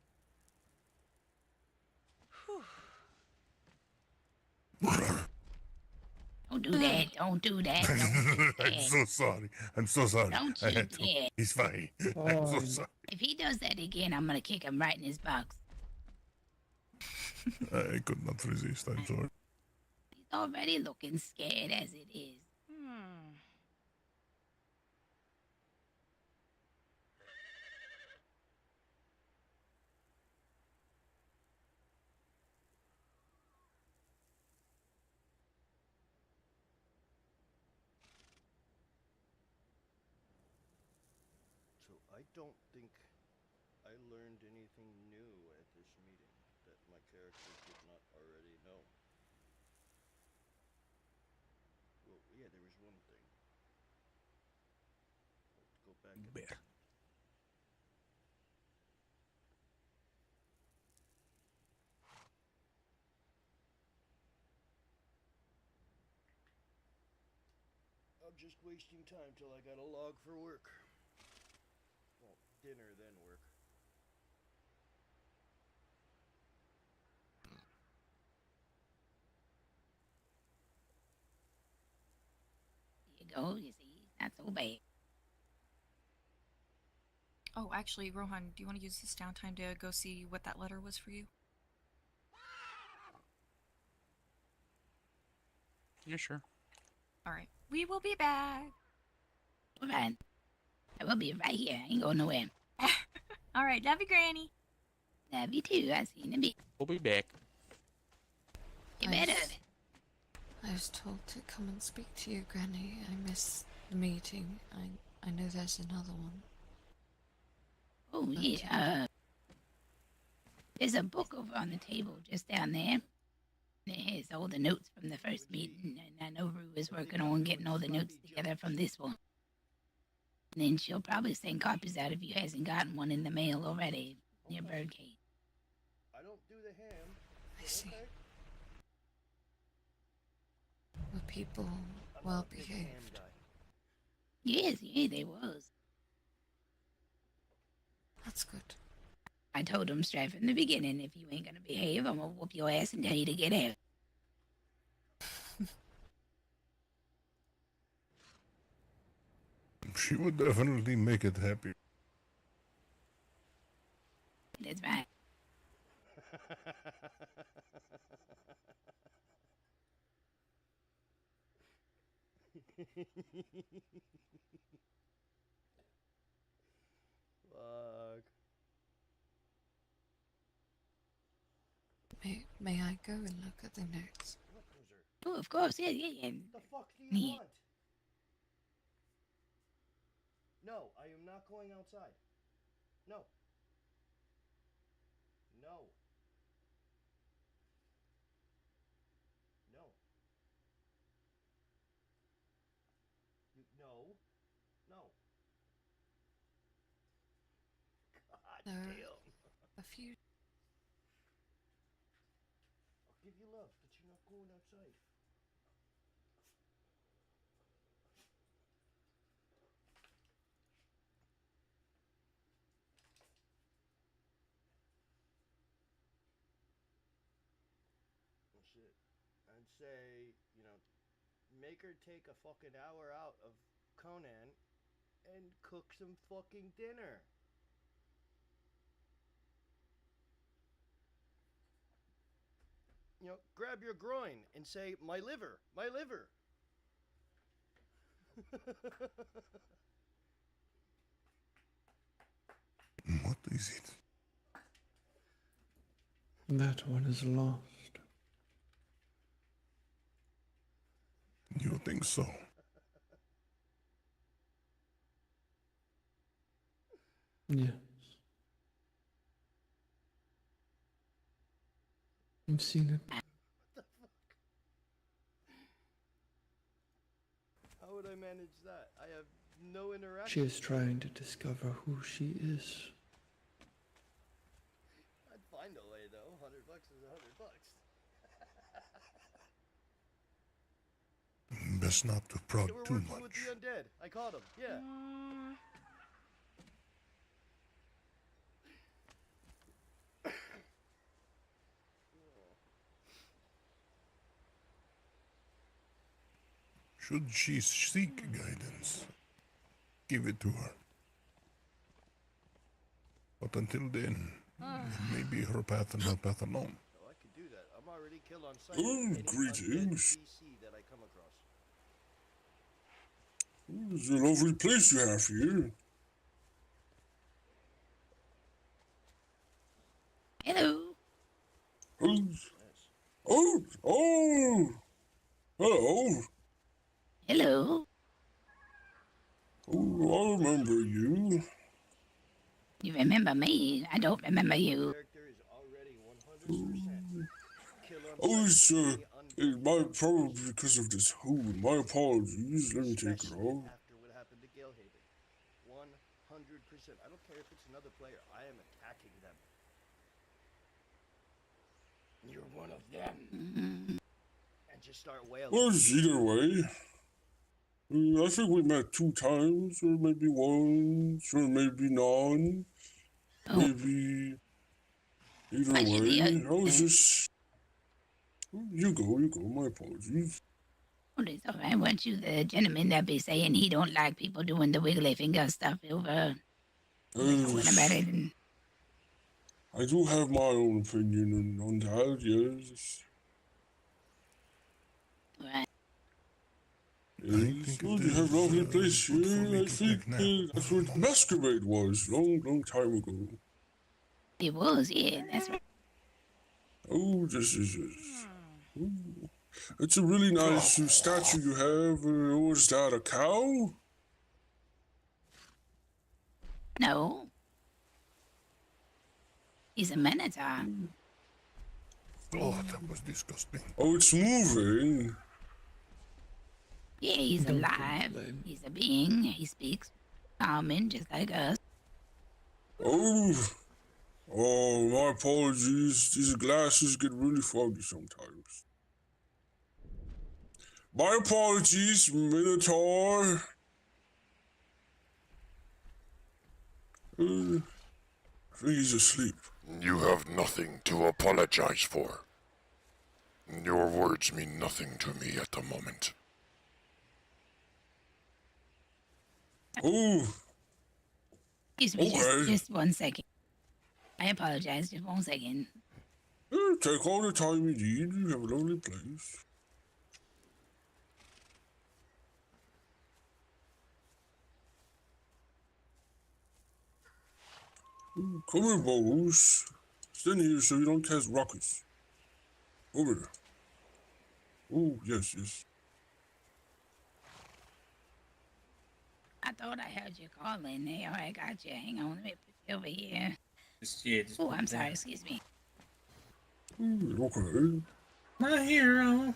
Don't do that. Don't do that. Don't do that. I'm so sorry. I'm so sorry. Don't I you had to. dare. He's fine. I'm so sorry. If he does that again, I'm gonna kick him right in his box. I could not resist. I'm sorry. He's already looking scared as it is. So I don't think I learned anything new at this meeting that my character did not already know. Well, yeah, there was one thing. Let's go back and Bear. I'm just wasting time till I got a log for work. Well, dinner then work. There you go. You see, not so bad. Oh, actually, Rohan, do you want to use this downtime to go see what that letter was for you? Yeah, sure. All right. We will be back. All right. I will be right here. I ain't going nowhere. All right. Love you, Granny. Love you too. I see you in a bit. We'll be back. You better. I was told to come and speak to you, Granny. I missed the meeting. I know there's another one. Oh, yeah. There's a book over on the table just down there. It has all the notes from the first meeting, and I know Rue is working on getting all the notes together from this one. And then she'll probably send copies out if you hasn't gotten one in the mail already near Birdcage. I don't do the ham. I see. Okay. Were people I'm well not a big ham behaved? guy. Yes, yeah, they was. That's good. I told them straight from the beginning, if you ain't gonna behave, I'm gonna whoop your ass and tell you to get out. She would definitely make it happy. That's right. Fuck. May I go and look at the notes? Oh, of course, yeah, yeah, yeah. The fuck do you Yeah. want? No, I am not going outside. No. No. No. No. No. God There damn. are a few. I'll give you love, but you're not going outside. Well, shit. I'd say, make her take a fucking hour out of Conan and cook some fucking dinner. Grab your groin and say, my liver, my liver. What is it? That one is lost. You think so? Yes. I've seen it. What the fuck? How would I manage that? I have no interaction. She is trying to discover who she is. I'd find a way though. $100 is $100. Best not to prod They were too working much. with the undead. I caught them. Yeah. Should she seek guidance, give it to her. But until then, it may be her path and her path alone. Oh, I could do that. I'm already kill on sight. Oh, Any greetings. undead PC that I come across. Oh, it's a lovely place you have here. Hello. Oh, hello. Hello. Oh, I remember you. You remember me? I don't remember you. Oh, it might probably because of this hole. My apologies. Let me take it off. After what happened to Galehaven. 100%. I don't care if it's another player. I am attacking them. You're one of them. And just start wailing. Well, either way. I think we met 2 times, or maybe once, or maybe none. Maybe. Either way. How is this? You go, my apologies. Oh, it's all right. Weren't you the gentleman that be saying he don't like people doing the wiggly finger stuff over? What about it? And I do have my own opinion on that, yes. right. Yes. Well, you have a lovely place here. I think that's where the masquerade was, long time ago. It was, yeah, that's right. Oh, this is it. Ooh. It's a really nice statue you have. Was that a cow? No. He's a minotaur. Oh, that was disgusting. Oh, it's moving. Yeah, he's alive. He's a being. He speaks common, just like us. Oh, my apologies. These glasses get really foggy sometimes. My apologies, Minotaur. I think he's asleep. You have nothing to apologize for. Your words mean nothing to me at the moment. Oh. Excuse me, Okay. just 1 second. I apologize, just 1 second. Take all the time you need. You have a lovely place. Come here, Bubbles. Stand here so you don't cast rockets. Over there. Oh, yes, yes. I thought I heard you calling there. I got you. Hang on, let me put you over here. Just Oh, put I'm it sorry, down. excuse me. Okay. My hero.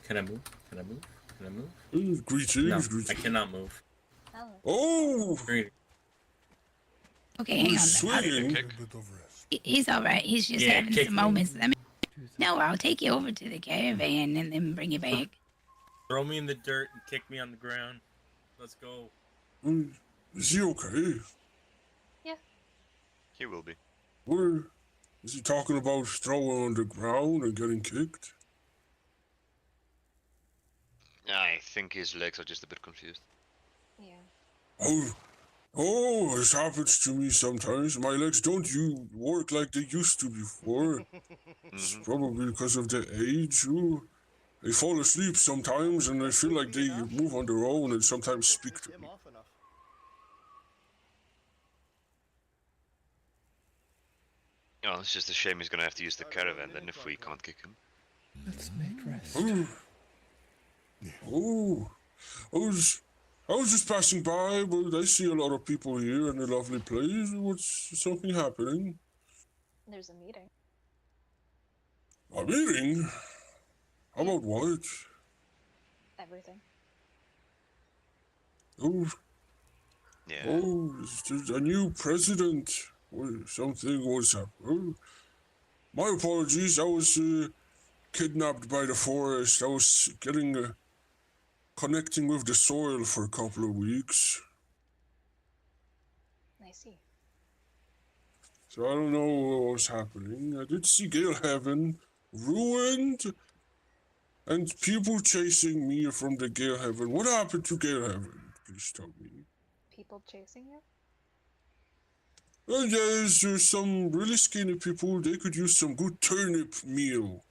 Can I move? Can I move? Can I move? Greetings, No, greetings. I cannot move. Oh! Greetings. Okay, hang on. Swinging. He's all right. He's just Yeah, having kick some me. moments. No, I'll take you over to the caravan and then bring you back. Throw me in the dirt and kick me on the ground. Let's go. Is he okay? He will be. Where is he talking about throwing on the ground and getting kicked? I think his legs are just a bit confused. Oh, this happens to me sometimes. My legs don't work like they used to before. It's probably because of the age. Ooh. They fall asleep sometimes and I feel like they move on their own and sometimes speak to me. Oh, it's just a shame he's gonna have to use the caravan then if we can't kick him. Let's make rest. Oh, I was just passing by, but I see a lot of people here in a lovely place. What's something happening? There's a meeting. A meeting? How about what? Everything. Oh, yeah. Oh, is there a new president? Or something was happening. Oh, my apologies. I was kidnapped by the forest. I was getting connecting with the soil for a couple of weeks. I see. So I don't know what was happening. I did see Gale Heaven ruined and people chasing me from the Gale Heaven. What happened to Gale Heaven? Please tell me. People chasing you? Yes, there's some really skinny people. They could use some good turnip meal.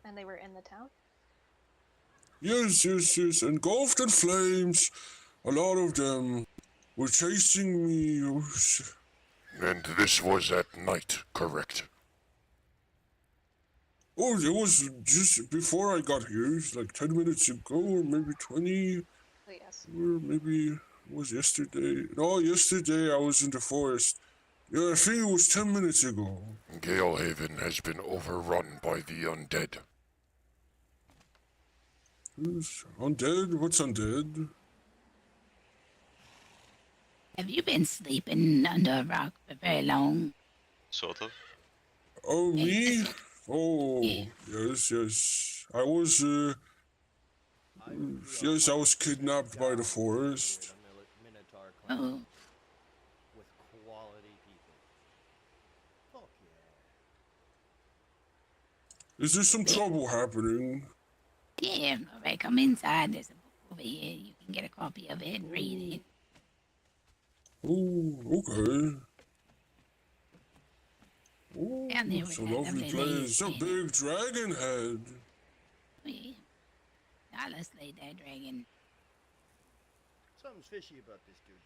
And they were in the town? Yes, engulfed in flames. A lot of them were chasing me. And this was at night, correct? Oh, it was just before I got here. It's like 10 minutes ago, or maybe 20. Oh, yes. Or maybe it was yesterday. No, yesterday I was in the forest. Yeah, I think it was 10 minutes ago. Galehaven has been overrun by the undead. Yes, undead? What's undead? Have you been sleeping under a rock for very long? Sort of. Oh, me? Oh, yes. I was, yes, I was kidnapped by the forest. Oh. With quality people. Fuck yeah. Is there some trouble happening? Yeah, all right, come inside. There's a book over here. You can get a copy of it and read it. Oh, okay. Oh, Down there it's with a that lovely lovely place. lady It's a standing. big dragon head. Oh, yeah. Now let's slay that dragon. Something's fishy about this dude.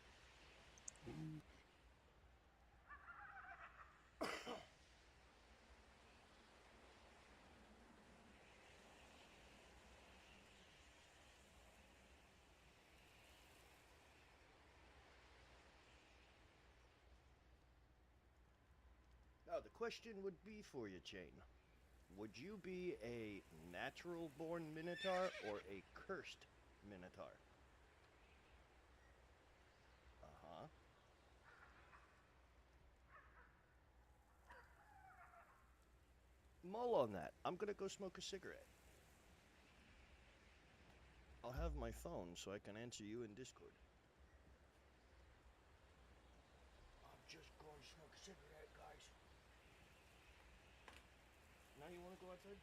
Now, the question would be for you, Chain. Would you be a natural-born Minotaur or a cursed Minotaur? Uh-huh. Mull on that. I'm gonna go smoke a cigarette. I'll have my phone so I can answer you in Discord. I'm just going to smoke a cigarette, guys. Now you want to go outside?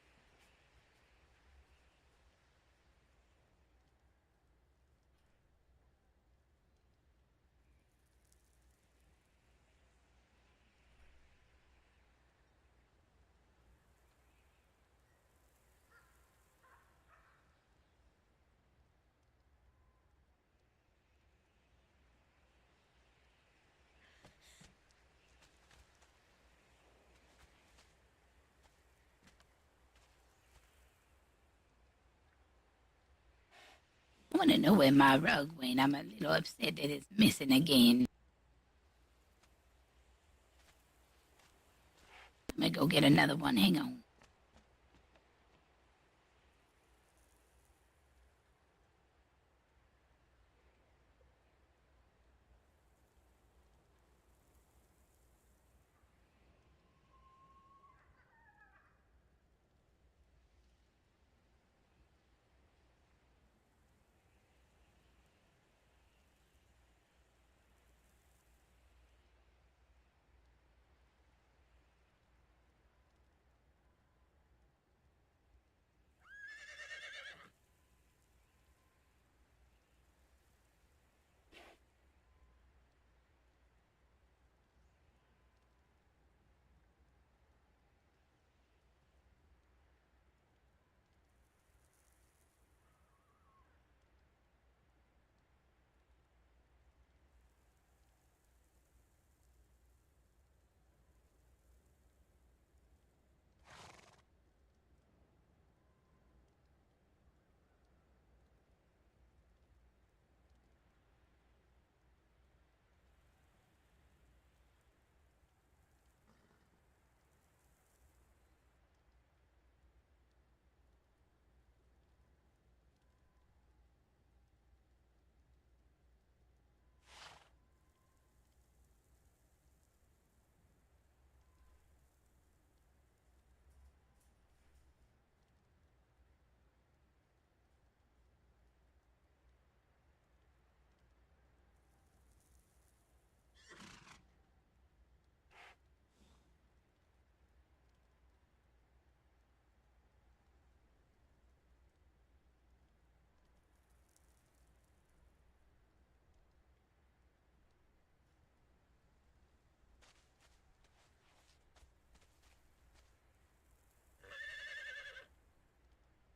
I want to know where my rug went. I'm a little upset that it's missing again. I'm gonna go get another one. Hang on.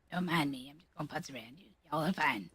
Don't mind me. I'm just gonna putz around you. Y'all are fine.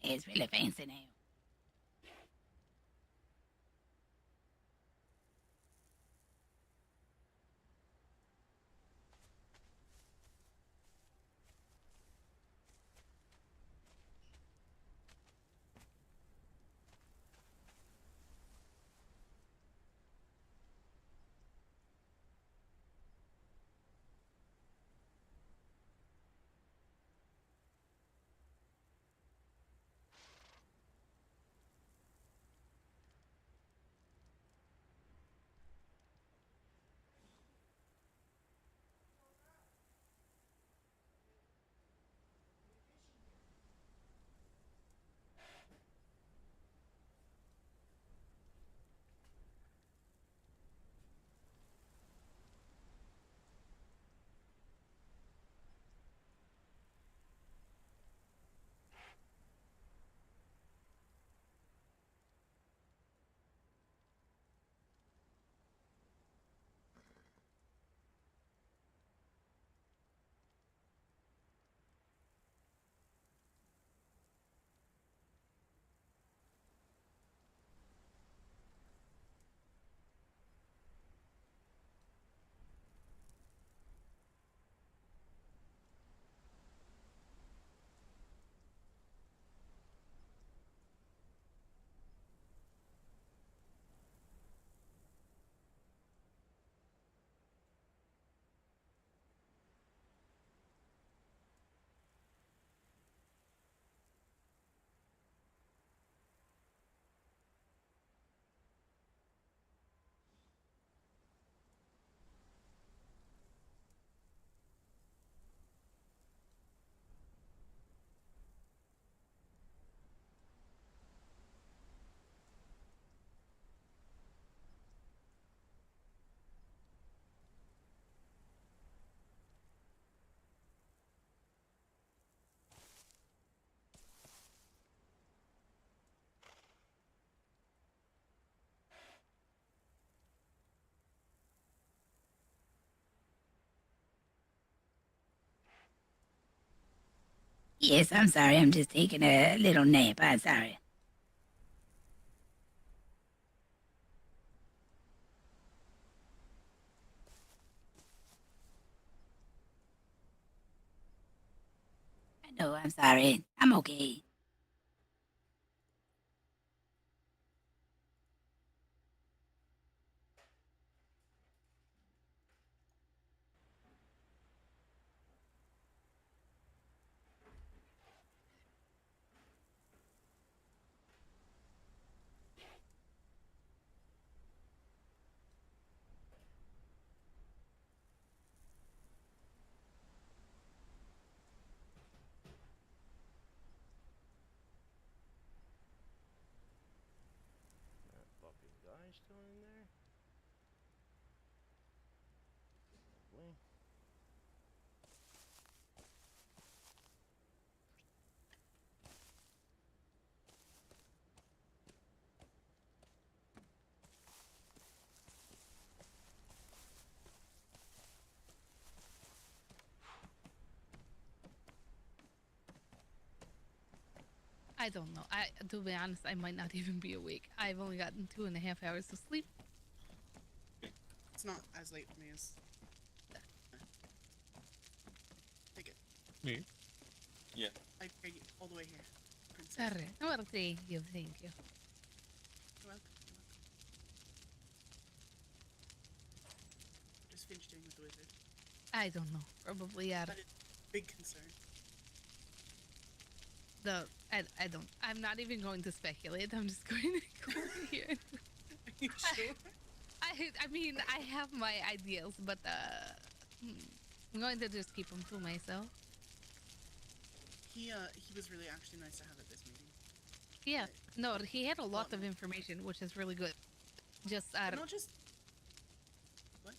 It's really fancy now. Yes, I'm sorry. I'm just taking a little nap. I'm sorry. I know, I'm sorry. I'm okay. That fucking guy still in there? Lovely. I don't know. To be honest, I might not even be awake. I've only gotten 2.5 hours of sleep. It's not as late for me as. Take it. Me? Yeah. I carried you all the way here, princess. Sorry. Well, thank you. Thank you. You're welcome. You're welcome. Just finished doing with the wizard. I don't know. Probably are. That is a big concern. I don't. I'm not even going to speculate. I'm just going to go here. Are you sure? I mean, I have my ideals, but I'm going to just keep them to myself. He was really actually nice to have at this meeting. Yeah. No, he had a lot of information, which is really good. Just But not just. What?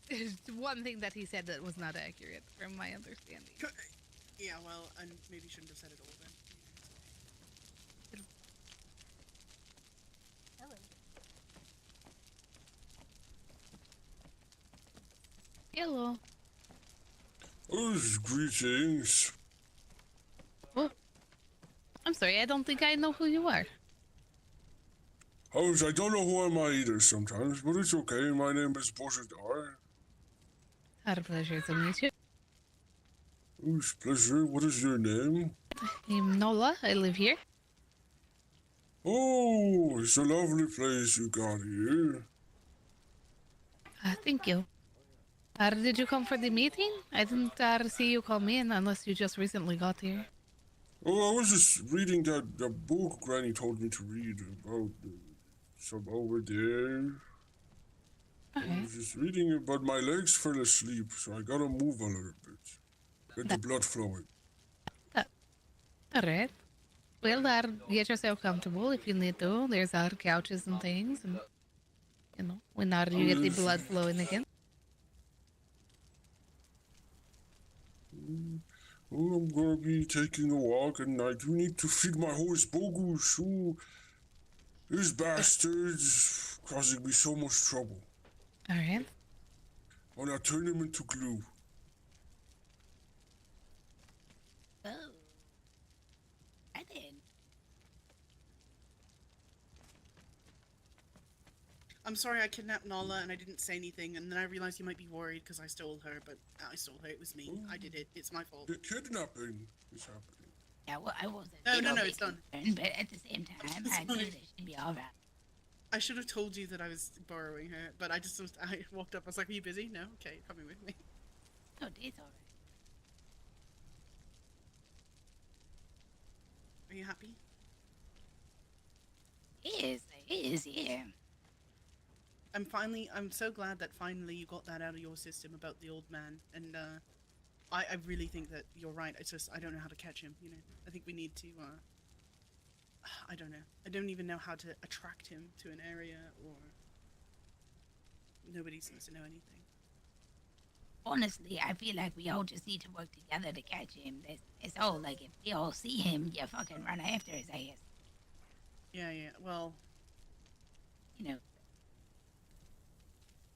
one thing that he said that was not accurate, from my understanding. Yeah, well, and maybe shouldn't have said it all then. Hello. Oh, greetings. Well, I'm sorry, I don't think I know who you are. I don't know who am I either sometimes, but it's okay. My name is Boshadar. Our pleasure to meet you. Oh, it's a pleasure. What is your name? I'm Nola. I live here. Oh, it's a lovely place you got here. Thank you. Did you come for the meeting? I didn't see you come in unless you just recently got here. Oh, I was just reading that book Granny told me to read about some over there. I was just reading it, but my legs fell asleep, so I gotta move a little bit. Get the blood flowing. Alright. Well, get yourself comfortable if you need to. There's our couches and things, and when you get the blood flowing again. Oh, I'm gonna be taking a walk, and I do need to feed my horse Bogus. Oh, these bastards causing me so much trouble. Alright. When I turn them into glue. Oh. I did. I'm sorry I kidnapped Nala and I didn't say anything, and then I realized you might be worried because I stole her, but I stole her. It was me. I did it. It's my fault. The kidnapping is happening. Yeah, well, I wasn't. No, it's done. But at the same time, I knew that she'd be all right. I should have told you that I was borrowing her, but I walked up. I was like, "Are you busy?" No. Okay, coming with me. No, it's all right. Are you happy? It is, yeah. I'm so glad that finally you got that out of your system about the old man, and I really think that you're right. It's just I don't know how to catch him. I think we need to. I don't know. I don't even know how to attract him to an area, or nobody seems to know anything. Honestly, I feel like we all just need to work together to catch him. It's all like if we all see him, you fucking run after his ass. Yeah. Well,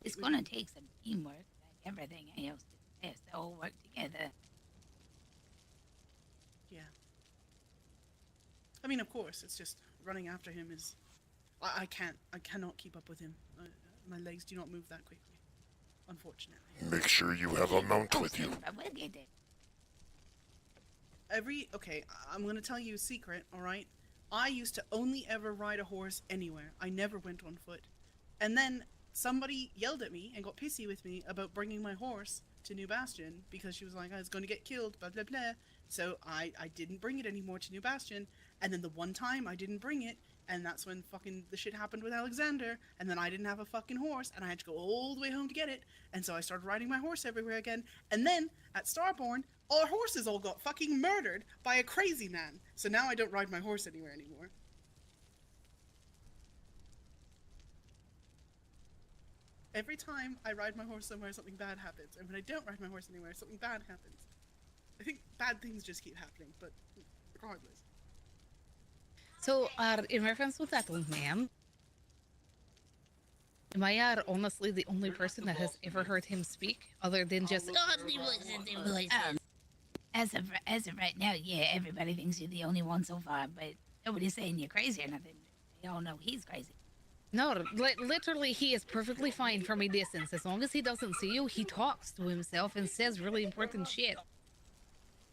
it's gonna take some teamwork, like everything else. Let's all work together. Yeah. I mean, of course, it's just running after him is... I cannot keep up with him. My legs do not move that quickly, unfortunately. Make sure you have a mount with you. Okay, I'm gonna tell you a secret, alright? I used to only ever ride a horse anywhere. I never went on foot. And then somebody yelled at me and got pissy with me about bringing my horse to New Bastion because she was like, I was going to get killed, blah, blah, blah. So I didn't bring it anymore to New Bastion. And then the one time I didn't bring it, and that's when fucking the shit happened with Alexander, and then I didn't have a fucking horse, and I had to go all the way home to get it, and so I started riding my horse everywhere again, and then, at Starborn, our horses all got fucking murdered by a crazy man, so now I don't ride my horse anywhere anymore. Every time I ride my horse somewhere, something bad happens, and when I don't ride my horse anywhere, something bad happens. I think bad things just keep happening, but regardless. So, in reference to that old man, am I honestly the only person that has ever heard him speak, other than just As of right now, yeah, everybody thinks you're the only one so far, but nobody's saying you're crazy or nothing. They all know he's crazy. No, literally, he is perfectly fine from a distance. As long as he doesn't see you, he talks to himself and says really important shit.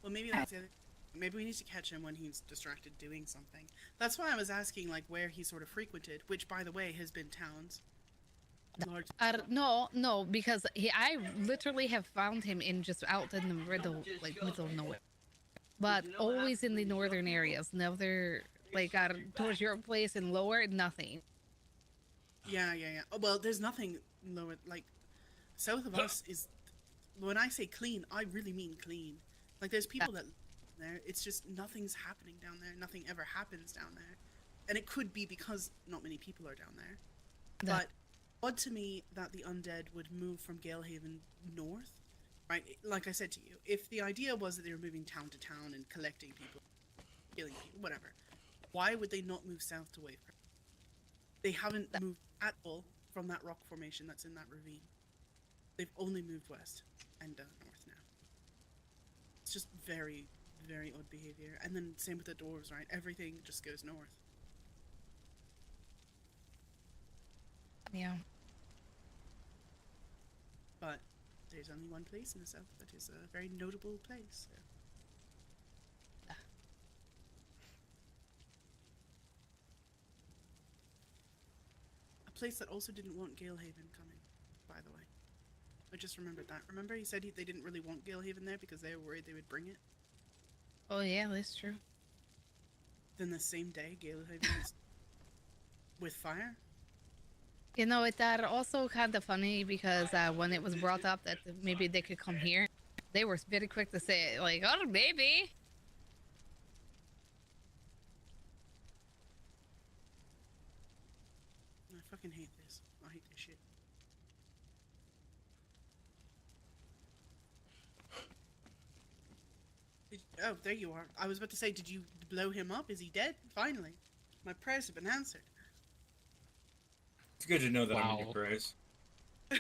Well, maybe that's the other. Maybe we need to catch him when he's distracted doing something. That's why I was asking, like, where he sort of frequented, which, by the way, has been towns. No, because I literally have found him in just out in the middle of nowhere. But always in the northern areas. Never, like, towards your place and lower, nothing. Yeah. Oh, well, there's nothing lower, like, south of us is, when I say clean, I really mean clean. Like, there's people that there, it's just nothing's happening down there. Nothing ever happens down there. And it could be because not many people are down there. But odd to me that the undead would move from Galehaven north, right? Like I said to you, if the idea was that they were moving town to town and collecting people, killing people, whatever, why would they not move south to Wavecraft? They haven't moved at all from that rock formation that's in that ravine. They've only moved west and north now. It's just very, very odd behavior. And then same with the dwarves, right? Everything just goes north. Yeah. But there's only one place in the south that is a very notable place. So. A place that also didn't want Galehaven coming, by the way. I just remembered that. Remember he said they didn't really want Galehaven there because they were worried they would bring it? Oh yeah, that's true. Then the same day, Galehaven was with fire? You know, it's also kind of funny because when it was brought up that maybe they could come here, they were very quick to say, like, oh, maybe. I fucking hate this. I hate this shit. Oh, there you are. I was about to say, did you blow him up? Is he dead? Finally. My prayers have been answered. It's good to know that I'm in your prayers. I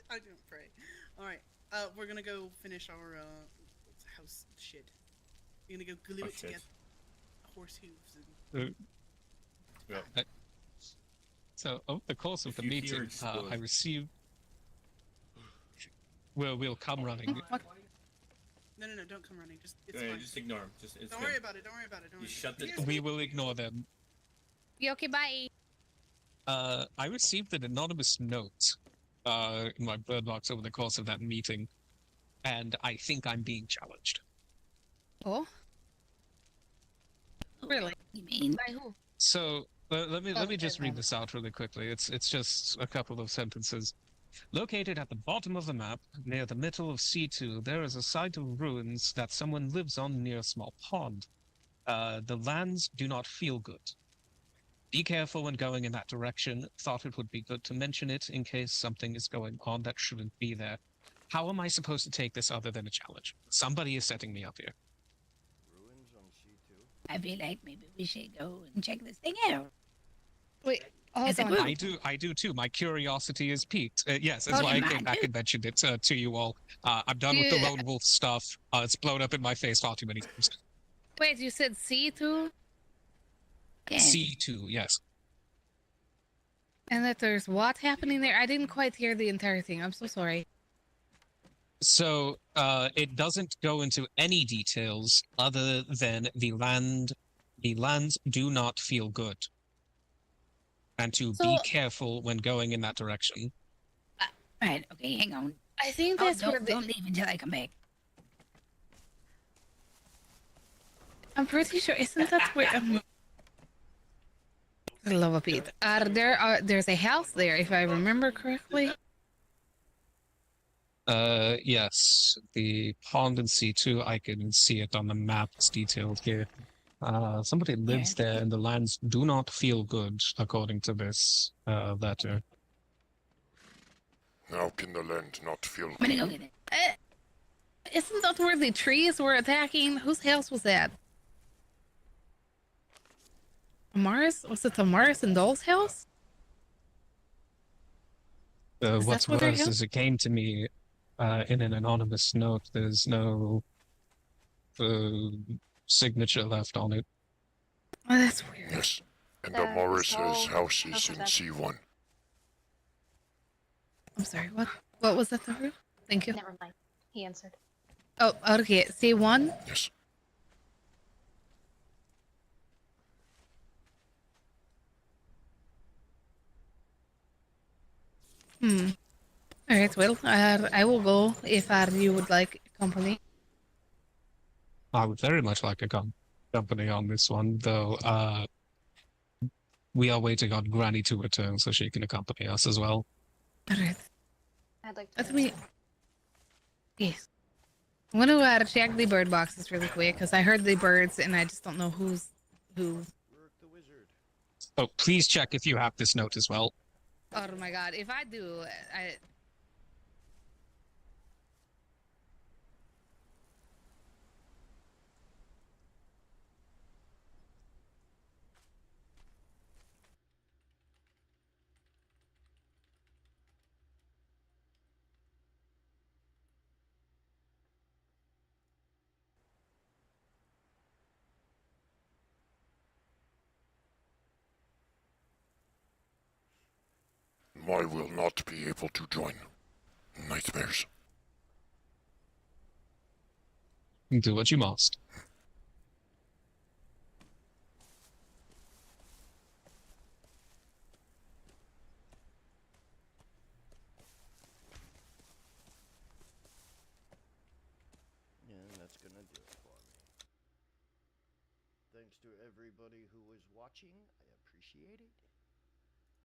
don't pray. Alright, we're gonna go finish our house shit. We're gonna go glue it together. Horse hooves and... So, over the course of the meeting, I received... We'll come running. No, don't come running. It's yeah, fine. Just ignore him. Don't worry about it. You shut the... We will ignore them. Okay, bye. I received an anonymous note in my bird box over the course of that meeting, and I think I'm being challenged. Oh? Really? You mean? By who? So, let me just read this out really quickly. It's just a couple of sentences. Located at the bottom of the map, near the middle of C2, there is a site of ruins that someone lives on near a small pond. The lands do not feel good. Be careful when going in that direction. Thought it would be good to mention it in case something is going on that shouldn't be there. How am I supposed to take this other than a challenge? Somebody is setting me up here. Ruins on C2? I feel like maybe we should go and check this thing out. Wait, I do too. My curiosity is piqued. Yes, that's why I came back and mentioned it to you all. I'm done with the lone wolf stuff. It's blown up in my face far too many times. Wait, you said C2? Yes. C2, yes. And that there's what happening there? I didn't quite hear the entire thing. I'm so sorry. So it doesn't go into any details other than the lands do not feel good, and to be careful when going in that direction. Right. Okay. Hang on. I think Oh, that's where don't leave until I come back. I'm pretty sure. Isn't that where? I love a Pete. There's a house there, if I remember correctly. Yes, the pond in C2, I can see it on the map. It's detailed here. Somebody lives there, and the lands do not feel good, according to this letter. How can the land not feel I'm gonna go get it. Isn't that where the trees were attacking? Whose house was that? Amaris? Was it Amaris and Doll's house? What's worse is it came to me in an anonymous note. There's no signature left on it. Oh, that's weird. Yes, and Amaris's house is in C1. I'm sorry, what? What was that, Rue? Thank you. Never mind. He answered. Oh, okay. C1? Yes. Alright, well, I will go if you would like company. I would very much like a company on this one, though we are waiting on Granny to return so she can accompany us as well. Alright. I'd like Let me... Yes. I'm gonna check the bird boxes really quick, because I heard the birds, and I just don't know who's who. Oh, please check if you have this note as well. Oh my god, if I do, I will not be able to join. Nightmares. Do what you must. Yeah, that's gonna do it for me. Thanks to everybody who was watching. I appreciate it.